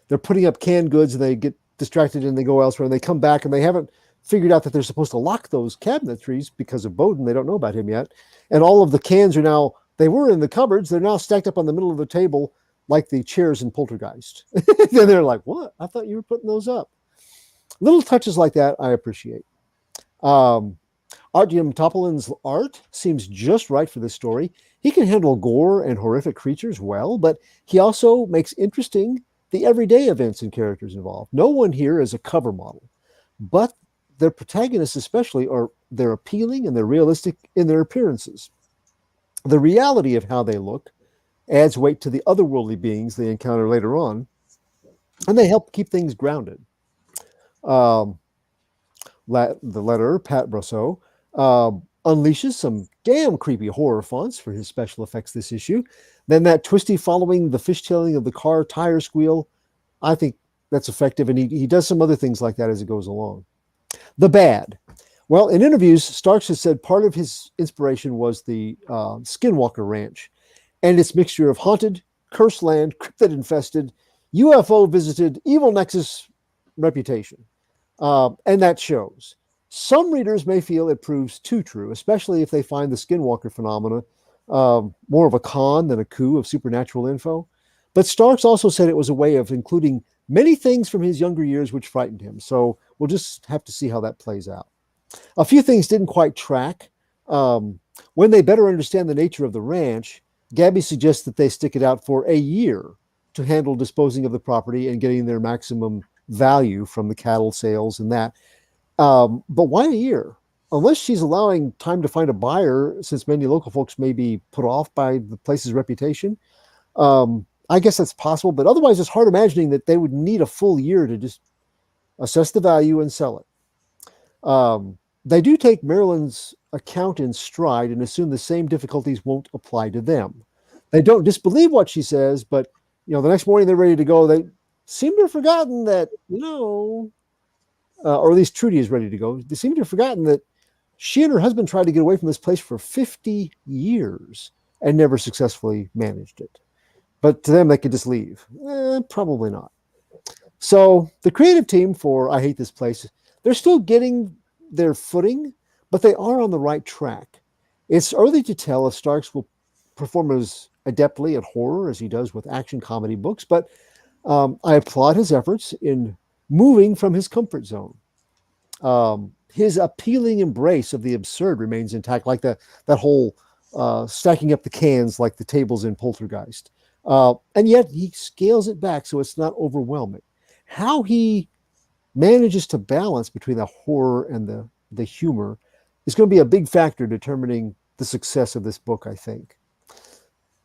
they're putting up canned goods and they get distracted and they go elsewhere and they come back and they haven't figured out that they're supposed to lock those cabinetries because of Bowden. They don't know about him yet. And all of the cans are now, they were in the cupboards. They're now stacked up on the middle of the table like the chairs in Poltergeist. And they're like, what? I thought you were putting those up. Little touches like that I appreciate. Art Topolin's art seems just right for this story. He can handle gore and horrific creatures well, but he also makes interesting the everyday events and characters involved. No one here is a cover model, but their protagonists especially they're appealing and they're realistic in their appearances. The reality of how they look adds weight to the otherworldly beings they encounter later on, and they help keep things grounded. The letterer, Pat Brosseau, unleashes some damn creepy horror fonts for his special effects this issue. Then that twisty following the fishtailing of the car tire squeal, I think that's effective, and he does some other things like that as it goes along. The bad. Well, in interviews, Starks has said part of his inspiration was the Skinwalker Ranch and its mixture of haunted, cursed land, cryptid-infested, UFO-visited, evil nexus reputation. And that shows. Some readers may feel it proves too true, especially if they find the Skinwalker phenomena more of a con than a coup of supernatural info. But Starks also said it was a way of including many things from his younger years which frightened him. So we'll just have to see how that plays out. A few things didn't quite track. When they better understand the nature of the ranch, Gabby suggests that they stick it out for a year to handle disposing of the property and getting their maximum value from the cattle sales and that. But why a year? Unless she's allowing time to find a buyer, since many local folks may be put off by the place's reputation. I guess that's possible, but otherwise it's hard imagining that they would need a full year to just assess the value and sell it. They do take Marilyn's account in stride and assume the same difficulties won't apply to them. They don't disbelieve what she says, but the next morning they're ready to go. They seem to have forgotten that, or at least Trudy is ready to go. They seem to have forgotten that she and her husband tried to get away from this place for 50 years and never successfully managed it. But to them, they could just leave. Probably not. So the creative team for I Hate This Place, they're still getting their footing, but they are on the right track. It's early to tell if Starks will perform as adeptly at horror as he does with action comedy books, but I applaud his efforts in moving from his comfort zone. His appealing embrace of the absurd remains intact, like that whole stacking up the cans like the tables in Poltergeist. And yet he scales it back so it's not overwhelming. How he manages to balance between the horror and the humor is going to be a big factor determining the success of this book, I think.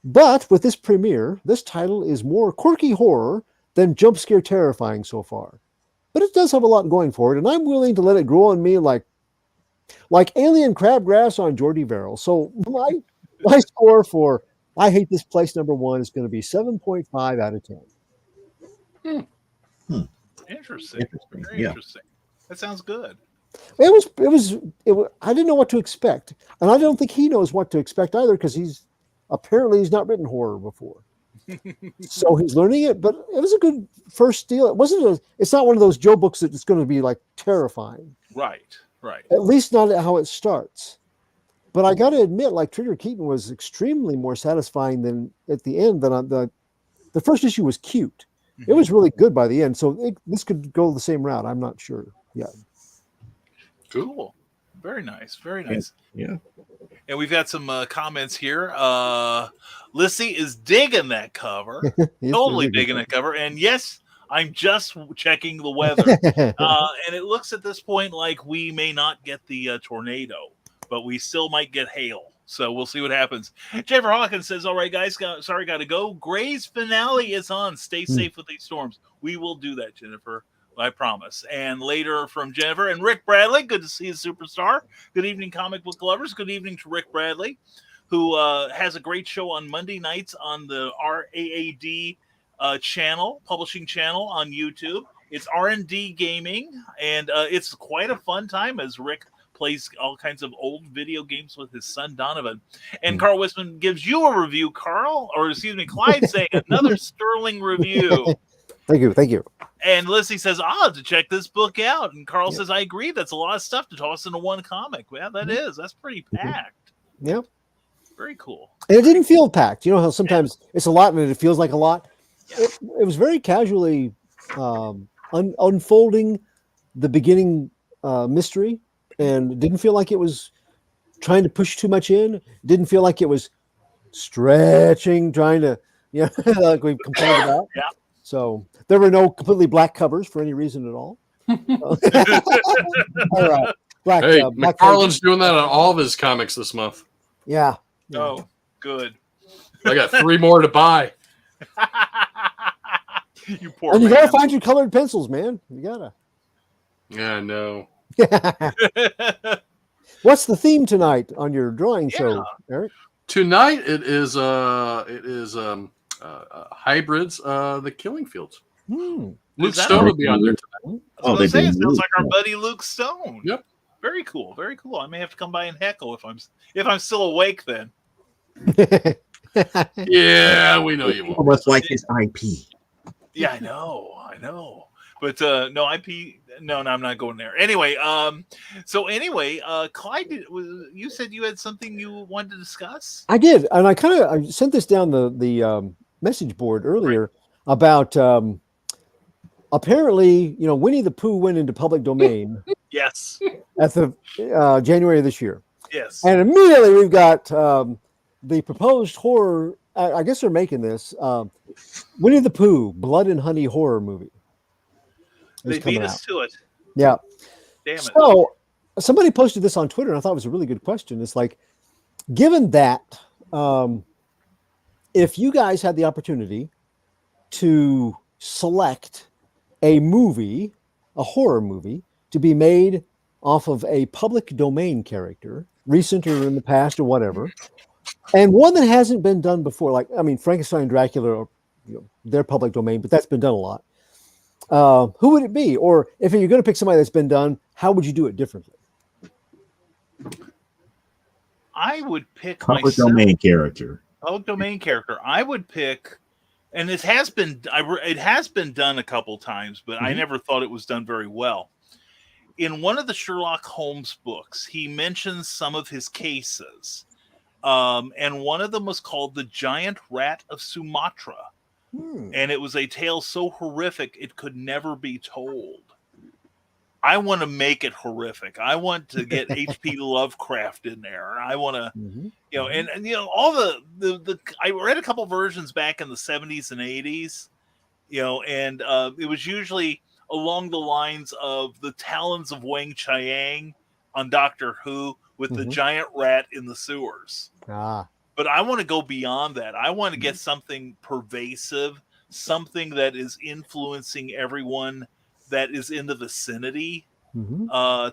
But with this premiere, this title is more quirky horror than jump scare terrifying so far. But it does have a lot going for it, and I'm willing to let it grow on me like alien crabgrass on Jordy Verrill. So my score for I Hate This Place #1 is going to be 7.5 out of 10. Interesting. Very interesting. That sounds good. It was. I didn't know what to expect, and I don't think he knows what to expect either, because he's not written horror before. So he's learning it, but it was a good first deal. It's not one of those Joe books that it's going to be like terrifying. Right. At least not how it starts. But I got to admit, like Trigger Keaton was extremely more satisfying than at the end. Than the first issue was cute. It was really good by the end. So this could go the same route. I'm not sure yet. Cool. Very nice. Very nice. Yeah. And we've had some comments here. Lissy is digging that cover. Totally digging that cover. And yes, I'm just checking the weather. And it looks at this point like we may not get the tornado but we still might get hail. So we'll see what happens. Jennifer Hawkins says, all right, guys, got to go. Grey's finale is on. Stay safe with these storms. We will do that, Jennifer. I promise. And later from Jennifer and Rick Bradley, good to see a superstar. Good evening, comic book lovers. Good evening to Rick Bradley, who has a great show on Monday nights on the RAAD channel, publishing channel on YouTube. It's R&D Gaming, and it's quite a fun time as Rick plays all kinds of old video games with his son Donovan. And Carl Wisman gives you a review, Clyde saying another sterling review. Thank you. And Lizzie says, I'll have to check this book out. And Carl says, I agree. That's a lot of stuff to toss into one comic. Well, that is. That's pretty packed. Yep. Very cool. And it didn't feel packed. You know how sometimes it's a lot and it feels like a lot? Yeah. It was very casually unfolding the beginning mystery. And it didn't feel like it was trying to push too much in. It didn't feel like it was stretching, trying to, like we complained about. Yeah. So there were no completely black covers for any reason at all. All right. Black McFarlane's doing that on all of his comics this month. Yeah. Oh, good. I got 3 more to buy. You poor and you man. gotta find your colored pencils, man. You gotta. Yeah, I know. What's the theme tonight on your drawing show, Eric? Tonight it is hybrids, the Killing Fields. Luke Stone will be on there tonight. It sounds like our buddy Luke Stone. Yep. Very cool. Very cool. I may have to come by and heckle if I'm still awake then. Yeah, we know you won't. Almost like his IP. Yeah, I know. But no IP. No, I'm not going there. Anyway, Clyde, you said you had something you wanted to discuss? I did, and I sent this down the message board earlier about apparently, Winnie the Pooh went into public domain. Yes. At the January of this year. Yes. And immediately we've got the proposed horror. I guess they're making this Winnie the Pooh Blood and Honey horror movie. They beat us to it. Yeah. Damn it. So somebody posted this on Twitter, and I thought it was a really good question. It's like, given that, if you guys had the opportunity to select a movie, a horror movie, to be made off of a public domain character, recent or in the past or whatever, and one that hasn't been done before, like, Frankenstein and Dracula, they're public domain, but that's been done a lot. Who would it be? Or if you're going to pick somebody that's been done, how would you do it differently? I would pick public domain character. Public domain character. I would pick, and it has been done a couple times, but I never thought it was done very well. In one of the Sherlock Holmes books, he mentions some of his cases, and one of them was called The Giant Rat of Sumatra. And it was a tale so horrific it could never be told. I want to make it horrific. I want to get H.P. Lovecraft in there. I want to, and all the I read a couple versions back in the 70s and 80s, and it was usually along the lines of the Talons of Wang Chiang on Doctor Who with the giant rat in the sewers. But I want to go beyond that. I want to get something pervasive, something that is influencing everyone that is in the vicinity,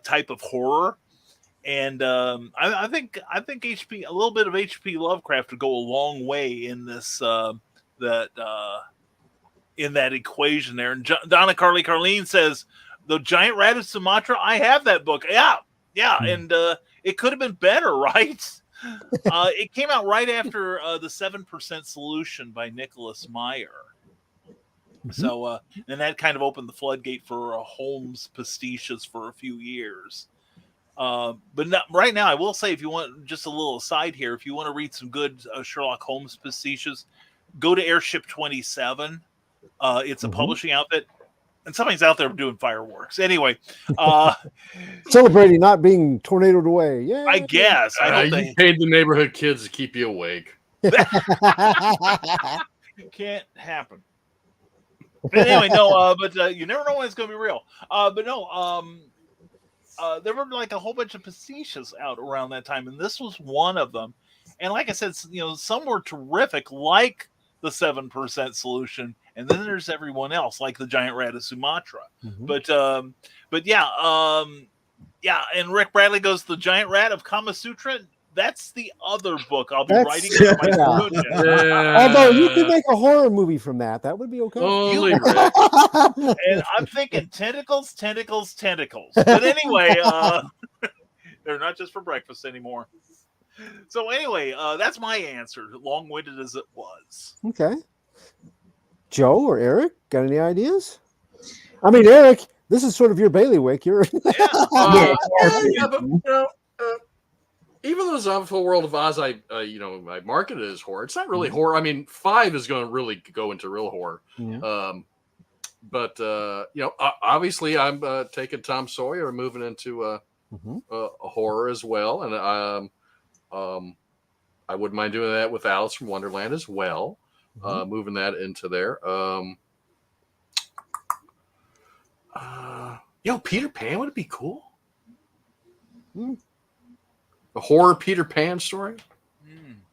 type of horror. And I think a little bit of H.P. Lovecraft would go a long way in this in that equation there. And Donna Carleen says, The Giant Rat of Sumatra. I have that book. Yeah, and it could have been better, right? It came out right after the 7% Solution by Nicholas Meyer. So, and that kind of opened the floodgate for Holmes pastiches for a few years. But right now, I will say, if you want just a little aside here, if you want to read some good Sherlock Holmes pastiches, go to Airship 27. It's a publishing outfit. And somebody's out there doing fireworks. Anyway, celebrating not being tornadoed away. Yeah, I guess. You paid the neighborhood kids to keep you awake. Can't happen. But anyway, no. But you never know when it's going to be real. But no. there were like a whole bunch of pastiches out around that time, and this was one of them. And like I said, some were terrific, like the 7% solution, and then there's everyone else, like the Giant Rat of Sumatra. Mhm. But yeah. And Rick Bradley goes, the Giant Rat of Kama Sutra. That's the other book I'll be writing for my students. Although you could make a horror movie from that. That would be okay. Only Rick. And I'm thinking tentacles. But anyway, they're not just for breakfast anymore. So anyway, that's my answer, long-winded as it was. Okay. Joe or Eric, got any ideas? I mean, Eric, this is sort of your bailiwick. You're But, even though Zombie World of Oz, I market it as horror. It's not really horror. I mean, 5 is going to really go into real horror. Yeah. But obviously, I'm taking Tom Sawyer and moving into a horror as well, and I wouldn't mind doing that with Alice from Wonderland as well. Moving that into there. Peter Pan would be cool. A horror Peter Pan story.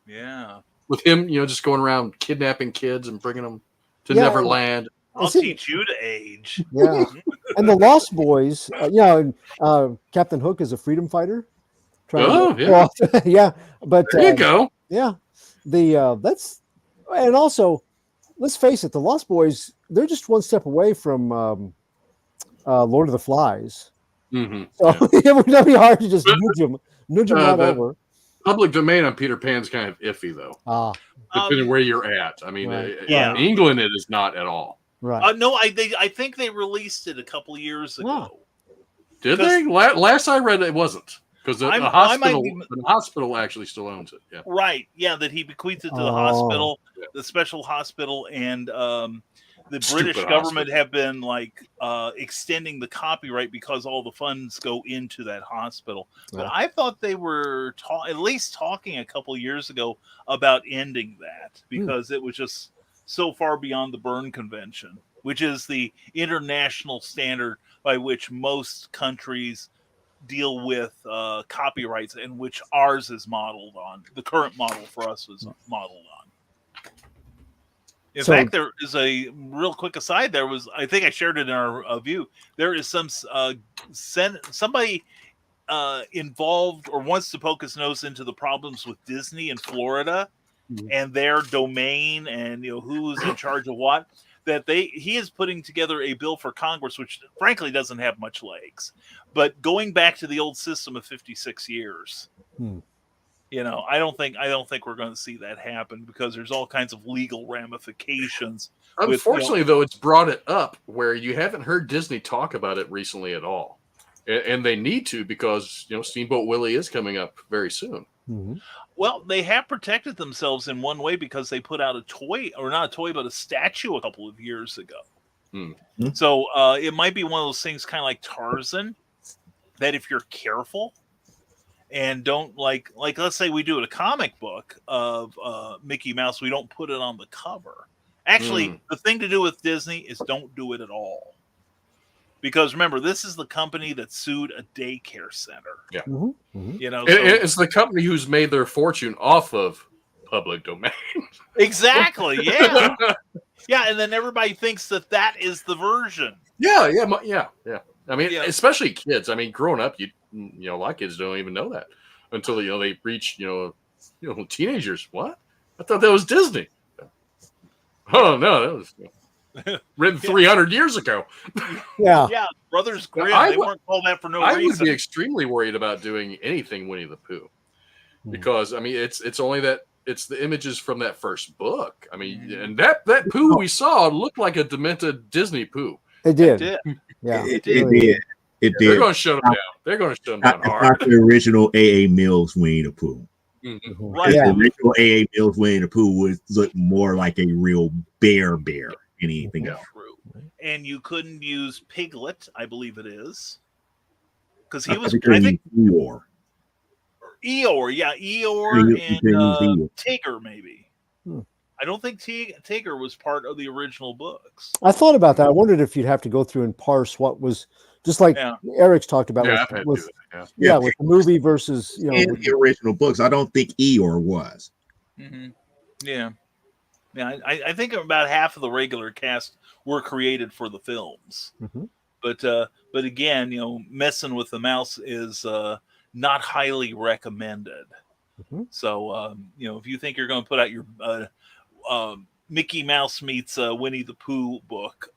Yeah. With him, just going around kidnapping kids and bringing them to Neverland. I'll teach you to age. Yeah. And the Lost Boys, Captain Hook is a freedom fighter. Yeah. But there you go. Yeah. And also, let's face it, the Lost Boys, they're just one step away from Lord of the Flies. So it would not be hard to just nudge them right over. Public domain on Peter Pan's kind of iffy, though. Depending where you're at. I mean, in England, it is not at all. Right. No, I think they released it a couple of years ago. Did they? Last I read, it wasn't. Because the hospital actually still owns it. Yeah. Right. Yeah, that he bequeathed it to the hospital, the special hospital, and the British government have been extending the copyright because all the funds go into that hospital. But I thought they were at least talking a couple of years ago about ending that because it was just so far beyond the Berne Convention, which is the international standard by which most countries deal with copyrights, and which ours is modeled on. The current model for us was modeled on. In fact, there is a real quick aside. I think I shared it in our view. There is somebody involved or wants to poke his nose into the problems with Disney in Florida and their domain and who's in charge of what. He is putting together a bill for Congress, which frankly doesn't have much legs, but going back to the old system of 56 years. I don't think we're going to see that happen because there's all kinds of legal ramifications. Unfortunately, though, it's brought it up where you haven't heard Disney talk about it recently at all, and they need to because Steamboat Willie is coming up very soon. Well, they have protected themselves in one way because they put out a toy, or not a toy, but a statue a couple of years ago. So it might be one of those things, kind of like Tarzan, that if you're careful and don't let's say we do a comic book of Mickey Mouse, we don't put it on the cover. Actually, the thing to do with Disney is don't do it at all. Because remember, this is the company that sued a daycare center. Yeah. It's the company who's made their fortune off of public domain. Exactly. Yeah. Yeah. And then everybody thinks that is the version. Yeah. I mean, especially kids. I mean, growing up, a lot of kids don't even know that until they reach teenagers. What? I thought that was Disney. Oh no, that was written 300 years ago. Yeah. Brothers Grimm. They weren't called that for no reason. I would be extremely worried about doing anything Winnie the Pooh because I mean it's only that it's the images from that first book. I mean, and that Pooh we saw looked like a demented Disney Pooh. It did. Yeah, it did. They're going to shut them down. They're going to shut them down hard. Not the original A.A. Mills Winnie the Pooh. Right. The original A.A. Mills Winnie the Pooh looked more like a real bear than anything else. True. And you couldn't use Piglet, I believe it is, because he was. I think Eeyore. Eeyore and Tigger, maybe. I don't think Tigger was part of the original books. I thought about that. I wondered if you'd have to go through and parse what was just like Eric's talked about Yeah, I've had to with do that, with the movie versus in the original books. I don't think Eeyore was. Mm-hmm. Yeah. I think about half of the regular cast were created for the films. Mm-hmm. But again, messing with the mouse is not highly recommended. Mm-hmm. So if you think you're going to put out your Mickey Mouse meets Winnie the Pooh book,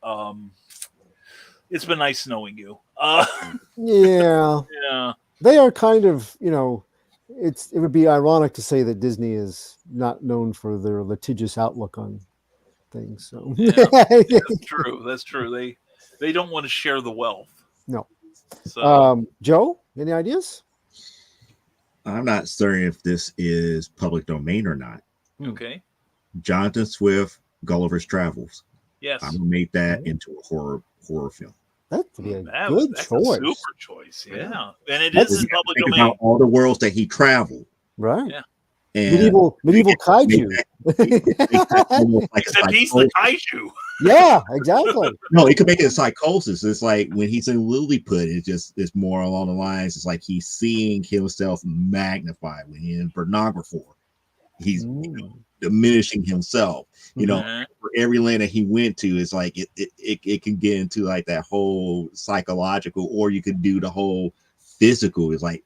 it's been nice knowing you. Yeah, they are kind of it would be ironic to say that Disney is not known for their litigious outlook on things. So that's true. They don't want to share the wealth. No. So Joe, any ideas? I'm not certain if this is public domain or not. Okay. Jonathan Swift, Gulliver's Travels. Yes. I'm gonna make that into a horror film. That would be a good choice. A super choice, yeah. And it is in public domain. About all the worlds that he traveled. Right. Yeah. And medieval kaiju. Except he's the kaiju. Yeah, exactly. No, it could make it a psychosis. It's like when he's in Lilliput, it's more along the lines. It's like he's seeing himself magnified. When he's in Bernographer, he's diminishing himself. For every land that he went to, it's like it can get into like that whole psychological, or you could do the whole physical. It's like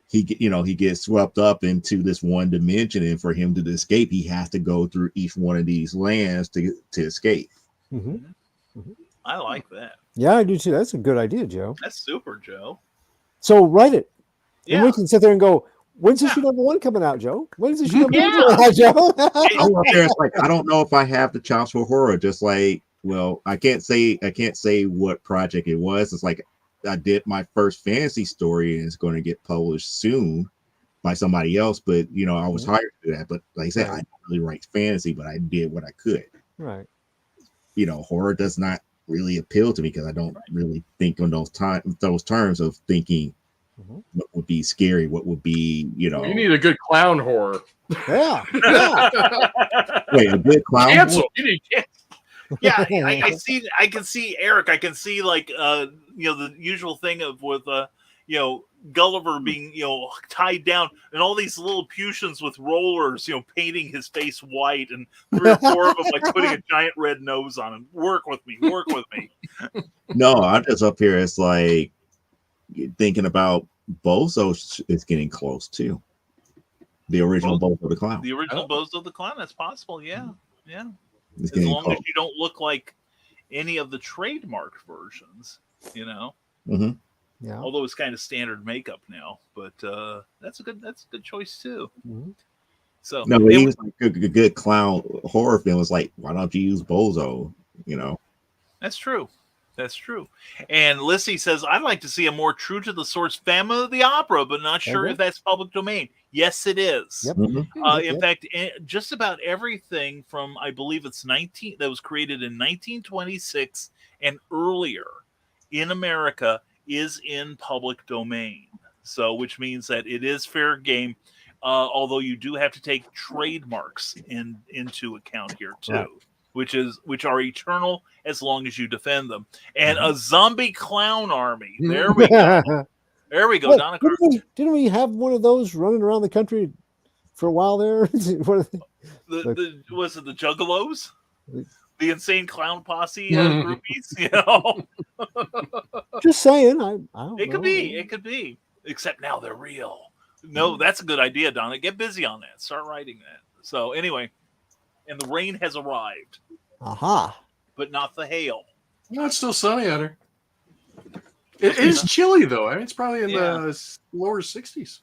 he gets swept up into this one dimension, and for him to escape, he has to go through each one of these lands to escape. Mm-hmm. Mm-hmm. I like that. Yeah, I do too. That's a good idea, Joe. That's super, Joe. So write it. Yeah. And we can sit there and go, when's issue number 1 coming out, Joe? When's issue number 1 coming out, Joe? I don't know if I have the chops for horror. Just like, well, I can't say what project it was. It's like I did my first fantasy story, and it's going to get published soon by somebody else. But I was hired to do that. But like I said, I don't really write fantasy, but I did what I could. Right. Horror does not really appeal to me because I don't really think on those terms of thinking what would be scary, what would be, You need a good clown horror. Yeah. Wait, a good clown cancel. horror? You need cancel. Yeah, I can see Eric. I can see like the usual thing of with Gulliver being tied down, and all these Lilliputians with rollers painting his face white, and 3 or 4 of them like putting a giant red nose on him. Work with me. No, I'm just up here. It's like thinking about Bozo is getting close too. The original Bozo the Clown. The original Bozo the Clown. That's possible. Yeah. It's as long as you don't look like any of the trademarked versions, Mm-hmm. Yeah. Although it's kind of standard makeup now, but that's a good choice too. Mm-hmm. So no, but even like a good clown horror film is like, why don't you use Bozo? That's true. And Lissy says, I'd like to see a more true to the source Phantom of the Opera, but not sure if that's public domain. Yes, it is. Yep. Mm-hmm. In fact, just about everything from, I believe it's that was created in 1926 and earlier in America is in public domain. So, which means that it is fair game, although you do have to take trademarks into account here too. Right. Which are eternal as long as you defend them. And a zombie clown army. There we go. There we go. Wait, didn't we have one of those running around the country for a while there? Was it the Juggalos? The insane clown posse groupies? Just saying. I don't know. It could be. Except now they're real. No, that's a good idea, Donna. Get busy on that. Start writing that. So anyway. And the rain has arrived. Aha. But not the hail. No, it's still sunny out here. It is chilly, though. I mean, it's probably in the lower 60s.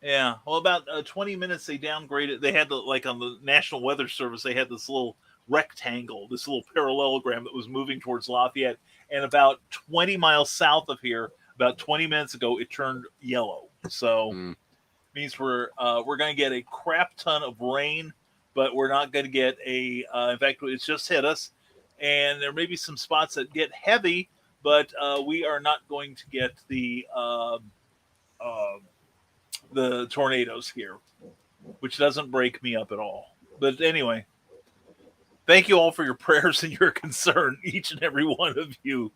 Yeah. Well, about 20 minutes, they downgraded. They had on the National Weather Service, they had this little rectangle, this little parallelogram that was moving towards Lafayette. And about 20 miles south of here, about 20 minutes ago, it turned yellow. So means we're going to get a crap ton of rain. But we're not going to get in fact, it's just hit us. And there may be some spots that get heavy, but we are not going to get the tornadoes here, which doesn't break me up at all. But anyway, Thank you all for your prayers and your concern, each and every one of you.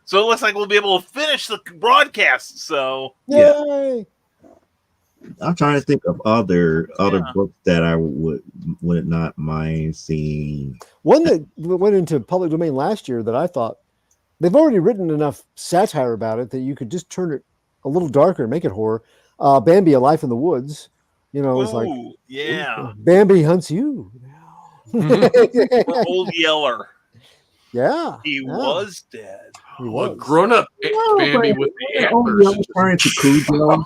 So it looks like we'll be able to finish the broadcast. So Yay! I'm trying to think of other Yeah. books that I would not mind seeing. One that went into public domain last year that I thought they've already written enough satire about it that you could just turn it a little darker and make it horror. Bambi: A Life in the Woods. You know, it's like ooh, yeah. Bambi hunts you. Poor Old Yeller. Yeah, He was dead. He A was. grown-up Bambi with the antlers. Turning to Cujo.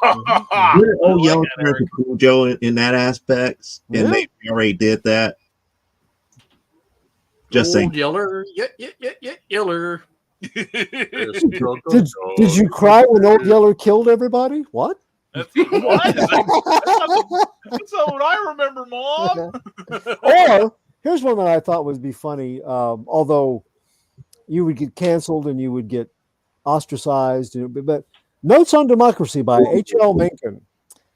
Old Yeller turned to Cujo in that aspect, and they already did that. Just saying. Old Yeller, Yeller. Did you cry when Old Yeller killed everybody? What? That's not what I remember, Mom. Or here's one that I thought would be funny, although you would get canceled and you would get ostracized. But Notes on Democracy by H.L. Mencken.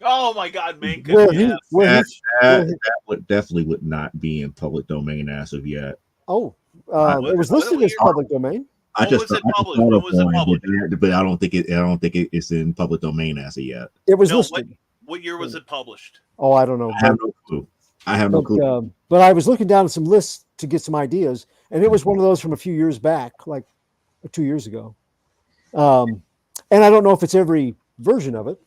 Oh my God, Mencken. That would definitely not be in public domain as of yet. Oh, it was listed as public domain. I just thought of one, but I don't think it's in public domain as of yet. It was listed. What year was it published? Oh, I don't know. I have no clue. But I was looking down at some lists to get some ideas, and it was one of those from a few years back, like 2 years ago. And I don't know if it's every version of it,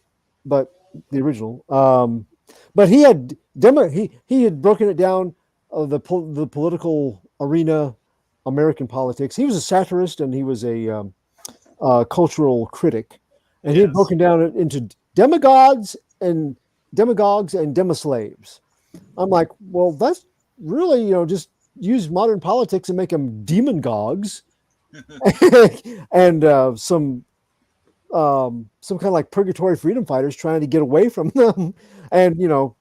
but the original. But he had he had broken it down, the political arena, American politics. He was a satirist and he was a cultural critic, and he had broken down it into demagogues and demaslaves. I'm like, well, that's really, just use modern politics and make them demongogues, and some kind of like purgatory freedom fighters trying to get away from them, and you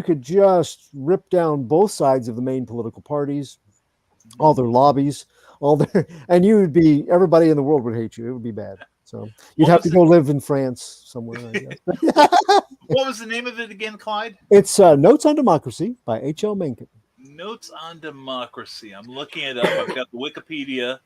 could just rip down both sides of the main political parties, all their lobbies, and everybody in the world would hate you. It would be bad. So you'd have to go live in France somewhere. I guess. What was the name of it again, Clyde? It's Notes on Democracy by H.L. Mencken. Notes on Democracy. I'm looking it up. I've got the Wikipedia.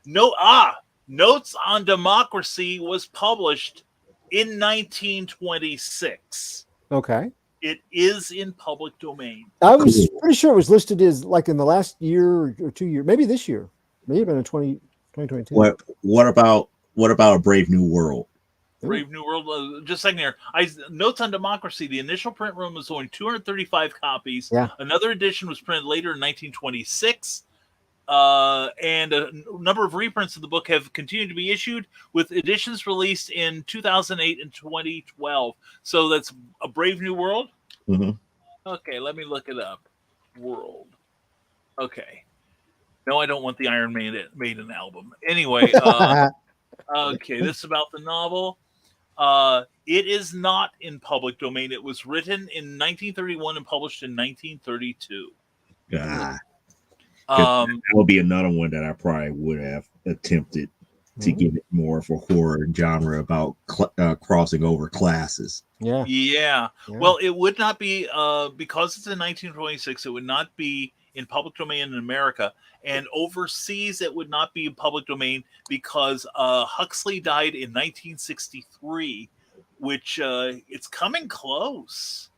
Notes on Democracy was published in 1926. Okay. It is in public domain. I was pretty sure it was listed as like in the last year or 2 years, maybe this year, maybe in 2022. What about A Brave New World? Brave New World. Just a second here. Notes on Democracy. The initial print run was only 235 copies. Yeah. Another edition was printed later in 1926. And a number of reprints of the book have continued to be issued, with editions released in 2008 and 2012. So that's A Brave New World? Mm-hmm. Okay, let me look it up. World. Okay. No, I don't want the Iron Maiden album. Anyway, okay, this is about the novel. It is not in public domain. It was written in 1931 and published in 1932. That would be another one that I probably would have attempted to give it more for horror genre about crossing over classes. Yeah. Well, it would not be because it's in 1926. It would not be in public domain in America, and overseas it would not be in public domain because Huxley died in 1963, which it's coming close.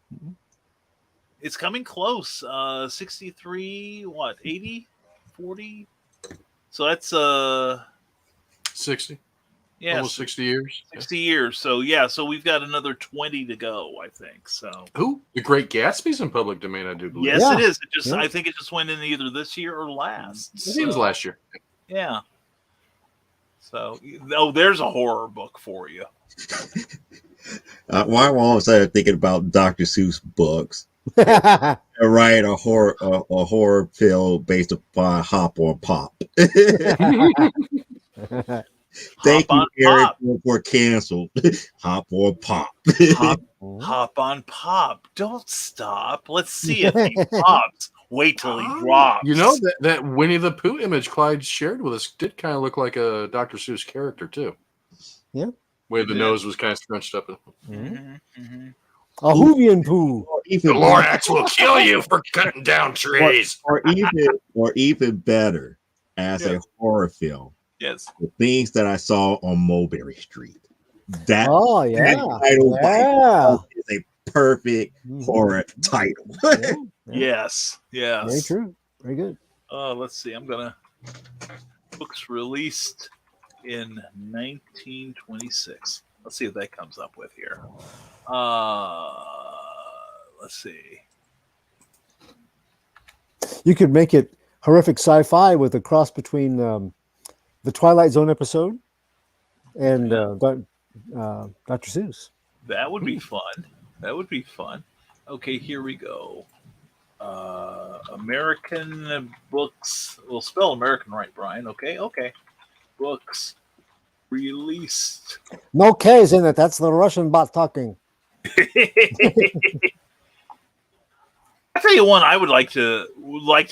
It's coming close. 63, 80, 40? So that's 60. Yeah, almost 60 years. 60 years. So so we've got another 20 to go, I think. So The Great Gatsby's in public domain, I do believe. Yes, it is. I think it just went in either this year or last. I think it was last year. Yeah. So there's a horror book for you. Why am I all of a sudden thinking about Dr. Seuss books? Write a horror pill based upon Hop on Pop. Thank you, Eric, for canceled. Hop on Pop. Hop on Pop. Don't stop. Let's see if he pops. Wait till he drops. You know, that Winnie the Pooh image Clyde shared with us did kind of look like a Dr. Seuss character, too. Yeah. Where the nose was kind of scrunched up. A Hoovian poo. Or even The Lorax will kill you for cutting down trees. or even better, as a Yes. horror film, Yes. the things that I saw on Mulberry Street. That Yeah. title by Yeah. itself is a perfect horror title. Yeah. Yes. Yes. Very true. Very good. Let's see. I'm gonna books released in 1926. Let's see what that comes up with here. Let's see. You could make it horrific sci-fi with a cross between the Twilight Zone episode and Dr. Seuss. That would be fun. That would be fun. Okay, here we go. American books. We'll spell American right, Brian. Okay. Books released. No K's in it. That's the Russian bot talking. I tell you one I would like to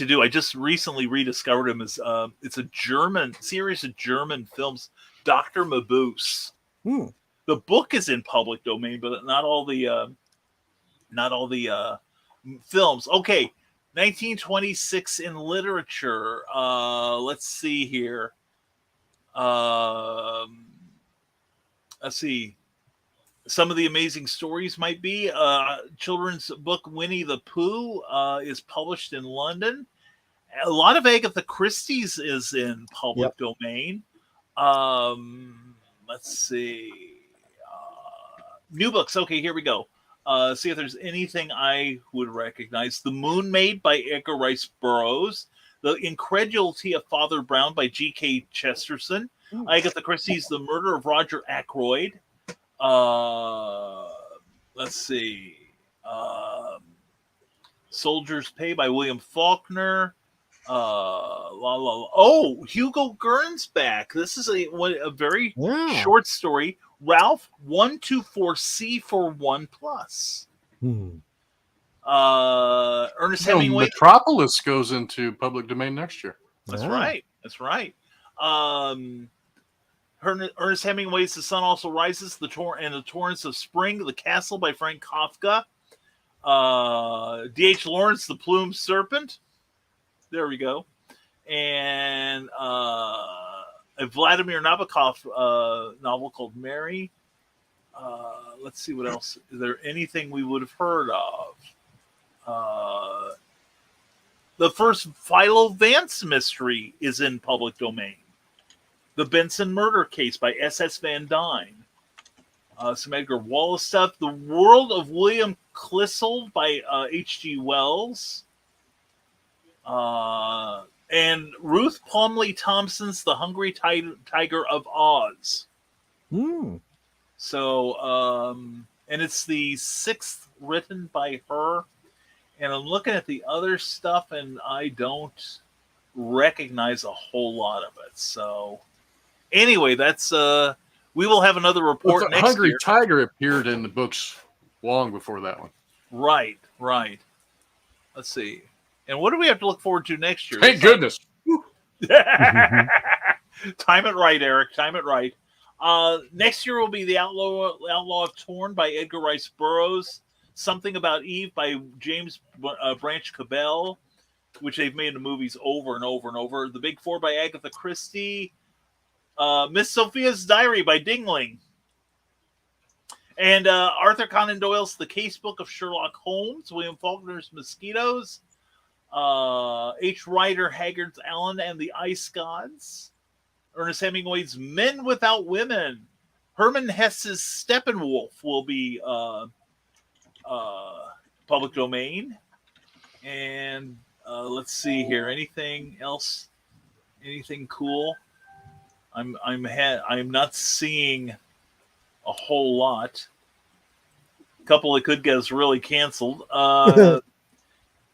do. I just recently rediscovered him as it's a German series of German films, Dr. Mabuse. The book is in public domain, but not all the films. Okay, 1926 in literature. Let's see here. Let's see. Some of the amazing stories might be children's book Winnie the Pooh is published in London. A lot of Agatha Christie's is in public domain. Let's see. New books. Okay, here we go. See if there's anything I would recognize. The Moon Maid by Edgar Rice Burroughs. The Incredulity of Father Brown by G.K. Chesterton. Agatha Christie's The Murder of Roger Ackroyd. Let's see. Soldier's Pay by William Faulkner. Oh, Hugo Gernsback. This is a very short story. Ralph 124C for 1 plus. Ernest Hemingway. Metropolis goes into public domain next year. That's right. Ernest Hemingway's The Sun Also Rises, The Torrents of Spring, The Castle by Frank Kafka. D.H. Lawrence, The Plumed Serpent. There we go. And a Vladimir Nabokov novel called Mary. Let's see what else. Is there anything we would have heard of? The first Philo Vance mystery is in public domain. The Benson Murder Case by S.S. Van Dyne. Some Edgar Wallace stuff. The World of William Clissold by H.G. Wells. And Ruth Plumley Thompson's The Hungry Tiger of Oz. So, and it's the 6th written by her. And I'm looking at the other stuff, and I don't recognize a whole lot of it. So, anyway, that's we will have another report next Hungry year. Tiger appeared in the books long before that one. Right. Let's see. And what do we have to look forward to next year? Thank goodness. Time it right, Eric. Time it right. Next year will be The Outlaw of Torn by Edgar Rice Burroughs. Something About Eve by James Branch Cabell, which they've made into movies over and over and over. The Big Four by Agatha Christie. Miss Sophia's Diary by Dingling. And Arthur Conan Doyle's The Casebook of Sherlock Holmes. William Faulkner's Mosquitoes. H. Rider Haggard's Alan and the Ice Gods. Ernest Hemingway's Men Without Women. Herman Hesse's Steppenwolf will be public domain. And let's see here. Anything else? Anything cool? I'm not seeing a whole lot. A couple that could get us really canceled.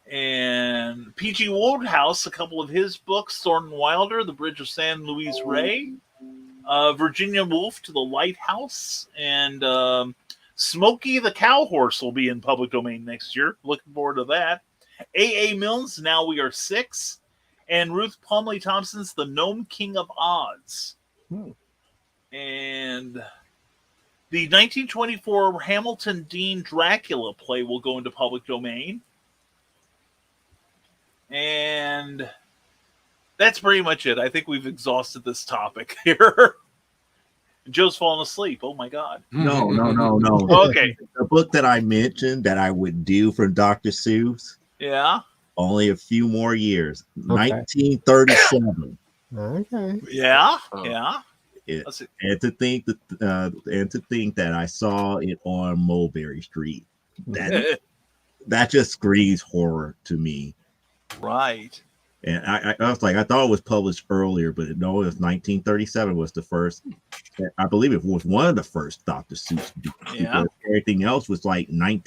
And P.G. Wodehouse, a couple of his books, Thornton Wilder, The Bridge of San Luis Rey, Virginia Woolf to the Lighthouse, and Smokey the Cowhorse will be in public domain next year. Looking forward to that. A.A. Milne's Now We Are Six, and Ruth Plumley Thompson's The Gnome King of Oz. And The 1924 Hamilton Dean Dracula play will go into public domain. And that's pretty much it. I think we've exhausted this topic here. Joe's falling asleep. Oh, my God. No. Okay. The book that I mentioned that I would do from Dr. Seuss, Yeah. only a few more years. Okay. 1937. Okay. Yeah. Oh. Yeah. And to think that I saw it on Mulberry Street. That just screams horror to me. Right. And I was like, I thought it was published earlier, but no, it was 1937 was the first. I believe it was one of the first Dr. Seuss books. Yeah. Because everything else was like Horror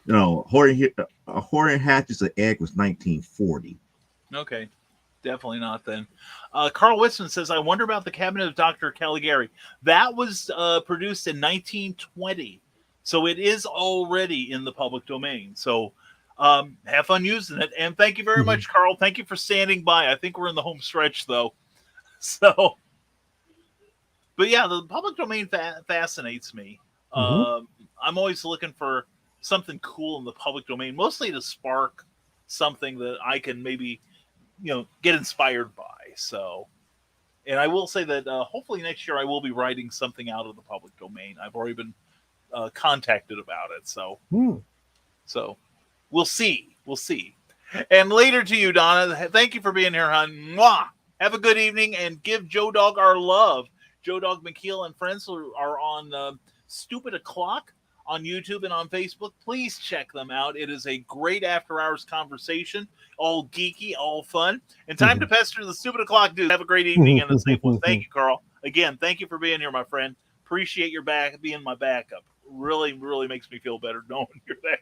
and Hatchet's an Egg was 1940. Okay. Definitely not then. Carl Whitson says, I wonder about the Cabinet of Dr. Caligari. That was produced in 1920. So it is already in the public domain. So have fun using it. And thank you very much, Carl. Thank you for standing by. I think we're in the home stretch, though. So, but yeah, the public domain fascinates me. I'm always looking for something cool in the public domain, mostly to spark something that I can maybe, get inspired by. So, and I will say that hopefully next year I will be writing something out of the public domain. I've already been contacted about it. So, so we'll see. We'll see. And later to you, Donna. Thank you for being here, hon. Mwah! Have a good evening and give Joe Dog our love. Joe Dog McKeel and friends are on Stupid O'Clock on YouTube and on Facebook. Please check them out. It is a great after-hours conversation, all geeky, all fun, and time to pester the Stupid O'Clock dude. Have a great evening and a safe one. Thank you, Carl. Again, thank you for being here, my friend. Appreciate your being my backup. Really, really makes me feel better knowing you're there.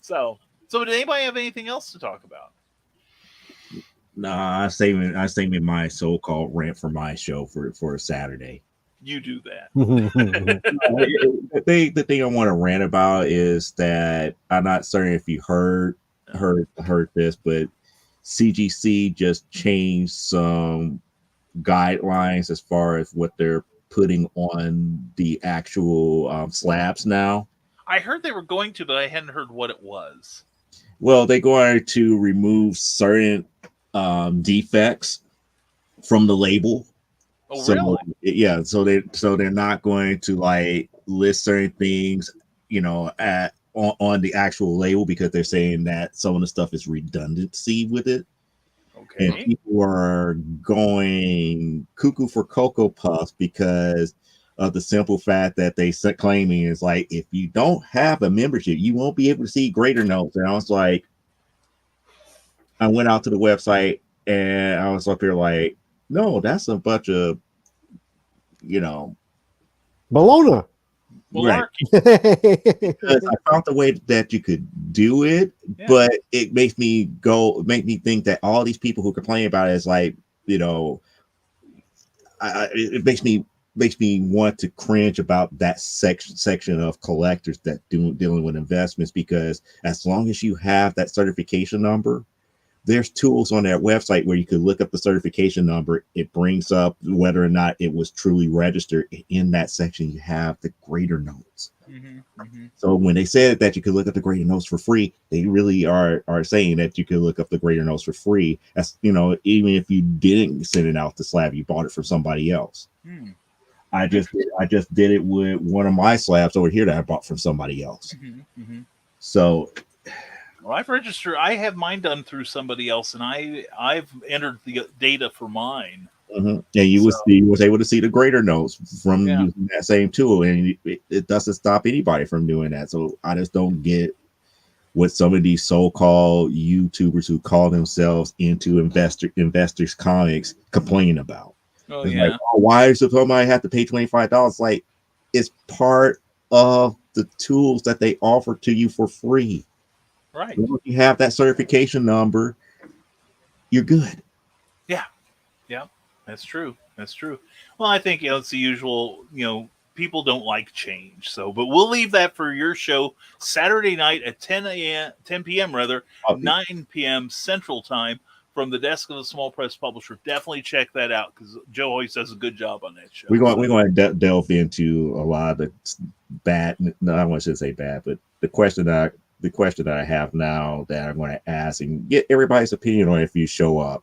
So did anybody have anything else to talk about? Nah, I saving my so-called rant for my show for Saturday. You do that. The thing I want to rant about is that I'm not certain if you heard this, but CGC just changed some guidelines as far as what they're putting on the actual slabs now. I heard they were going to, but I hadn't heard what it was. Well, they're going to remove certain defects from the label. Oh, so, really? Yeah. So they're not going to like list certain things, on the actual label because they're saying that some of the stuff is redundancy with it. Okay. And people are going cuckoo for Cocoa Puffs because of the simple fact that they claiming is like, if you don't have a membership, you won't be able to see greater notes. And I was like, I went out to the website and I was up here like, no, that's a bunch of, Bologna. right. Because I found the way that you could do it, but it makes me think that all these people who complain about it is like, it makes me want to cringe about that section of collectors that dealing with investments, because as long as you have that certification number, there's tools on that website where you could look up the certification number. It brings up whether or not it was truly registered. In that section, you have the greater notes. So when they said that you could look up the greater notes for free, they really are saying that you could look up the greater notes for free. As even if you didn't send it out to slab, you bought it from somebody else. I just did it with one of my slabs over here that I bought from somebody else. So. Well, I've registered. I have mine done through somebody else, and I've entered the data for mine. And you was able to see the greater notes from using that same tool, and it doesn't stop anybody from doing that. So I just don't get what some of these so-called YouTubers who call themselves into investors comics complain about. Oh, it's like, why does somebody have to pay $25? Like, it's part of the tools that they offer to you for free. Right. If you have that certification number, you're good. Yeah, that's true. Well, I think it's the usual. People don't like change. So, but we'll leave that for your show Saturday night at 10 p.m. 9 p.m. Central Time from the desk of the small press publisher. Definitely check that out because Joe always does a good job on that show. We're going to delve into a lot of the bad. No, I want to say bad, but the question that I have now that I'm going to ask and get everybody's opinion on if you show up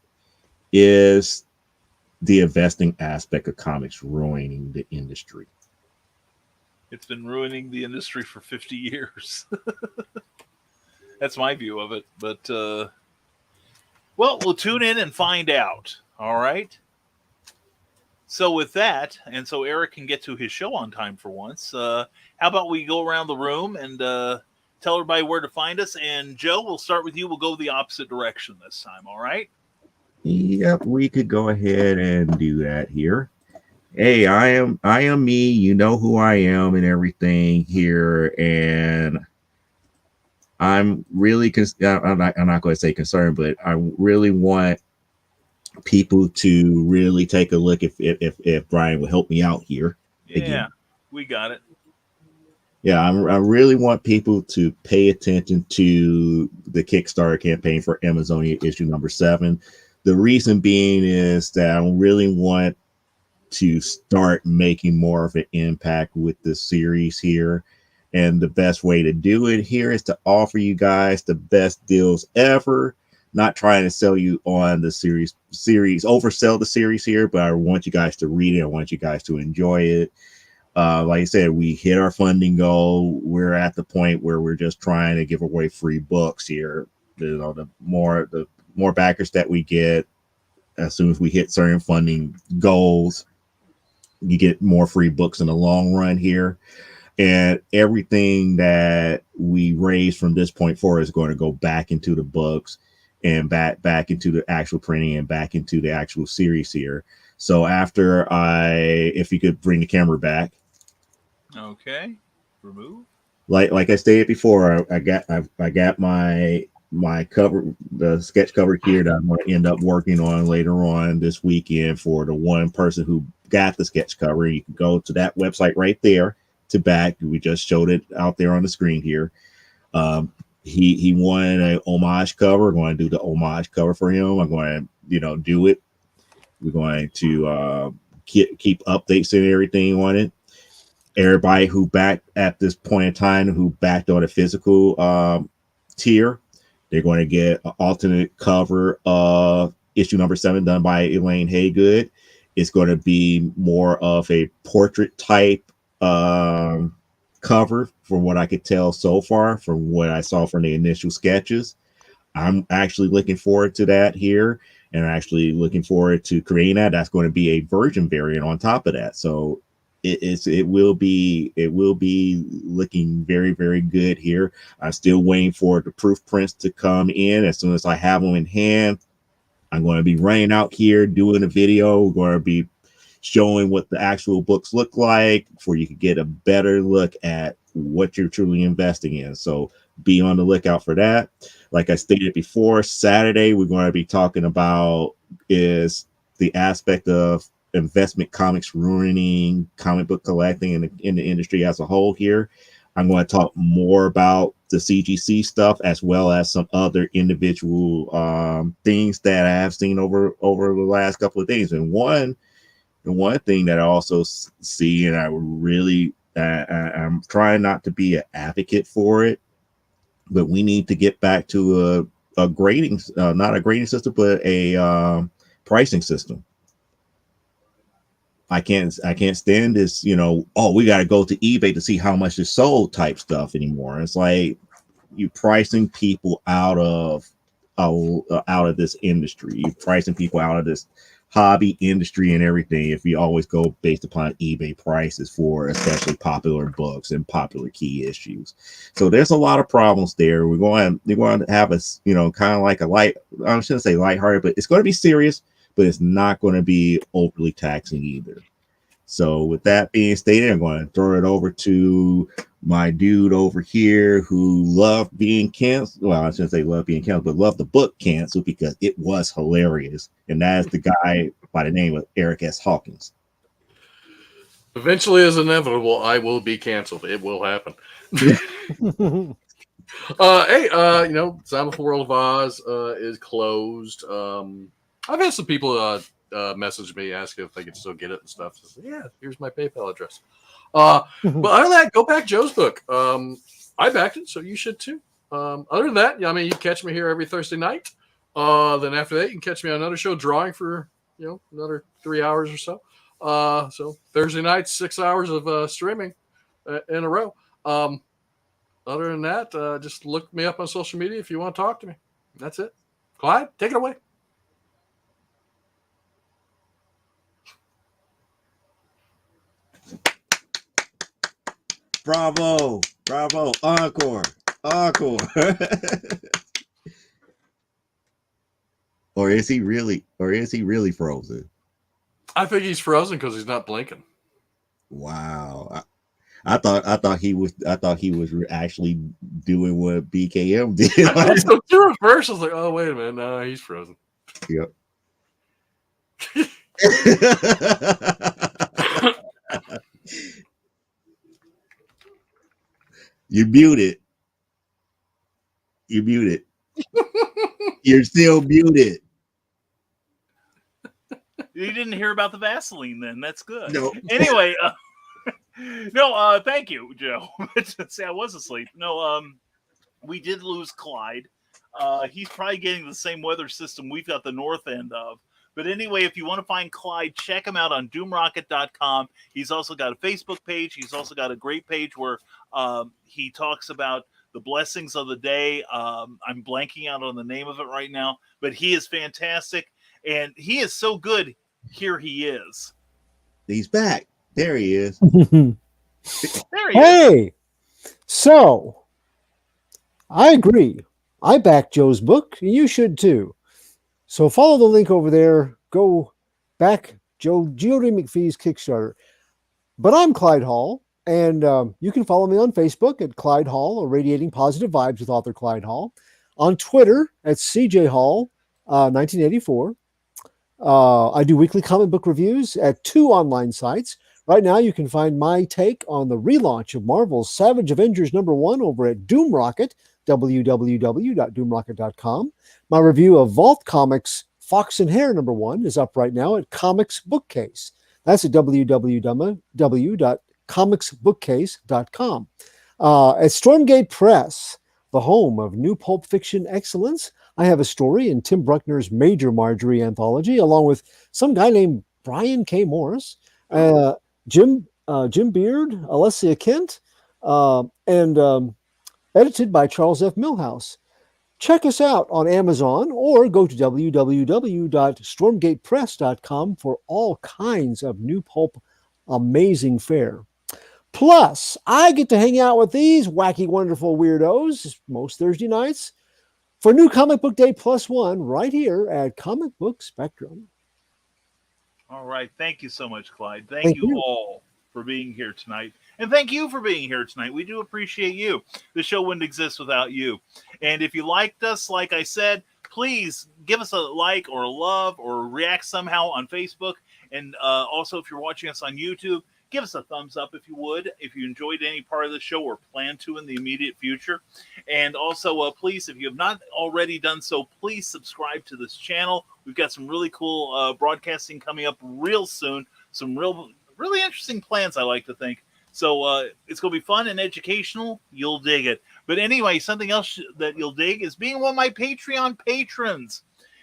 is the investing aspect of comics ruining the industry. It's been ruining the industry for 50 years. That's my view of it. But, well, we'll tune in and find out. All right. So with that, and so Eric can get to his show on time for once, how about we go around the room and tell everybody where to find us? And Joe, we'll start with you. We'll go the opposite direction this time. All right. Yep, we could go ahead and do that here. Hey, I am me. You know who I am and everything here, and I'm really I'm not going to say concerned, but I really want people to really take a look if Brian will help me out here. Yeah, again. We got it. Yeah, I really want people to pay attention to the Kickstarter campaign for Amazonia issue number 7. The reason being is that I really want to start making more of an impact with the series here. And the best way to do it here is to offer you guys the best deals ever. Not trying to sell you on the series, oversell the series here, but I want you guys to read it. I want you guys to enjoy it. Like I said, we hit our funding goal. We're at the point where we're just trying to give away free books here. You know, the more backers that we get, as soon as we hit certain funding goals, you get more free books in the long run here. And everything that we raise from this point forward is going to go back into the books and back into the actual printing and back into the actual series here. So after if you could bring the camera back. Okay. Remove. Like I stated before, I got my cover, the sketch cover here that I'm going to end up working on later on this weekend for the one person who got the sketch cover. You can go to that website right there to back. We just showed it out there on the screen here. He wanted a homage cover. I'm going to do the homage cover for him. I'm going to, do it. We're going to keep updates and everything on it. Everybody who backed at this point in time, who backed on a physical tier, they're going to get an alternate cover of issue number 7 done by Elaine Haygood. It's going to be more of a portrait type cover from what I could tell so far, from what I saw from the initial sketches. I'm actually looking forward to that here, and actually looking forward to creating that. That's going to be a version variant on top of that. So it will be looking very, very good here. I'm still waiting for the proof prints to come in. As soon as I have them in hand, I'm going to be running out here doing a video. We're going to be showing what the actual books look like, for you can get a better look at what you're truly investing in. So be on the lookout for that. Like I stated before, Saturday we're going to be talking about is the aspect of investment comics ruining comic book collecting in the industry as a whole here. I'm going to talk more about the CGC stuff, as well as some other individual things that I have seen over the last couple of days. And one thing that I also see, and I really I'm trying not to be an advocate for it, but we need to get back to a grading, not a grading system, but a pricing system. I can't stand this, we got to go to eBay to see how much is sold type stuff anymore. It's like you pricing people out of this industry. You're pricing people out of this hobby industry and everything if you always go based upon eBay prices for especially popular books and popular key issues. So there's a lot of problems there. We're going to have a, kind of like a light, I shouldn't say lighthearted, but it's going to be serious, but it's not going to be overly taxing either. So with that being stated, I'm going to throw it over to my dude over here who loved being canceled. Well, I shouldn't say loved being canceled, but loved the book canceled because it was hilarious. And that is the guy by the name of Eric S. Hawkins. Eventually, as inevitable, I will be canceled. It will happen. Hey, Simon for World of Oz is closed. I've had some people message me asking if they could still get it and stuff. So, yeah, here's my PayPal address. But other than that, go back Joe's book. I backed it, so you should too. Other than that, you catch me here every Thursday night. Then after that, you can catch me on another show drawing for another 3 hours or so. So Thursday nights, 6 hours of streaming in a row. Other than that, just look me up on social media if you want to talk to me. That's it. Clyde, take it away. Bravo. Encore. Or is he really frozen? I think he's frozen because he's not blinking. Wow. I thought he was actually doing what BKM did. So through at first, I was like, oh, wait a minute. No, he's frozen. Yep. You muted. You're still muted. You didn't hear about the Vaseline then. That's good. No. Anyway, no, thank you, Joe. See, I was asleep. No, we did lose Clyde. He's probably getting the same weather system we've got the north end of. But anyway, if you want to find Clyde, check him out on doomrocket.com. He's also got a Facebook page. He's also got a great page where he talks about the blessings of the day. I'm blanking out on the name of it right now, but he is fantastic. And he is so good. Here he is. He's back. There he is. There he is. Hey, so I agree. I back Joe's book, and you should too. So follow the link over there. Go back G.O.D. McFee's Kickstarter. But I'm Clyde Hall, and you can follow me on Facebook at Clyde Hall or Radiating Positive Vibes with author Clyde Hall. On Twitter at CJ Hall 1984. I do weekly comic book reviews at 2 online sites. Right now, you can find my take on the relaunch of Marvel's Savage Avengers #1 over at Doomrocket, www.doomrocket.com. My review of Vault Comics Fox and Hare #1 is up right now at Comics Bookcase. That's at www.comicsbookcase.com. At Stormgate Press, the home of new pulp fiction excellence, I have a story in Tim Bruckner's Major Marjorie anthology, along with some guy named Brian K. Morris, Jim Beard, Alessia Kent, and edited by Charles F. Milhouse. Check us out on Amazon or go to www.stormgatepress.com for all kinds of new pulp amazing fare. Plus, I get to hang out with these wacky, wonderful weirdos most Thursday nights for New Comic Book Day +1 right here at Comic Book Spectrum. All right. Thank you so much, Clyde. Thank you all for being here tonight. And thank you for being here tonight. We do appreciate you. The show wouldn't exist without you. And if you liked us, like I said, please give us a like or a love or react somehow on Facebook. And also, if you're watching us on YouTube, give us a thumbs up if you would, if you enjoyed any part of the show or plan to in the immediate future. And also, please, if you have not already done so, please subscribe to this channel. We've got some really cool broadcasting coming up real soon. Some really interesting plans, I like to think. So it's going to be fun and educational. You'll dig it. But anyway, something else that you'll dig is being one of my Patreon patrons.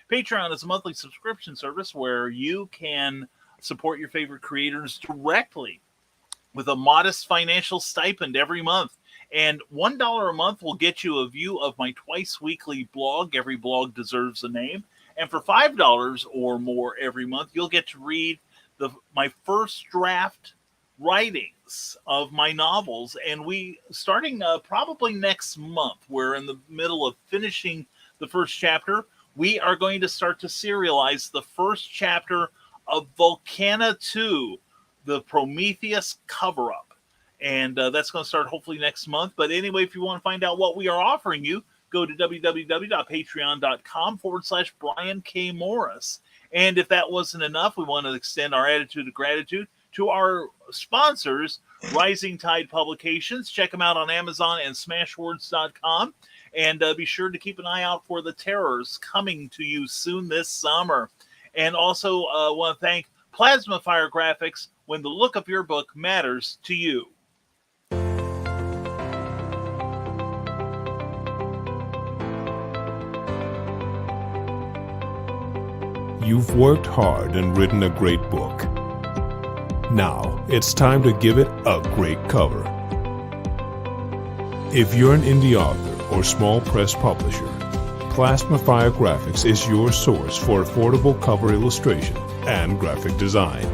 Patreon is a monthly subscription service where you can support your favorite creators directly with a modest financial stipend every month. And $1 a month will get you a view of my twice weekly blog. Every blog deserves a name. And for $5 or more every month, you'll get to read my first draft writings of my novels. And starting probably next month, we're in the middle of finishing the first chapter. We are going to start to serialize the first chapter of Volcana 2, the Prometheus cover-up. And that's going to start hopefully next month. But anyway, if you want to find out what we are offering you, go to www.patreon.com/Brian K. Morris. And if that wasn't enough, we want to extend our attitude of gratitude to our sponsors, Rising Tide Publications. Check them out on Amazon and Smashwords.com. And be sure to keep an eye out for the Terrors coming to you soon this summer. And also want to thank Plasma Fire Graphics, when the look of your book matters to you. You've worked hard and written a great book. Now, it's time to give it a great cover. If you're an indie author or small press publisher, Plasma Fire Graphics is your source for affordable cover illustration and graphic design.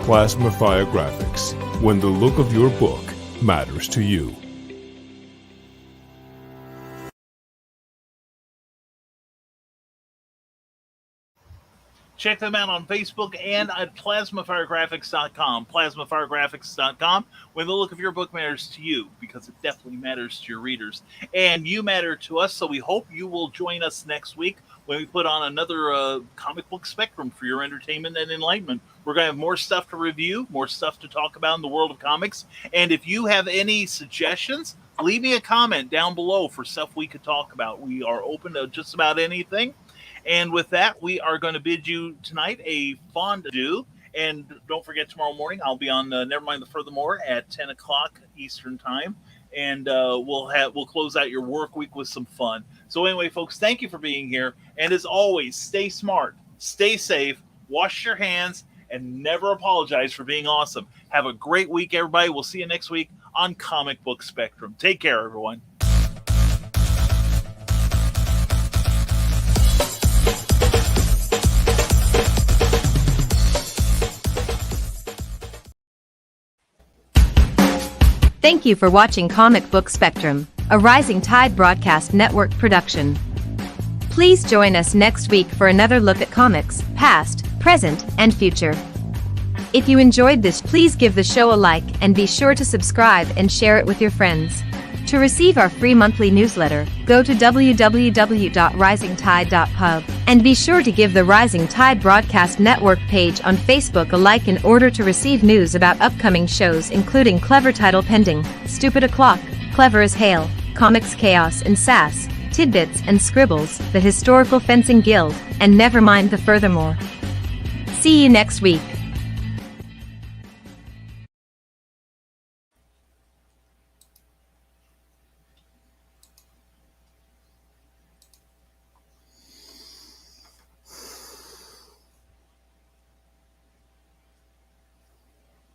Plasma Fire Graphics, when the look of your book matters to you. Check them out on Facebook and at plasmafiregraphics.com. Plasmafiregraphics.com, when the look of your book matters to you, because it definitely matters to your readers. And you matter to us, so we hope you will join us next week when we put on another comic book spectrum for your entertainment and enlightenment. We're going to have more stuff to review, more stuff to talk about in the world of comics. And if you have any suggestions, leave me a comment down below for stuff we could talk about. We are open to just about anything. And with that, we are going to bid you tonight a fond adieu. And don't forget, tomorrow morning I'll be on Nevermind the Furthermore at 10 o'clock Eastern Time. And we'll close out your work week with some fun. So anyway, folks, thank you for being here. And as always, stay smart, stay safe, wash your hands, and never apologize for being awesome. Have a great week, everybody. We'll see you next week on Comic Book Spectrum. Take care, everyone. Thank you for watching Comic Book Spectrum, a Rising Tide Broadcast Network production. Please join us next week for another look at comics, past, present, and future. If you enjoyed this, please give the show a like and be sure to subscribe and share it with your friends. To receive our free monthly newsletter, go to www.risingtide.pub and be sure to give the Rising Tide Broadcast Network page on Facebook a like in order to receive news about upcoming shows, including Clever Title Pending, Stupid O'Clock, Clever as Hail, Comics Chaos and Sass, Tidbits and Scribbles, the Historical Fencing Guild, and Nevermind the Furthermore. See you next week.